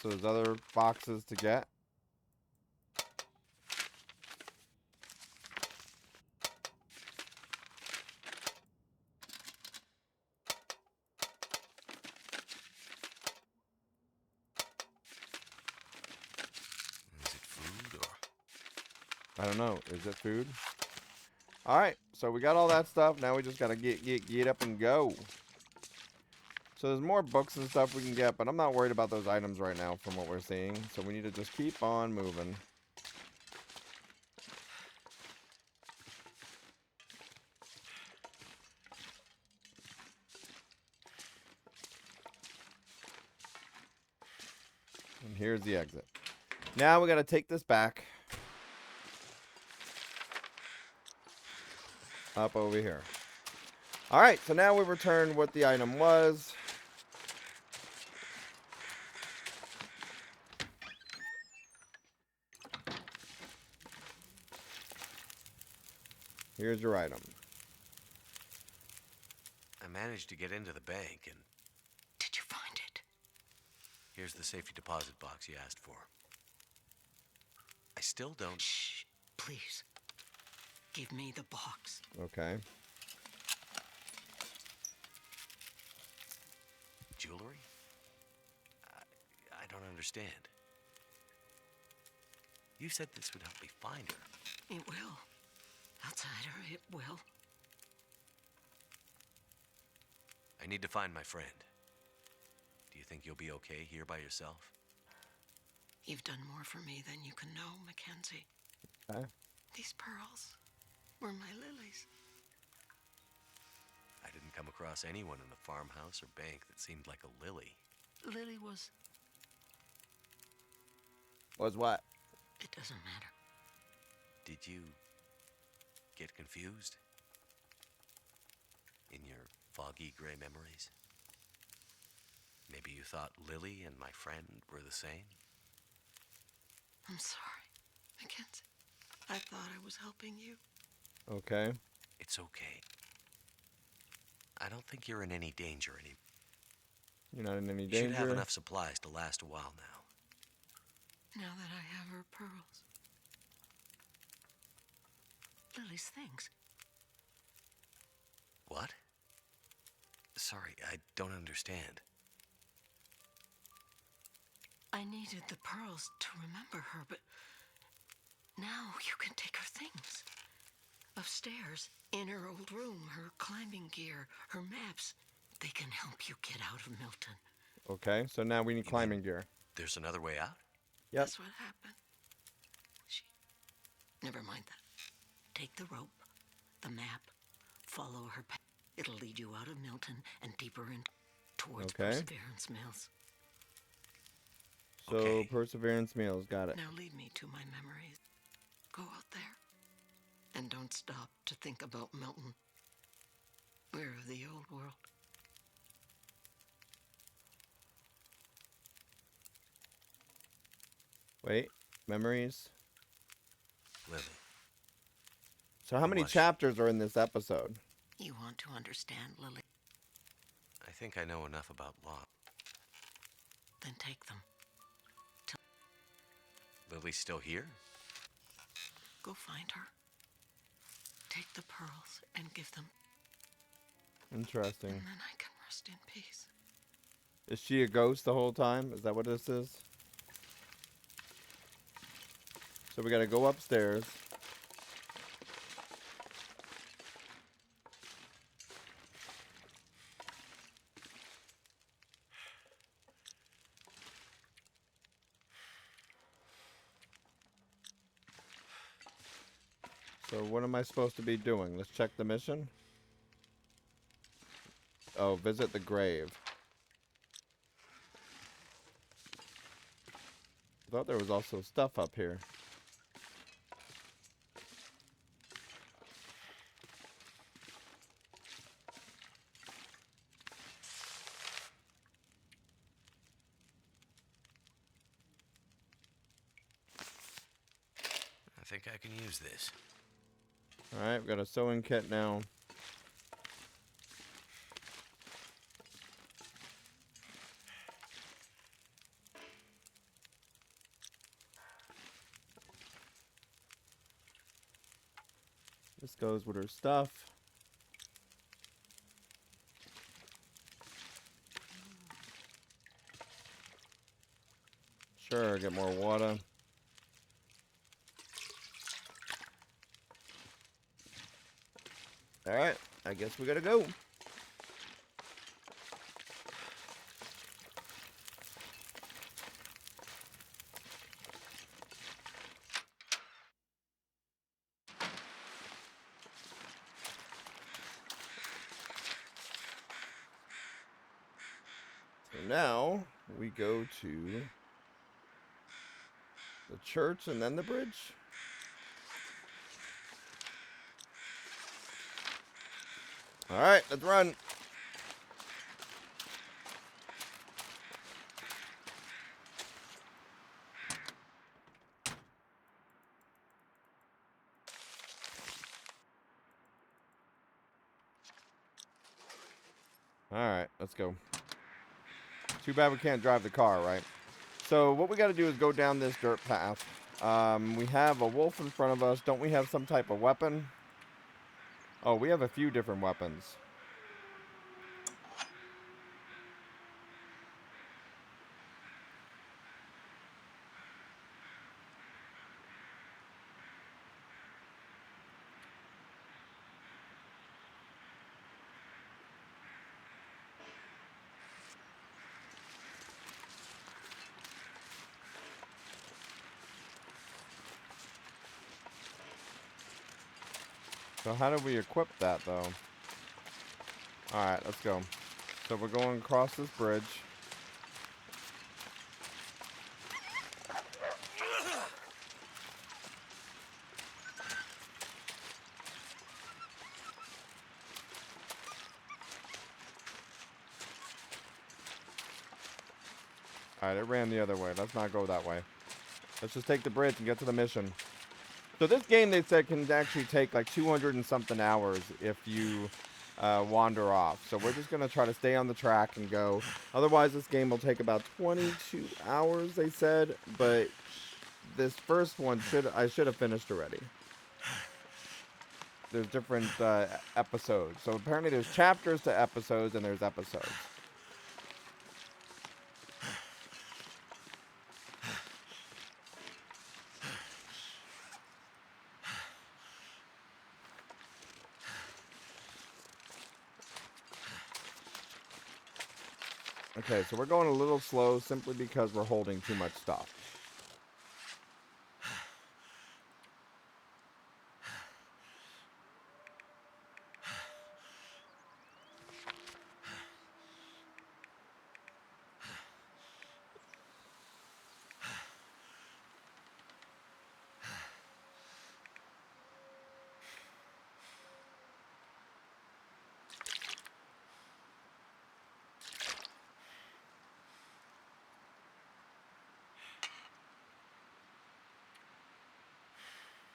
Speaker 1: So there's other boxes to get.
Speaker 5: Is it food or?
Speaker 1: I don't know. Is it food? Alright, so we got all that stuff. Now we just gotta get up and go. So there's more books and stuff we can get, but I'm not worried about those items right now from what we're seeing. So we need to just keep on moving. And here's the exit. Now we gotta take this back. Up over here. Alright, so now we return what the item was. Here's your item.
Speaker 5: I managed to get into the bank, and
Speaker 6: Did you find it?
Speaker 5: here's the safety deposit box you asked for. I still don't.
Speaker 6: Shh, please. Give me the box.
Speaker 1: Okay.
Speaker 5: Jewelry? I don't understand. You said this would help me find her.
Speaker 6: It will. Outsider, it will.
Speaker 5: I need to find my friend. Do you think you'll be okay here by yourself?
Speaker 6: You've done more for me than you can know, Mackenzie.
Speaker 1: Okay.
Speaker 6: These pearls were my lilies.
Speaker 5: I didn't come across anyone in the farmhouse or bank that seemed like a Lily.
Speaker 6: Lily was...
Speaker 1: Was what?
Speaker 6: It doesn't matter.
Speaker 5: Did you get confused? In your foggy gray memories? Maybe you thought Lily and my friend were the same?
Speaker 6: I'm sorry, Mackenzie. I thought I was helping you.
Speaker 1: Okay.
Speaker 5: It's okay. I don't think you're in any danger anymore.
Speaker 1: You're not in any
Speaker 5: You should
Speaker 1: danger.
Speaker 5: have enough supplies to last a while now.
Speaker 6: Now that I have her pearls. Lily's things.
Speaker 5: What? Sorry, I don't understand.
Speaker 6: I needed the pearls to remember her, but now you can take her things. Upstairs, in her old room, her climbing gear, her maps. They can help you get out of Milton.
Speaker 1: Okay, so now we need climbing gear.
Speaker 5: There's another way out?
Speaker 1: Yep.
Speaker 6: That's what happened. Never mind that. Take the rope, the map, follow her path. It'll lead you out of Milton and deeper in towards
Speaker 1: Okay.
Speaker 6: Perseverance Mills.
Speaker 1: So
Speaker 5: Okay.
Speaker 1: Perseverance Meals, got it.
Speaker 6: Now lead me to my memories. Go out there. And don't stop to think about Milton. We're of the old world.
Speaker 1: Wait, memories.
Speaker 5: Lily.
Speaker 1: So how many
Speaker 5: Was she?
Speaker 1: chapters are in this episode?
Speaker 6: You want to understand, Lily?
Speaker 2: think I know enough about law.
Speaker 6: Then take them.
Speaker 2: Lily's still here?
Speaker 6: Go find her. Take the pearls and give them.
Speaker 1: Interesting.
Speaker 6: And then I can rest in peace.
Speaker 1: Is she a ghost the whole time? Is that what this is? So we gotta go upstairs. So what am I supposed to be doing? Let's check the mission. Oh, visit the grave. I thought there was also stuff up here.
Speaker 2: I think I can use this.
Speaker 1: Alright, we've got a sewing kit now. This goes with her stuff. Sure, get more water. Alright, I guess we gotta go. So now we go to the church and then the bridge. Alright, let's run. Alright, let's go. Too bad we can't drive the car, right? So what we got to do is go down this dirt path. We have a wolf in front of us. Don't we have some type of weapon? Oh, we have a few different weapons. So how do we equip that, though? Alright, let's go. So we're going across this bridge. Alright, it ran the other way. Let's not go that way. Let's just take the bridge and get to the mission. So this game, they said, can actually take like 200 and something hours if you wander off. So we're just going to try to stay on the track and go. Otherwise, this game will take about 22 hours, they said. But this first one, I should have finished already. There's different episodes. So apparently there's chapters to episodes, and there's episodes. Okay, so we're going a little slow simply because we're holding too much stuff.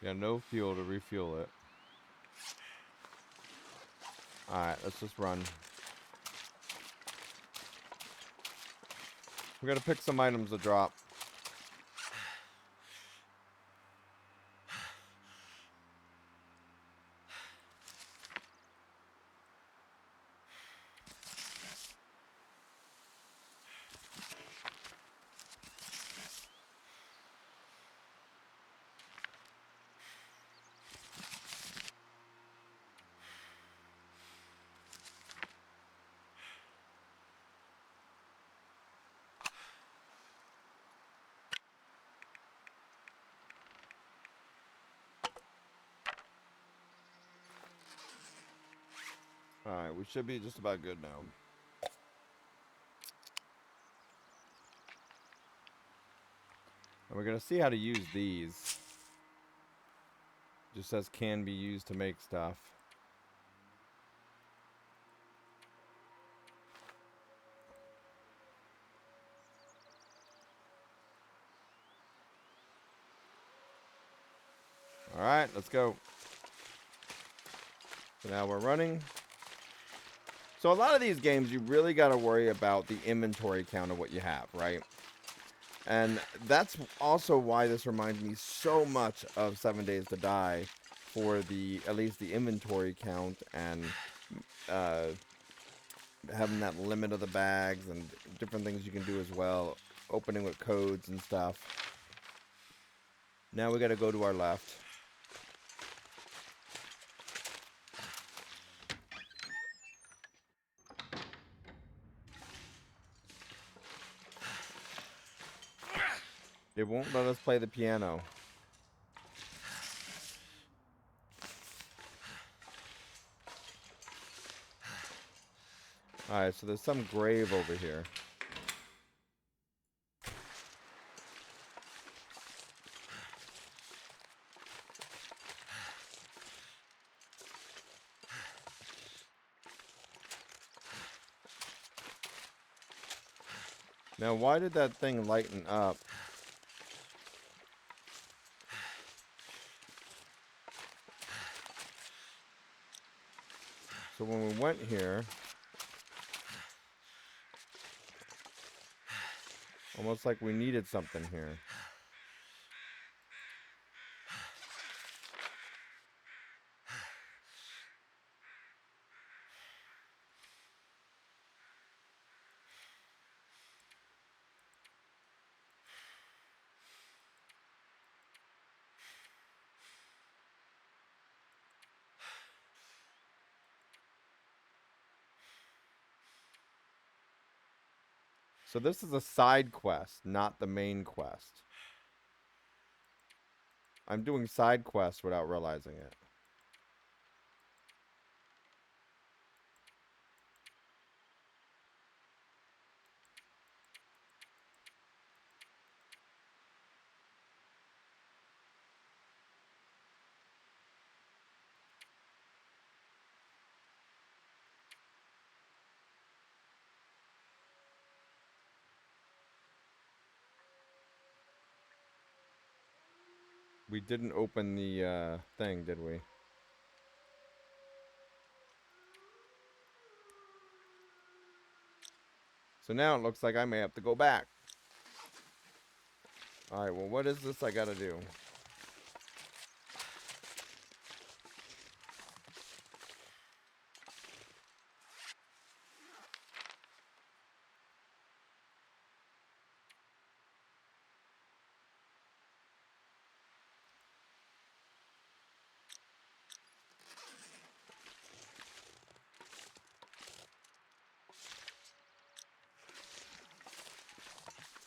Speaker 1: Got no fuel to refuel it. Alright, let's just run. We gotta pick some items to drop. Alright, we should be just about good now. And we're gonna see how to use these. Just says can be used to make stuff. Alright, let's go. So now we're running. So a lot of these games, you really got to worry about the inventory count of what you have, right? And that's also why this reminds me so much of 7 Days to Die for at least the inventory count and having that limit of the bags and different things you can do as well, opening with codes and stuff. Now we got to go to our left. It won't let us play the piano. Alright, so there's some grave over here. Now, why did that thing lighten up? So when we went here, almost like we needed something here. So this is a side quest, not the main quest. I'm doing side quests without realizing it. We didn't open the thing, did we? So now it looks like I may have to go back. Alright, well, what is this I gotta do?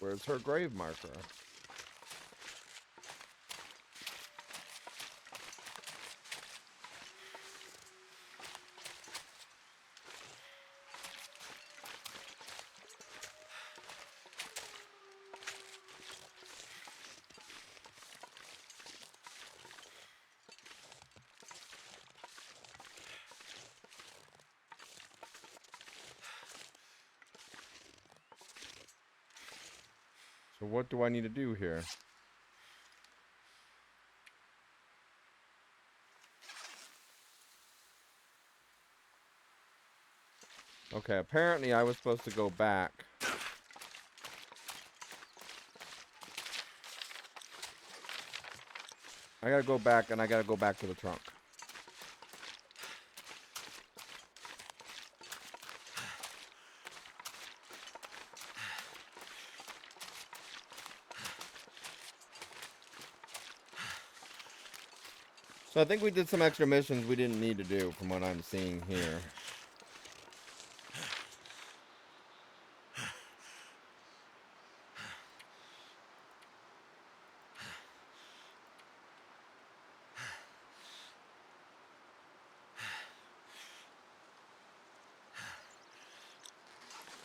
Speaker 1: Where's her grave marker? So what do I need to do here? Okay, apparently I was supposed to go back. I gotta go back, and I gotta go back to the trunk. So I think we did some extra missions we didn't need to do from what I'm seeing here.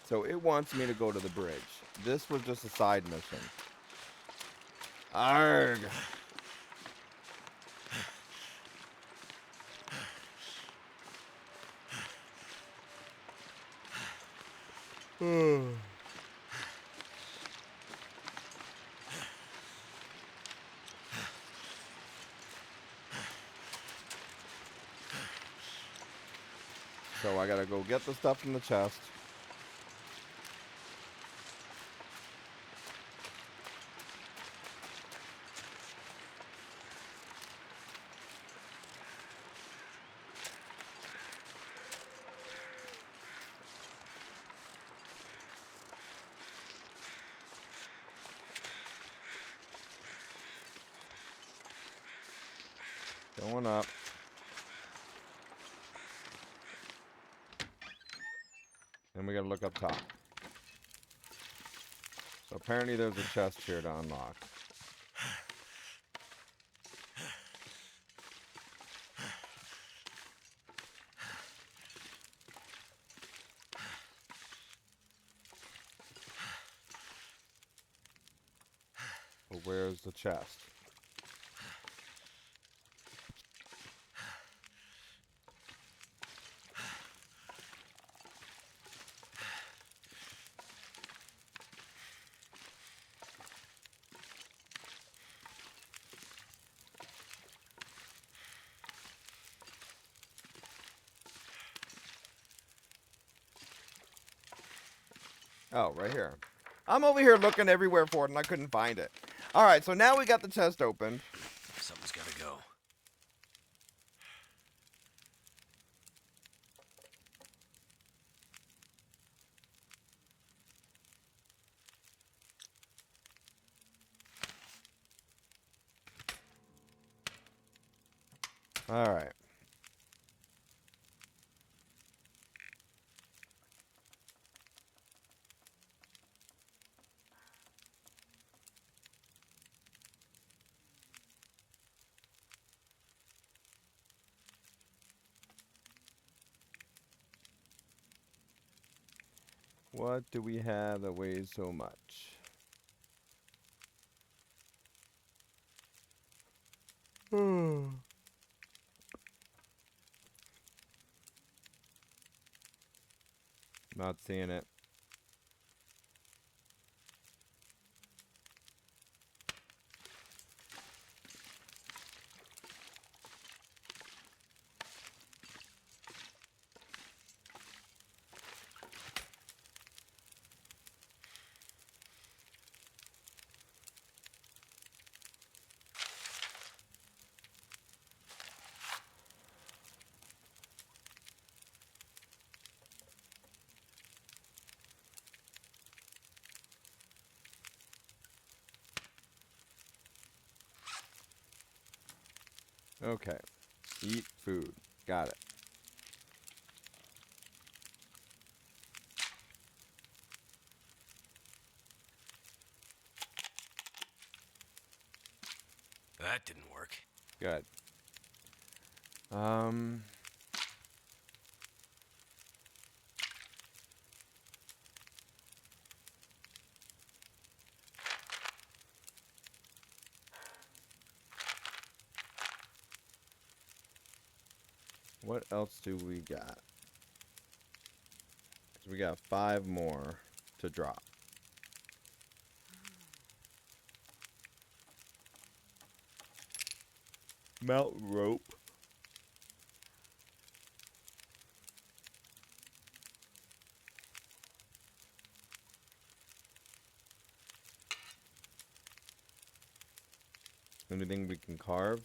Speaker 1: So it wants me to go to the bridge. This was just a side mission. Arg! So I gotta go get the stuff from the chest. Going up. And we gotta look up top. So apparently there's a chest here to unlock. But where's the chest? Oh, right here. I'm over here looking everywhere for it and I couldn't find it. Alright, so now we got the chest open.
Speaker 5: Something's gotta go.
Speaker 1: Alright. What do we have that weighs so much? Not seeing it. Okay. Eat food. Got it.
Speaker 5: That didn't work.
Speaker 1: Good. What else do we got? So we got 5 more to drop. Melt rope. Anything we can carve?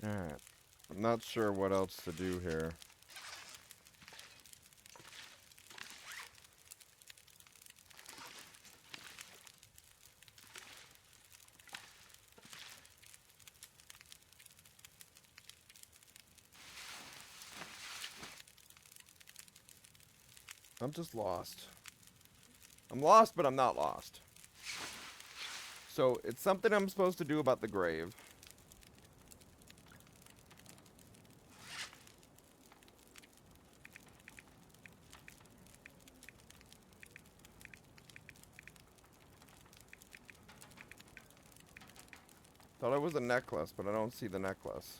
Speaker 1: Alright. I'm not sure what else to do here. I'm just lost. I'm lost, but I'm not lost. So, it's something I'm supposed to do about the grave. Thought it was a necklace, but I don't see the necklace.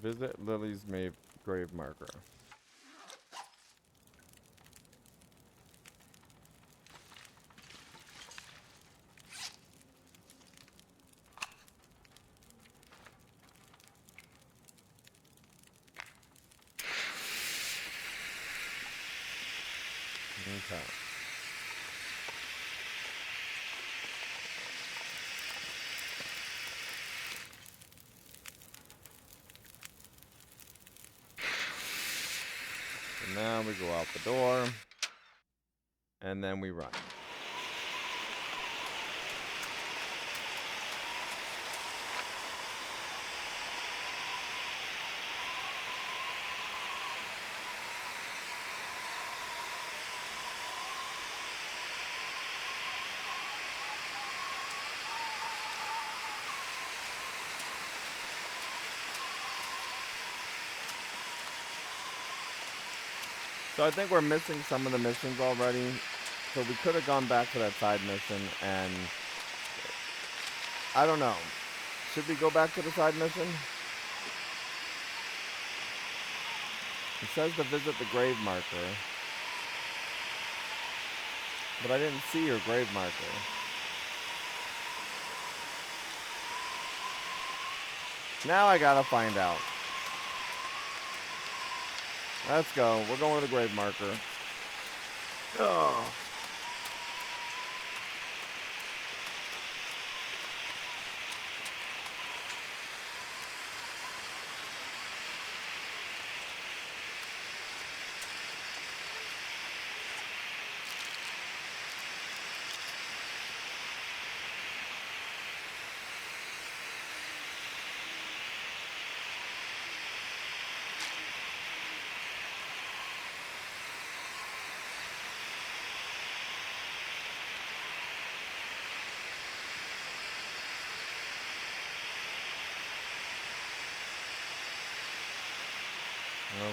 Speaker 1: Visit Lily's grave marker. Okay. So now we go out the door. And then we run. So I think we're missing some of the missions already. So we could have gone back to that side mission and... I don't know. Should we go back to the side mission? It says to visit the grave marker. But I didn't see your grave marker. Now I gotta find out. Let's go. We're going to the grave marker. Oh.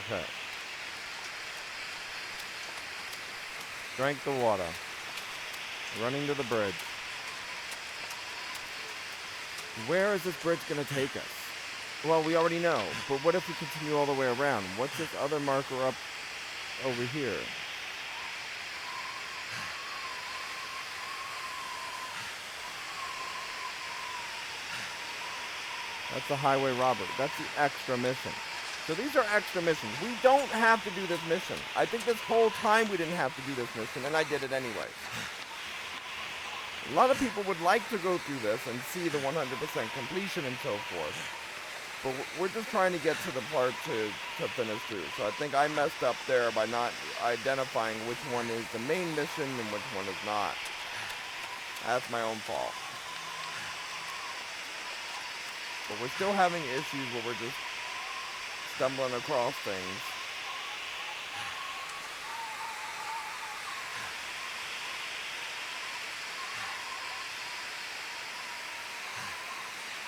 Speaker 1: Okay. Drank the water. Running to the bridge. Where is this bridge going to take us? Well, we already know, but what if we continue all the way around? What's this other marker up over here? That's the highway robbery. That's the extra mission. So these are extra missions. We don't have to do this mission. I think this whole time we didn't have to do this mission, and I did it anyway. A lot of people would like to go through this and see the 100% completion and so forth. But we're just trying to get to the part to finish through. So I think I messed up there by not identifying which one is the main mission and which one is not. That's my own fault. But we're still having issues where we're just stumbling across things.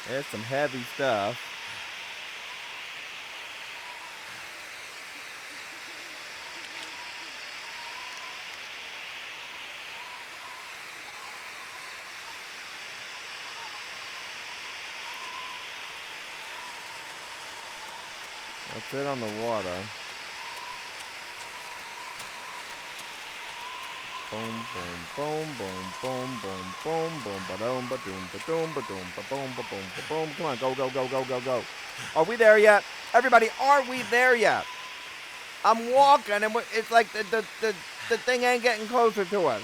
Speaker 1: There's some heavy stuff. That's it on the water. Boom, boom, boom, boom, boom, boom, boom, boom, ba-dum, ba-doom, ba-doom, ba-doom, ba-boom, ba-boom, ba-boom. Come on, go, go, go, go, go, go. Are we there yet? Everybody, are we there yet? I'm walking, and it's like the thing ain't getting closer to us.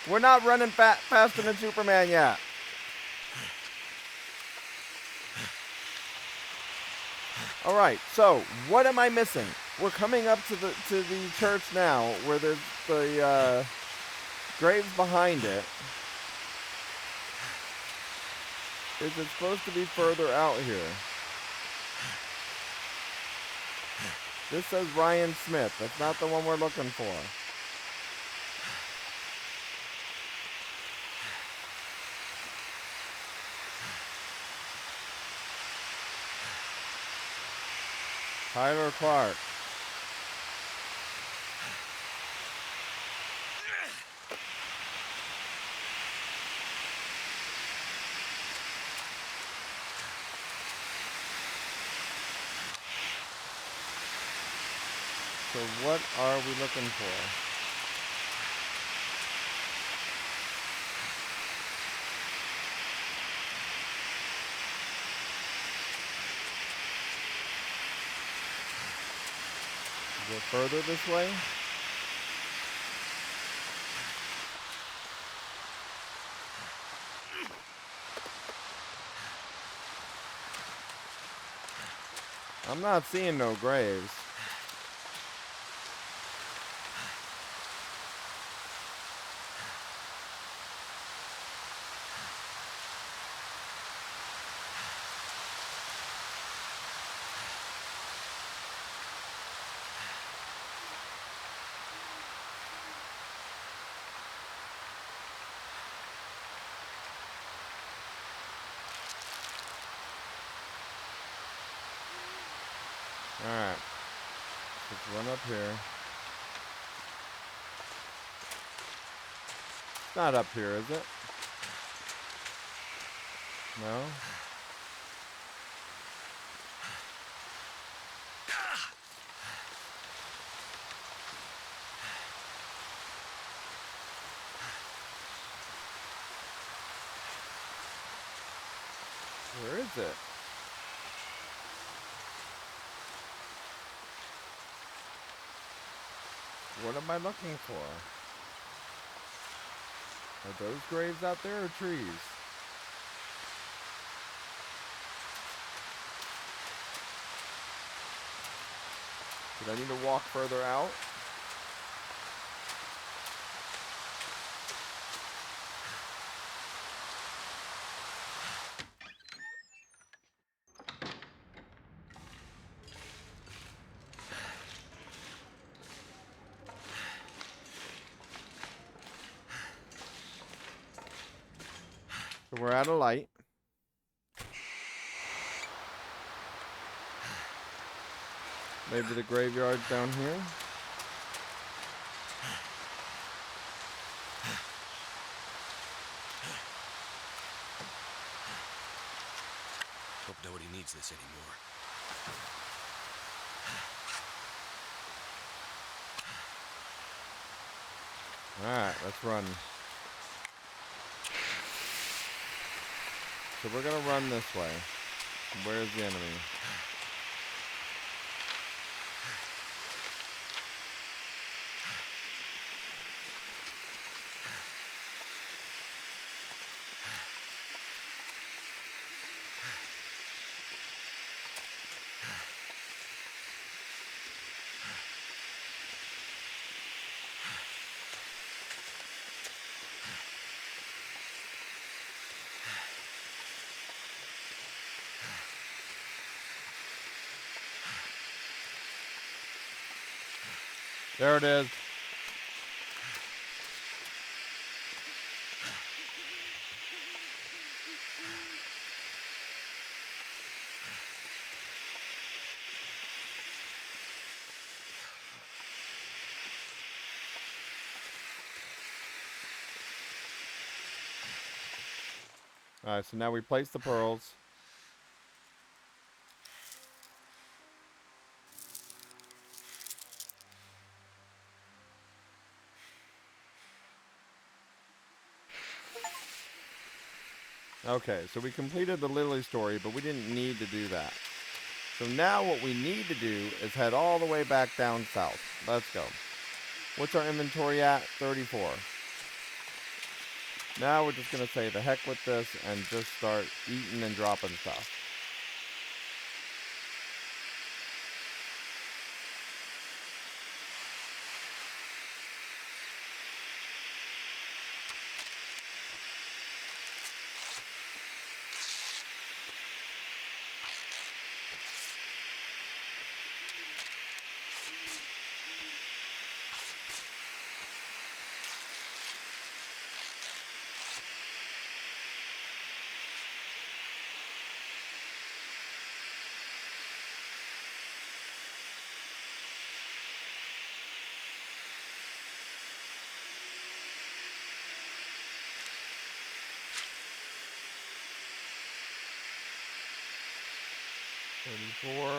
Speaker 1: We're not running faster than Superman yet. All right, so what am I missing? We're coming up to the church now, where there's the graves behind it. Is it supposed to be further out here? This says Ryan Smith. That's not the one we're looking for. Tyler Clark. So what are we looking for? Is it further this way? I'm not seeing no graves. Alright. Let's run up here. It's not up here, is it? No? Where is it? What am I looking for? Are those graves out there or trees? Did I need to walk further out? So we're at a light. Maybe the graveyard's down here.
Speaker 5: Hope nobody needs this anymore.
Speaker 1: Alright, let's run. So we're gonna run this way. Where's the enemy? There it is. Alright, so now we place the pearls. Okay, so we completed the Lily story, but we didn't need to do that. So now what we need to do is head all the way back down south. Let's go. What's our inventory at? 34. Now we're just going to say the heck with this and just start eating and dropping stuff. Four.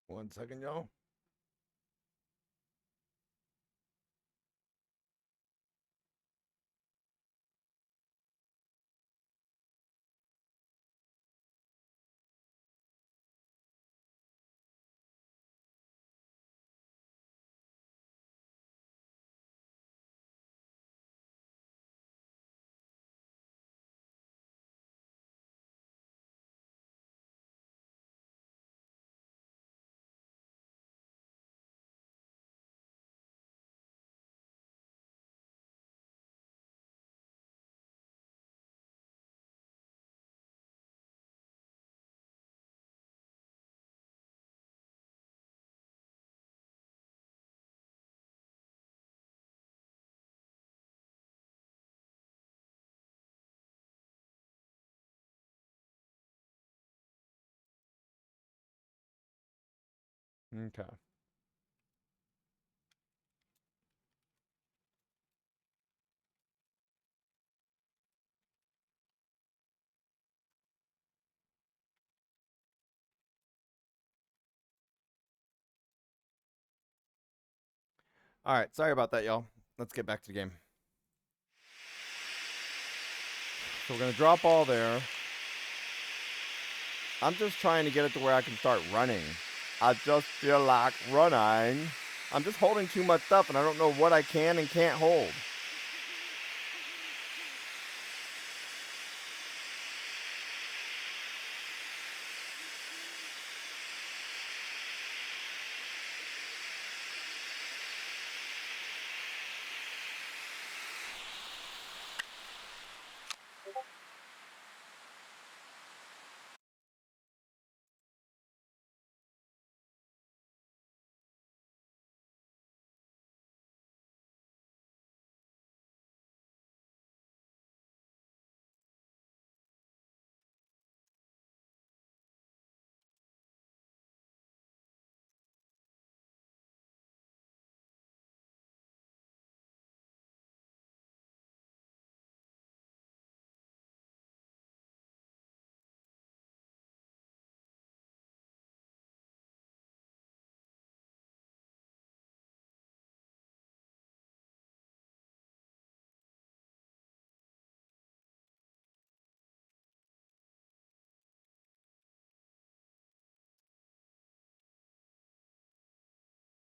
Speaker 1: One second, y'all. Okay. All right, sorry about that, y'all. Let's get back to the game. So we're going to drop all there. I'm just trying to get it to where I can start running. I just feel like running. I'm just holding too much stuff, and I don't know what I can and can't hold.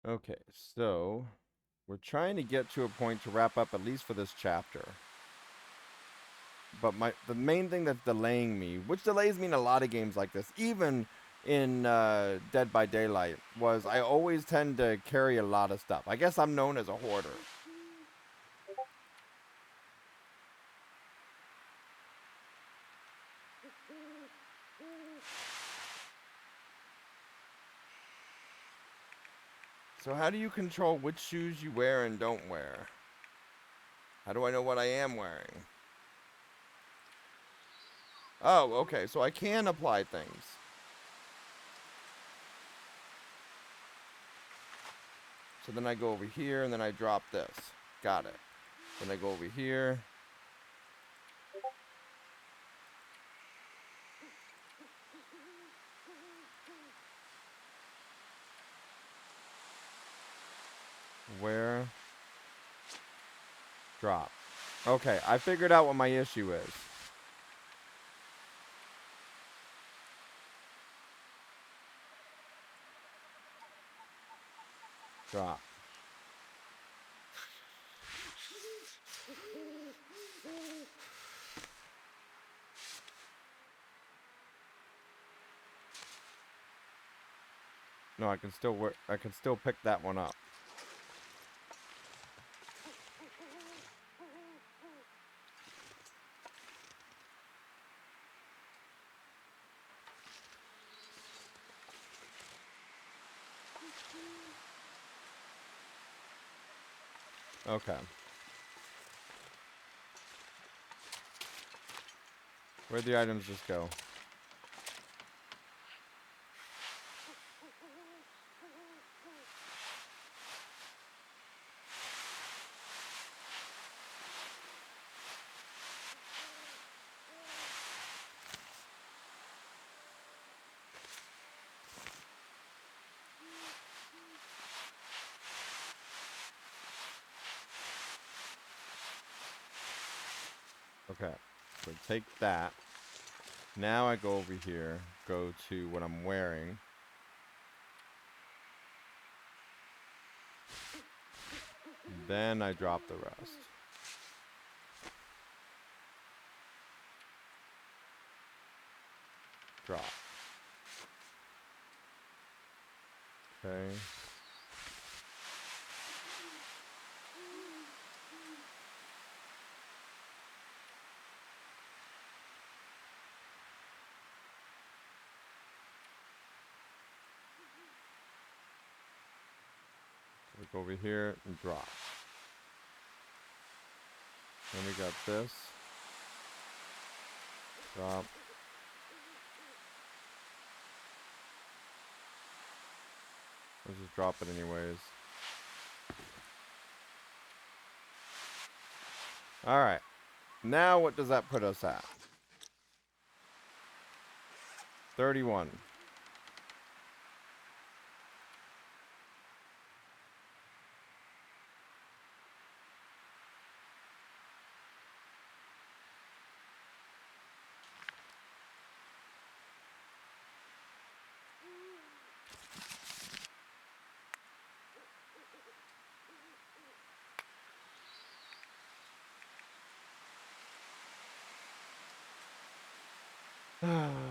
Speaker 1: Okay, so we're trying to get to a point to wrap up at least for this chapter. But the main thing that's delaying me, which delays me in a lot of games like this, even in Dead by Daylight, was I always tend to carry a lot of stuff. I guess I'm known as a hoarder. So how do you control which shoes you wear and don't wear? How do I know what I am wearing? Oh, okay, so I can apply things. So then I go over here, and then I drop this. Got it. Then I go over here. Where? Drop. Okay, I figured out what my issue is. Drop. No, I can still pick that one up. Okay. Where'd the items just go? Okay, so take that. Now I go over here, go to what I'm wearing. Then I drop the rest. Drop. Okay. Look over here and drop. Then we got this. Drop. Let's just drop it anyways. Alright. Now what does that put us at? 31.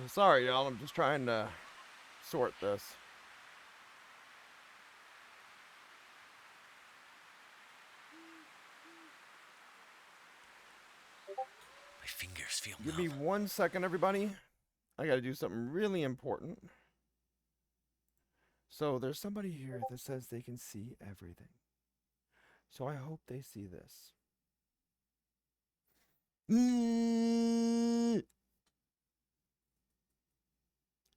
Speaker 1: Sorry, y'all. I'm just trying to sort this.
Speaker 5: My fingers feel
Speaker 1: Give me
Speaker 5: numb.
Speaker 1: 1 second, everybody. I gotta do something really important. So there's somebody here that says they can see everything. So I hope they see this.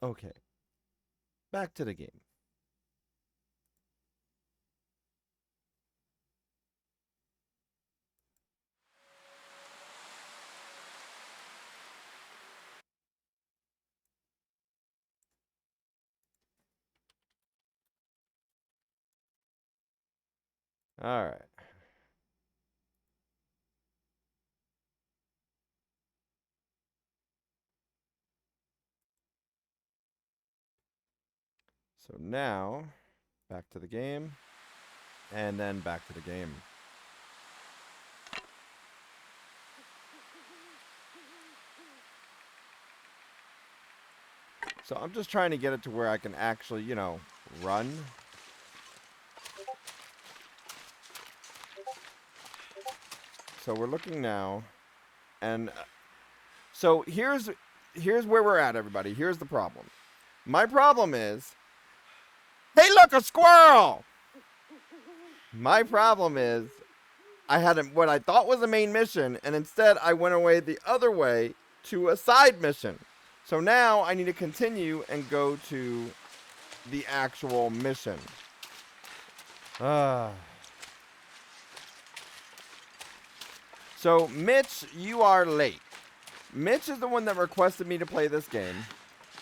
Speaker 1: Okay. Back to the game. All right. So now, back to the game, and then back to the game. So I'm just trying to get it to where I can actually, you know, run. So we're looking now, and so here's where we're at, everybody. Here's the problem. My problem is, hey, look, a squirrel! My problem is I had what I thought was a main mission, and instead I went away the other way to a side mission. So now I need to continue and go to the actual mission. So, Mitch, you are late. Mitch is the one that requested me to play this game.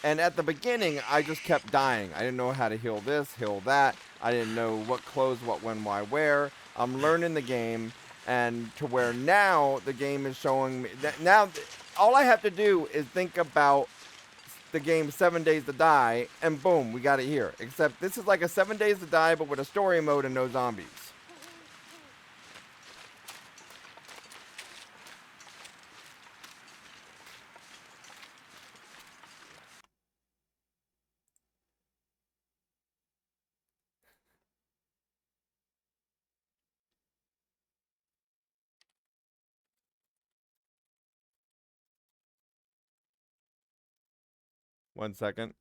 Speaker 1: And at the beginning, I just kept dying. I didn't know how to heal this, heal that. I didn't know what clothes, what, when, why, where. I'm learning the game. And to where now the game is showing me that now all I have to do is think about the game 7 Days to Die, and boom, we got it here. Except this is like a 7 Days to Die, but with a story mode and no zombies. One second.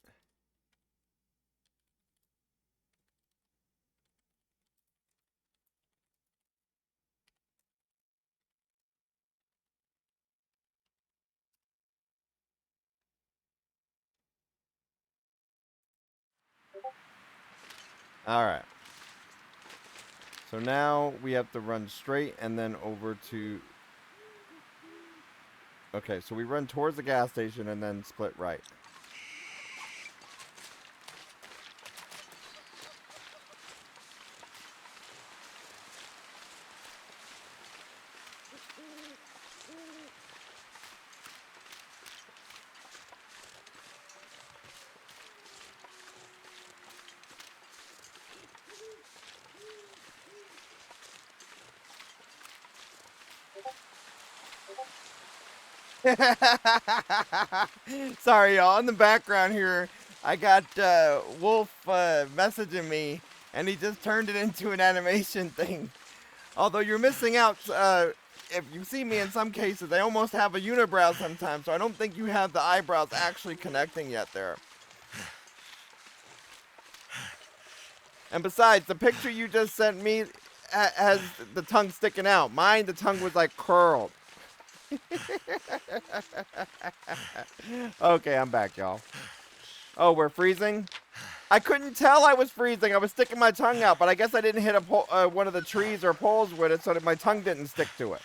Speaker 1: Alright. So now we have to run straight and then over to... Okay, so we run towards the gas station and then split right. Sorry, y'all. In the background here, I got Wolf messaging me, and he just turned it into an animation thing. Although you're missing out, if you see me in some cases, I almost have a unibrow sometimes, so I don't think you have the eyebrows actually connecting yet there. And besides, the picture you just sent me has the tongue sticking out. Mine, the tongue was like curled. Okay, I'm back, y'all. Oh, we're freezing? I couldn't tell I was freezing. I was sticking my tongue out, but I guess I didn't hit one of the trees or poles with it so that my tongue didn't stick to it.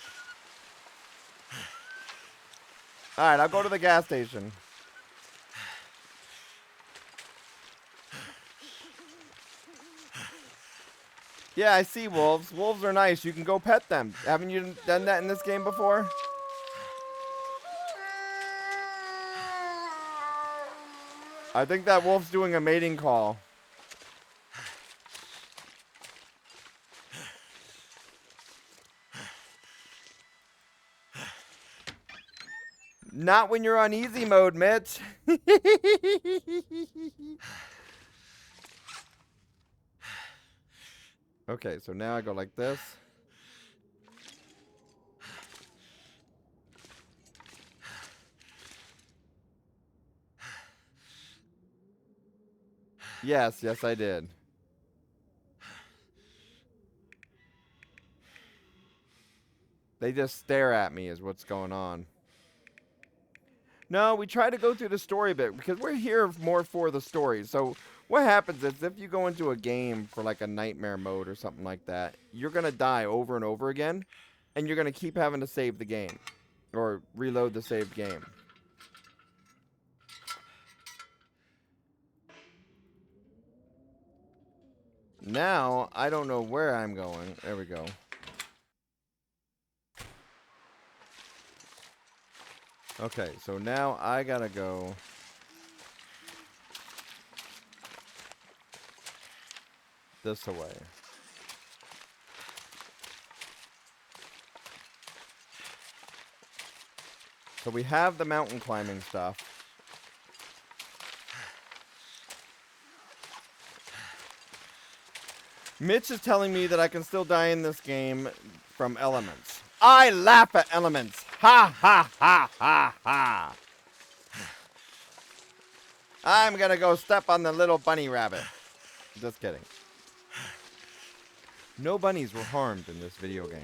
Speaker 1: Alright, I'll go to the gas station. Yeah, I see wolves. Wolves are nice. You can go pet them. Haven't you done that in this game before? I think that wolf's doing a mating call. Not when you're on easy mode, Mitch. Okay, so now I go like this. Yes, yes, I did. They just stare at me is what's going on. No, we try to go through the story bit because we're here more for the story. So what happens is if you go into a game for like a nightmare mode or something like that, you're going to die over and over again. And you're going to keep having to save the game. Or reload the saved game. Now, I don't know where I'm going. There we go. Okay, so now I gotta go. This away. So we have the mountain climbing stuff. Mitch is telling me that I can still die in this game from elements. I laugh at elements. Ha ha ha ha ha. I'm gonna go step on the little bunny rabbit. Just kidding. No bunnies were harmed in this video game.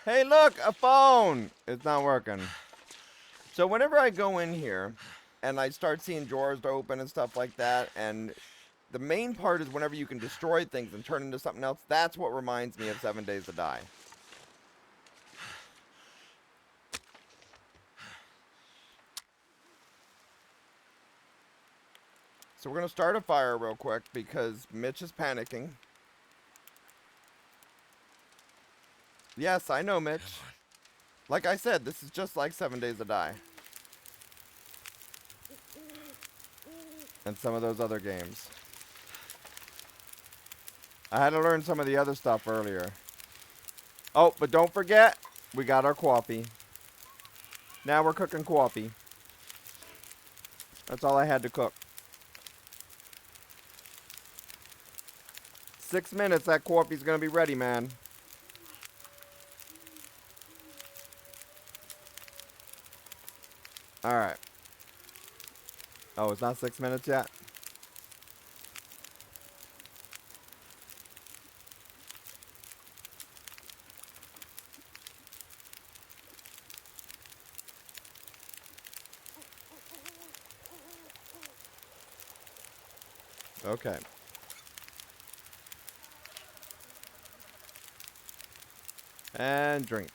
Speaker 1: Hey, look, a phone! It's not working. So whenever I go in here and I start seeing drawers to open and stuff like that, and the main part is whenever you can destroy things and turn into something else, that's what reminds me of 7 Days to Die. So we're going to start a fire real quick because Mitch is panicking. Yes, I know, Mitch. Like I said, this is just like 7 Days to Die. And some of those other games. I had to learn some of the other stuff earlier. Oh, but don't forget, we got our coffee. Now we're cooking coffee. That's all I had to cook. 6 minutes, that coffee's gonna be ready, man. Alright. Oh, it's not 6 minutes yet? Okay. And drink.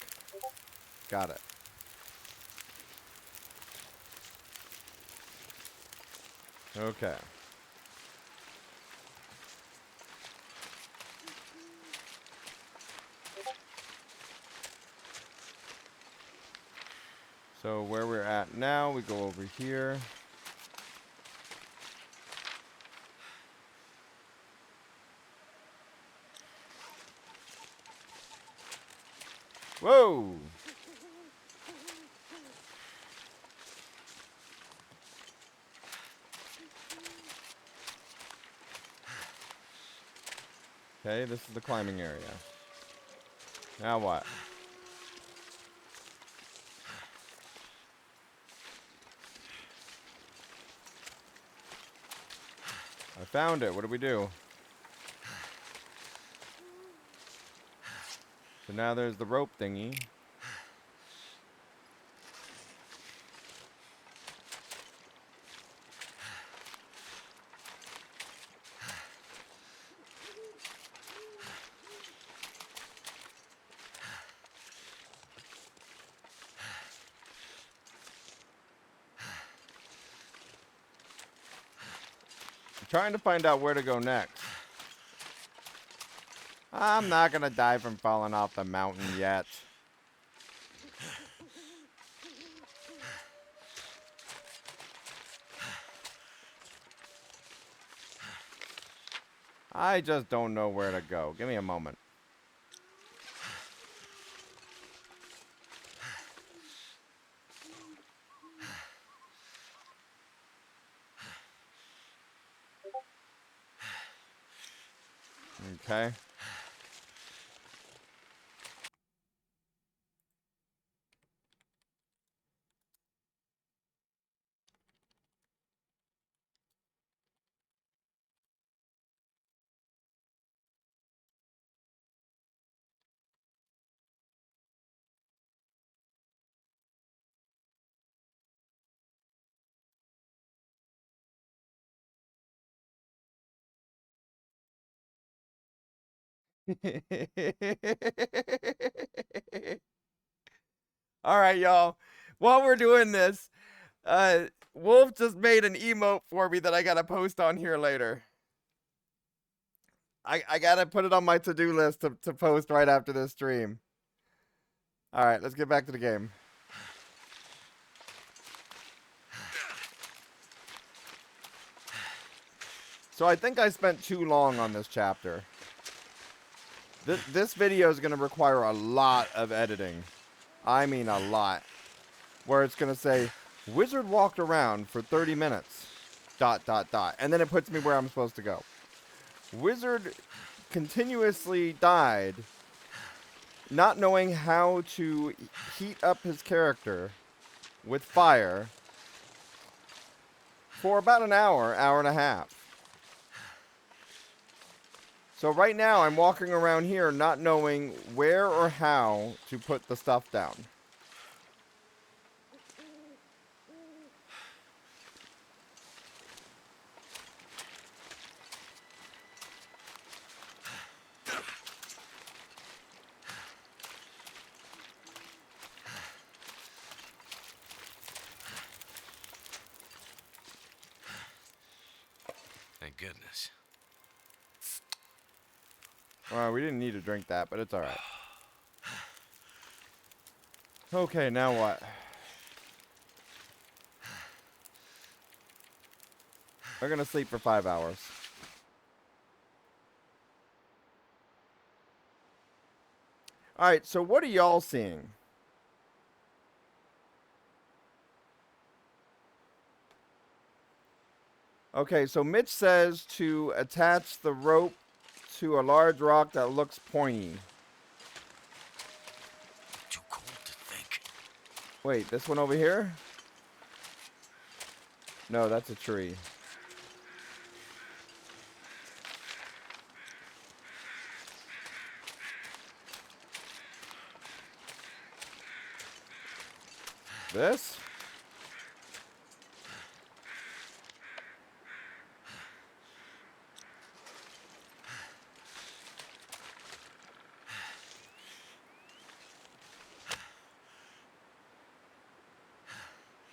Speaker 1: Got it. Okay. So where we're at now, we go over here. Whoa! Okay, this is the climbing area. Now what? I found it. What do we do? So now there's the rope thingy. I'm trying to find out where to go next. I'm not gonna die from falling off the mountain yet. I just don't know where to go. Give me a moment. Okay. All right, y'all. While we're doing this, Wolf just made an emote for me that I gotta post on here later. I gotta put it on my to-do list to post right after this stream. All right, let's get back to the game. So I think I spent too long on this chapter. This video is going to require a lot of editing. I mean a lot. Where it's going to say, Wizard walked around for 30 minutes. ... And then it puts me where I'm supposed to go. Wizard continuously died, not knowing how to heat up his character with fire for about an hour, hour and a half. So right now I'm walking around here not knowing where or how to put the stuff down.
Speaker 2: Thank goodness.
Speaker 1: Well, we didn't need to drink that, but it's alright. Okay, now what? We're gonna sleep for 5 hours. Alright, so what are y'all seeing? Okay, so Mitch says to attach the rope to a large rock that looks pointy.
Speaker 5: Too cold to think.
Speaker 1: Wait, this one over here? No, that's a tree. This?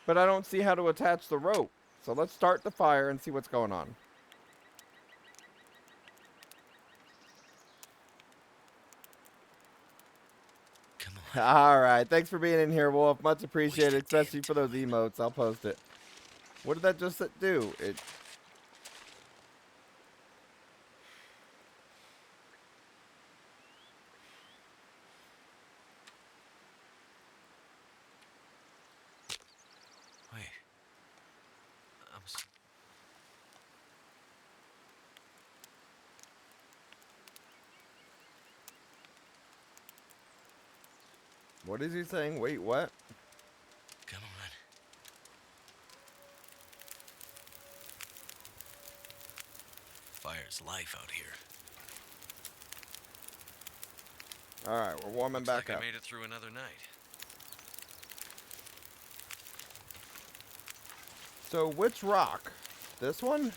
Speaker 1: But I don't see how to attach the rope. So let's start the fire and see what's going on.
Speaker 5: Come on.
Speaker 1: Alright, thanks for being in here, Wolf. Much appreciated,
Speaker 5: Waste your
Speaker 1: especially for those emotes. I'll post it. What did that just do? It...
Speaker 5: Wait.
Speaker 1: What is he saying? Wait, what?
Speaker 5: Come on. Fire's life out here.
Speaker 1: Alright, we're warming
Speaker 2: Looks
Speaker 1: back
Speaker 2: like
Speaker 1: up.
Speaker 2: I made it through another night.
Speaker 1: So, which rock? This one?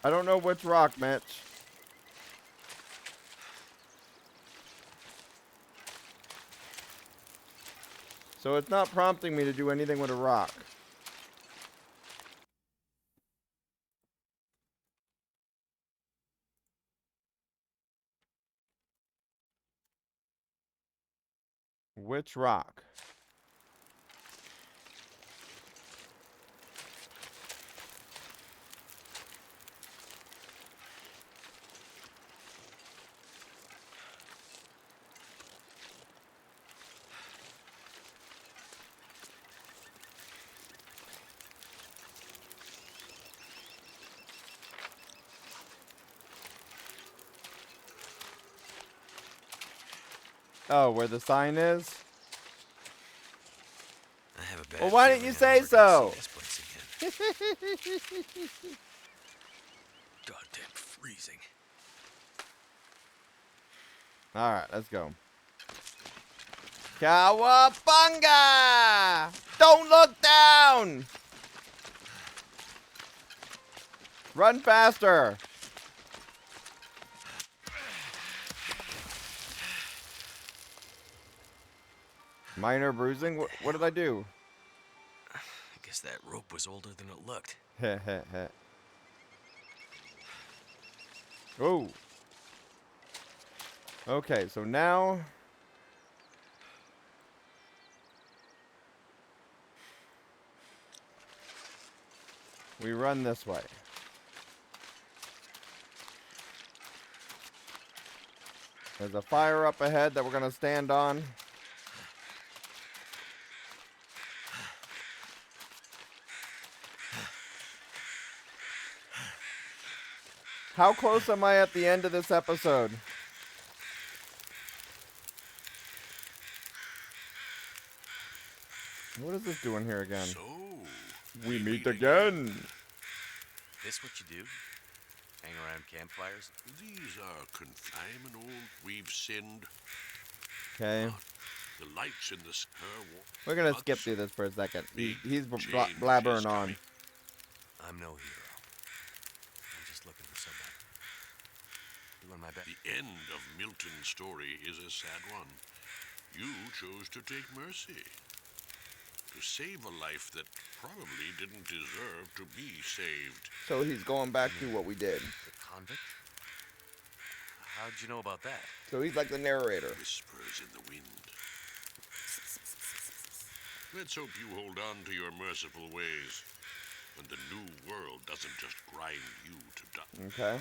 Speaker 1: I don't know which rock, Mitch. So it's not prompting me to do anything with a rock. Which rock? Oh, where the sign is?
Speaker 2: I have a bad
Speaker 1: Well, why didn't you
Speaker 2: feeling I'm
Speaker 1: say
Speaker 2: never gonna
Speaker 1: so?
Speaker 2: see this place again.
Speaker 5: Goddamn freezing.
Speaker 1: Alright, let's go. Cowabunga! Don't look down! Run faster! Minor bruising? What did I do?
Speaker 2: I guess that rope was older than it looked.
Speaker 1: Heh heh heh. Oh. Okay, so now we run this way. There's a fire up ahead that we're going to stand on. How close am I at the end of this episode? What is this doing here again?
Speaker 7: So,
Speaker 1: We meet again.
Speaker 5: This what you do? Hang around campfires?
Speaker 7: These are I'm an old. We've sinned.
Speaker 1: Okay.
Speaker 7: The lights in the
Speaker 1: We're going to skip through this for a second. He's blabbering on.
Speaker 5: I'm no hero. I'm just looking for somebody. Doing my best.
Speaker 7: The end of Milton's story is a sad one. You chose to take mercy. To save a life that probably didn't deserve to be saved.
Speaker 1: So he's going back to what we did.
Speaker 5: The convict? How'd you know about that?
Speaker 1: So he's like the narrator.
Speaker 7: Whispers in the wind. Let's hope you hold on to your merciful ways. And the new world doesn't just grind you to dust.
Speaker 1: Okay.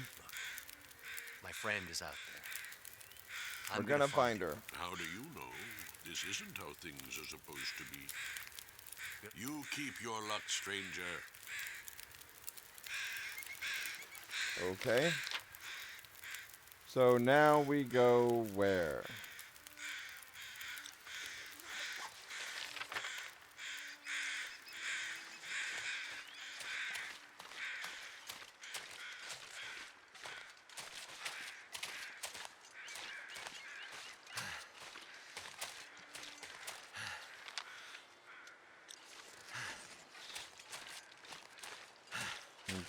Speaker 5: My friend is out there.
Speaker 1: We're gonna find her.
Speaker 7: How do you know? This isn't how things are supposed to be. You keep your luck, stranger.
Speaker 1: Okay. So now we go where?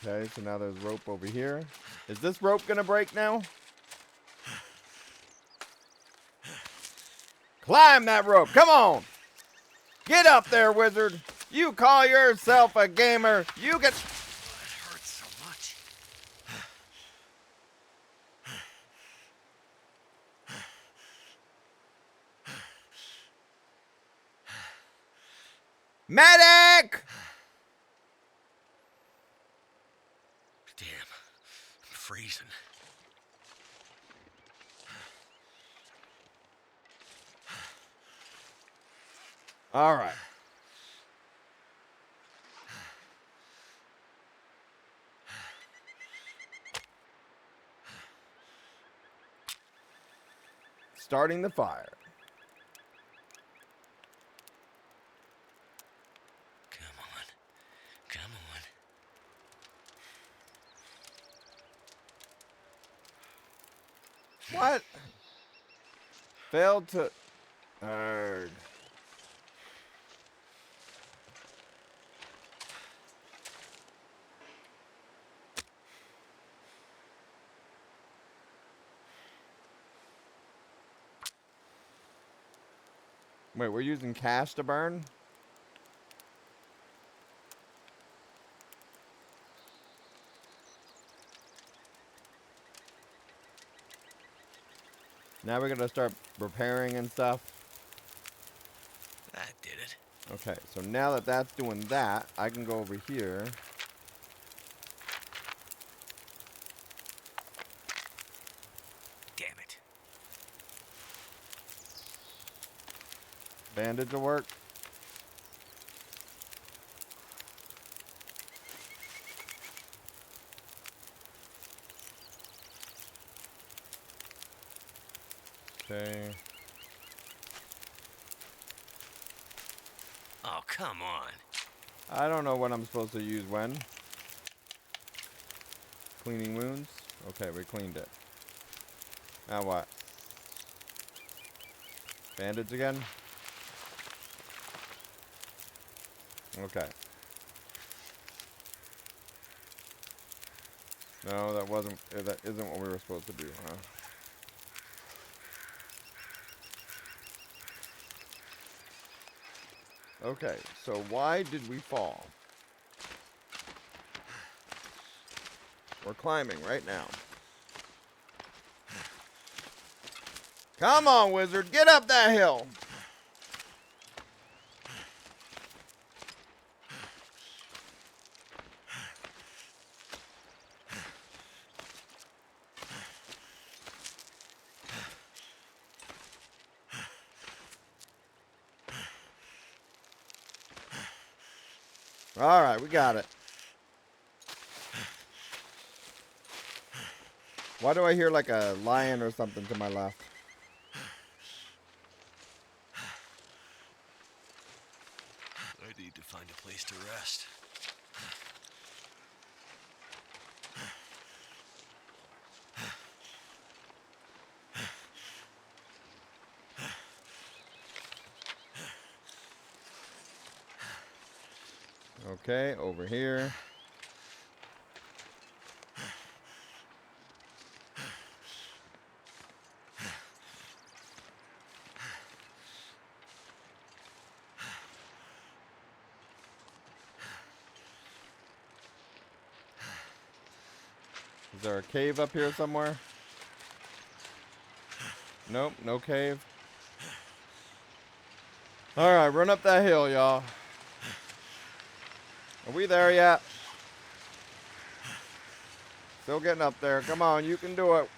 Speaker 1: Okay, so now there's rope over here. Is this rope gonna break now? Climb that rope, come on! Get up there, wizard! You call yourself a gamer, you can...
Speaker 5: It hurts so much.
Speaker 1: Medic!
Speaker 5: Damn, I'm freezing.
Speaker 1: All right. Starting the fire.
Speaker 5: Come on. Come on.
Speaker 1: What? Failed to... Nerd. Wait, we're using cash to burn? Now we're gonna start repairing and stuff.
Speaker 5: That did it.
Speaker 1: Okay, so now that that's doing that, I can go over here.
Speaker 5: Damn it.
Speaker 1: Bandage will work. Okay.
Speaker 5: Oh, come on.
Speaker 1: I don't know what I'm supposed to use when. Cleaning wounds? Okay, we cleaned it. Now what? Bandage again? Okay. No, that wasn't, that isn't what we were supposed to do, huh? Okay, so why did we fall? We're climbing right now. Come on, wizard. Get up that hill. All right, we got it. Why do I hear like a lion or something to my left?
Speaker 5: I need to find a place to rest.
Speaker 1: Okay, over here. Is there a cave up here somewhere? Nope, no cave. Alright, run up that hill, y'all. Are we there yet? Still getting up there. Come on, you can do it.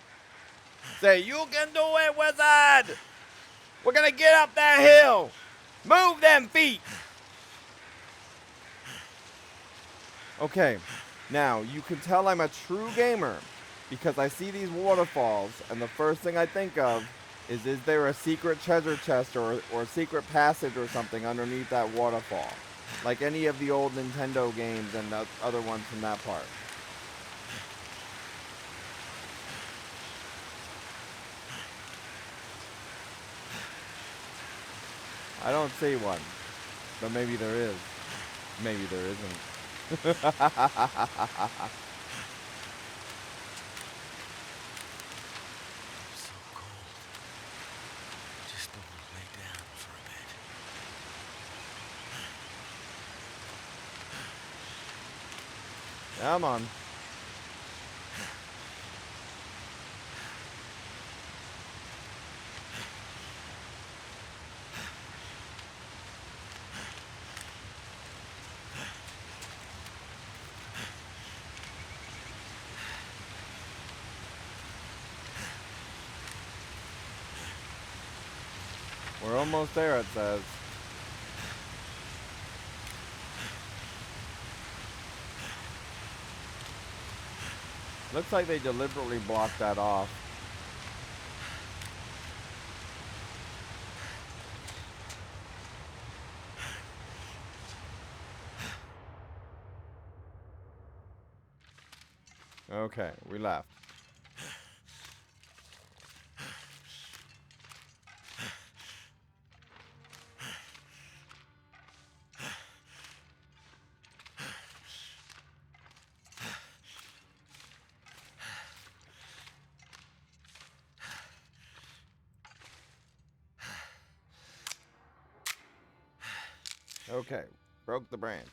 Speaker 1: Say, you can do it, wizard! We're gonna get up that hill! Move them feet! Okay, now you can tell I'm a true gamer because I see these waterfalls and the first thing I think of is there a secret treasure chest or secret passage or something underneath that waterfall? Like any of the old Nintendo games and the other ones from that part. I don't see one, but maybe there is. Maybe there isn't.
Speaker 5: So cold. Just want to lay down for a bit.
Speaker 1: Come on. We're almost there, it says. Looks like they deliberately blocked that off. Okay, we left. Okay, broke the branch.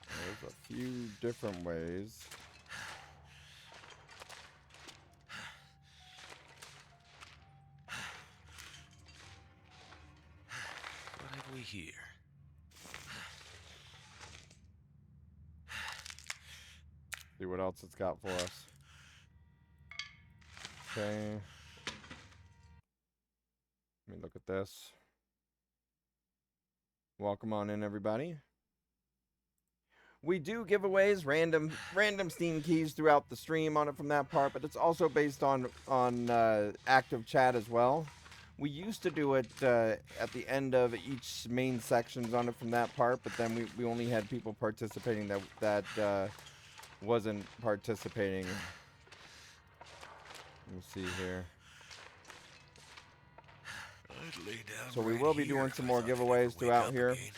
Speaker 1: There's a few different ways.
Speaker 5: What have we here?
Speaker 1: See what else it's got for us. Okay. Let me look at this. Welcome on in, everybody. We do giveaways, random Steam keys throughout the stream on it from that part, but it's also based on active chat as well. We used to do it at the end of each main sections on it from that part, but then we only had people participating that wasn't participating. Let me see here.
Speaker 5: I'd lay down
Speaker 1: So we
Speaker 5: right
Speaker 1: will be
Speaker 5: here
Speaker 1: doing
Speaker 5: if
Speaker 1: some
Speaker 5: I
Speaker 1: more
Speaker 5: thought I'd ever
Speaker 1: giveaways
Speaker 5: wake
Speaker 1: throughout
Speaker 5: up
Speaker 1: here.
Speaker 5: again.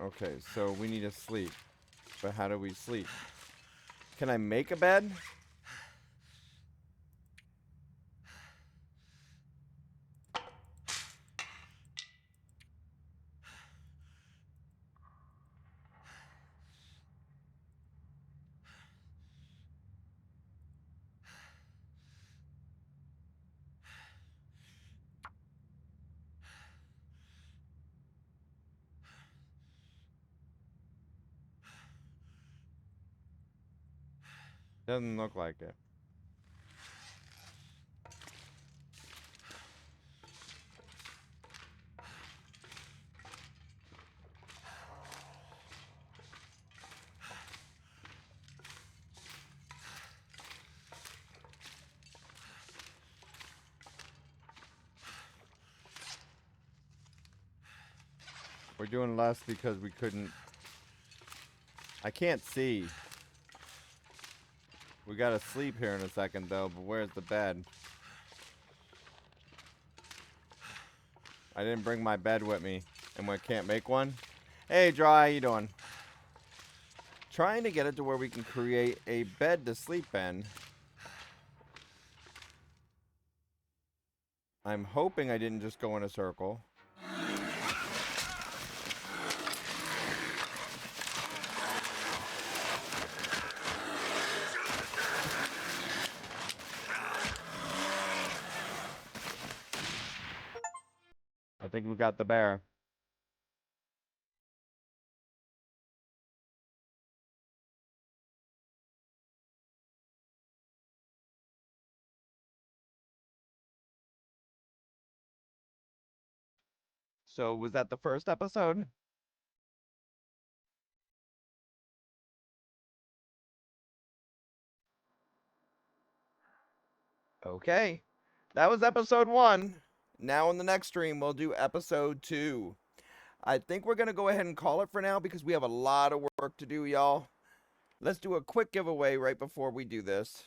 Speaker 1: Okay, so we need to sleep. But how do we sleep? Can I make a bed? Doesn't look like it. We're doing less because we couldn't. I can't see. We gotta sleep here in a second though, but where's the bed? I didn't bring my bed with me, and we can't make one. Hey, Dry, how you doing? Trying to get it to where we can create a bed to sleep in. I'm hoping I didn't just go in a circle. I think we got the bear. So was that the first episode? Okay. That was episode 1. Now in the next stream, we'll do episode 2. I think we're going to go ahead and call it for now because we have a lot of work to do, y'all. Let's do a quick giveaway right before we do this.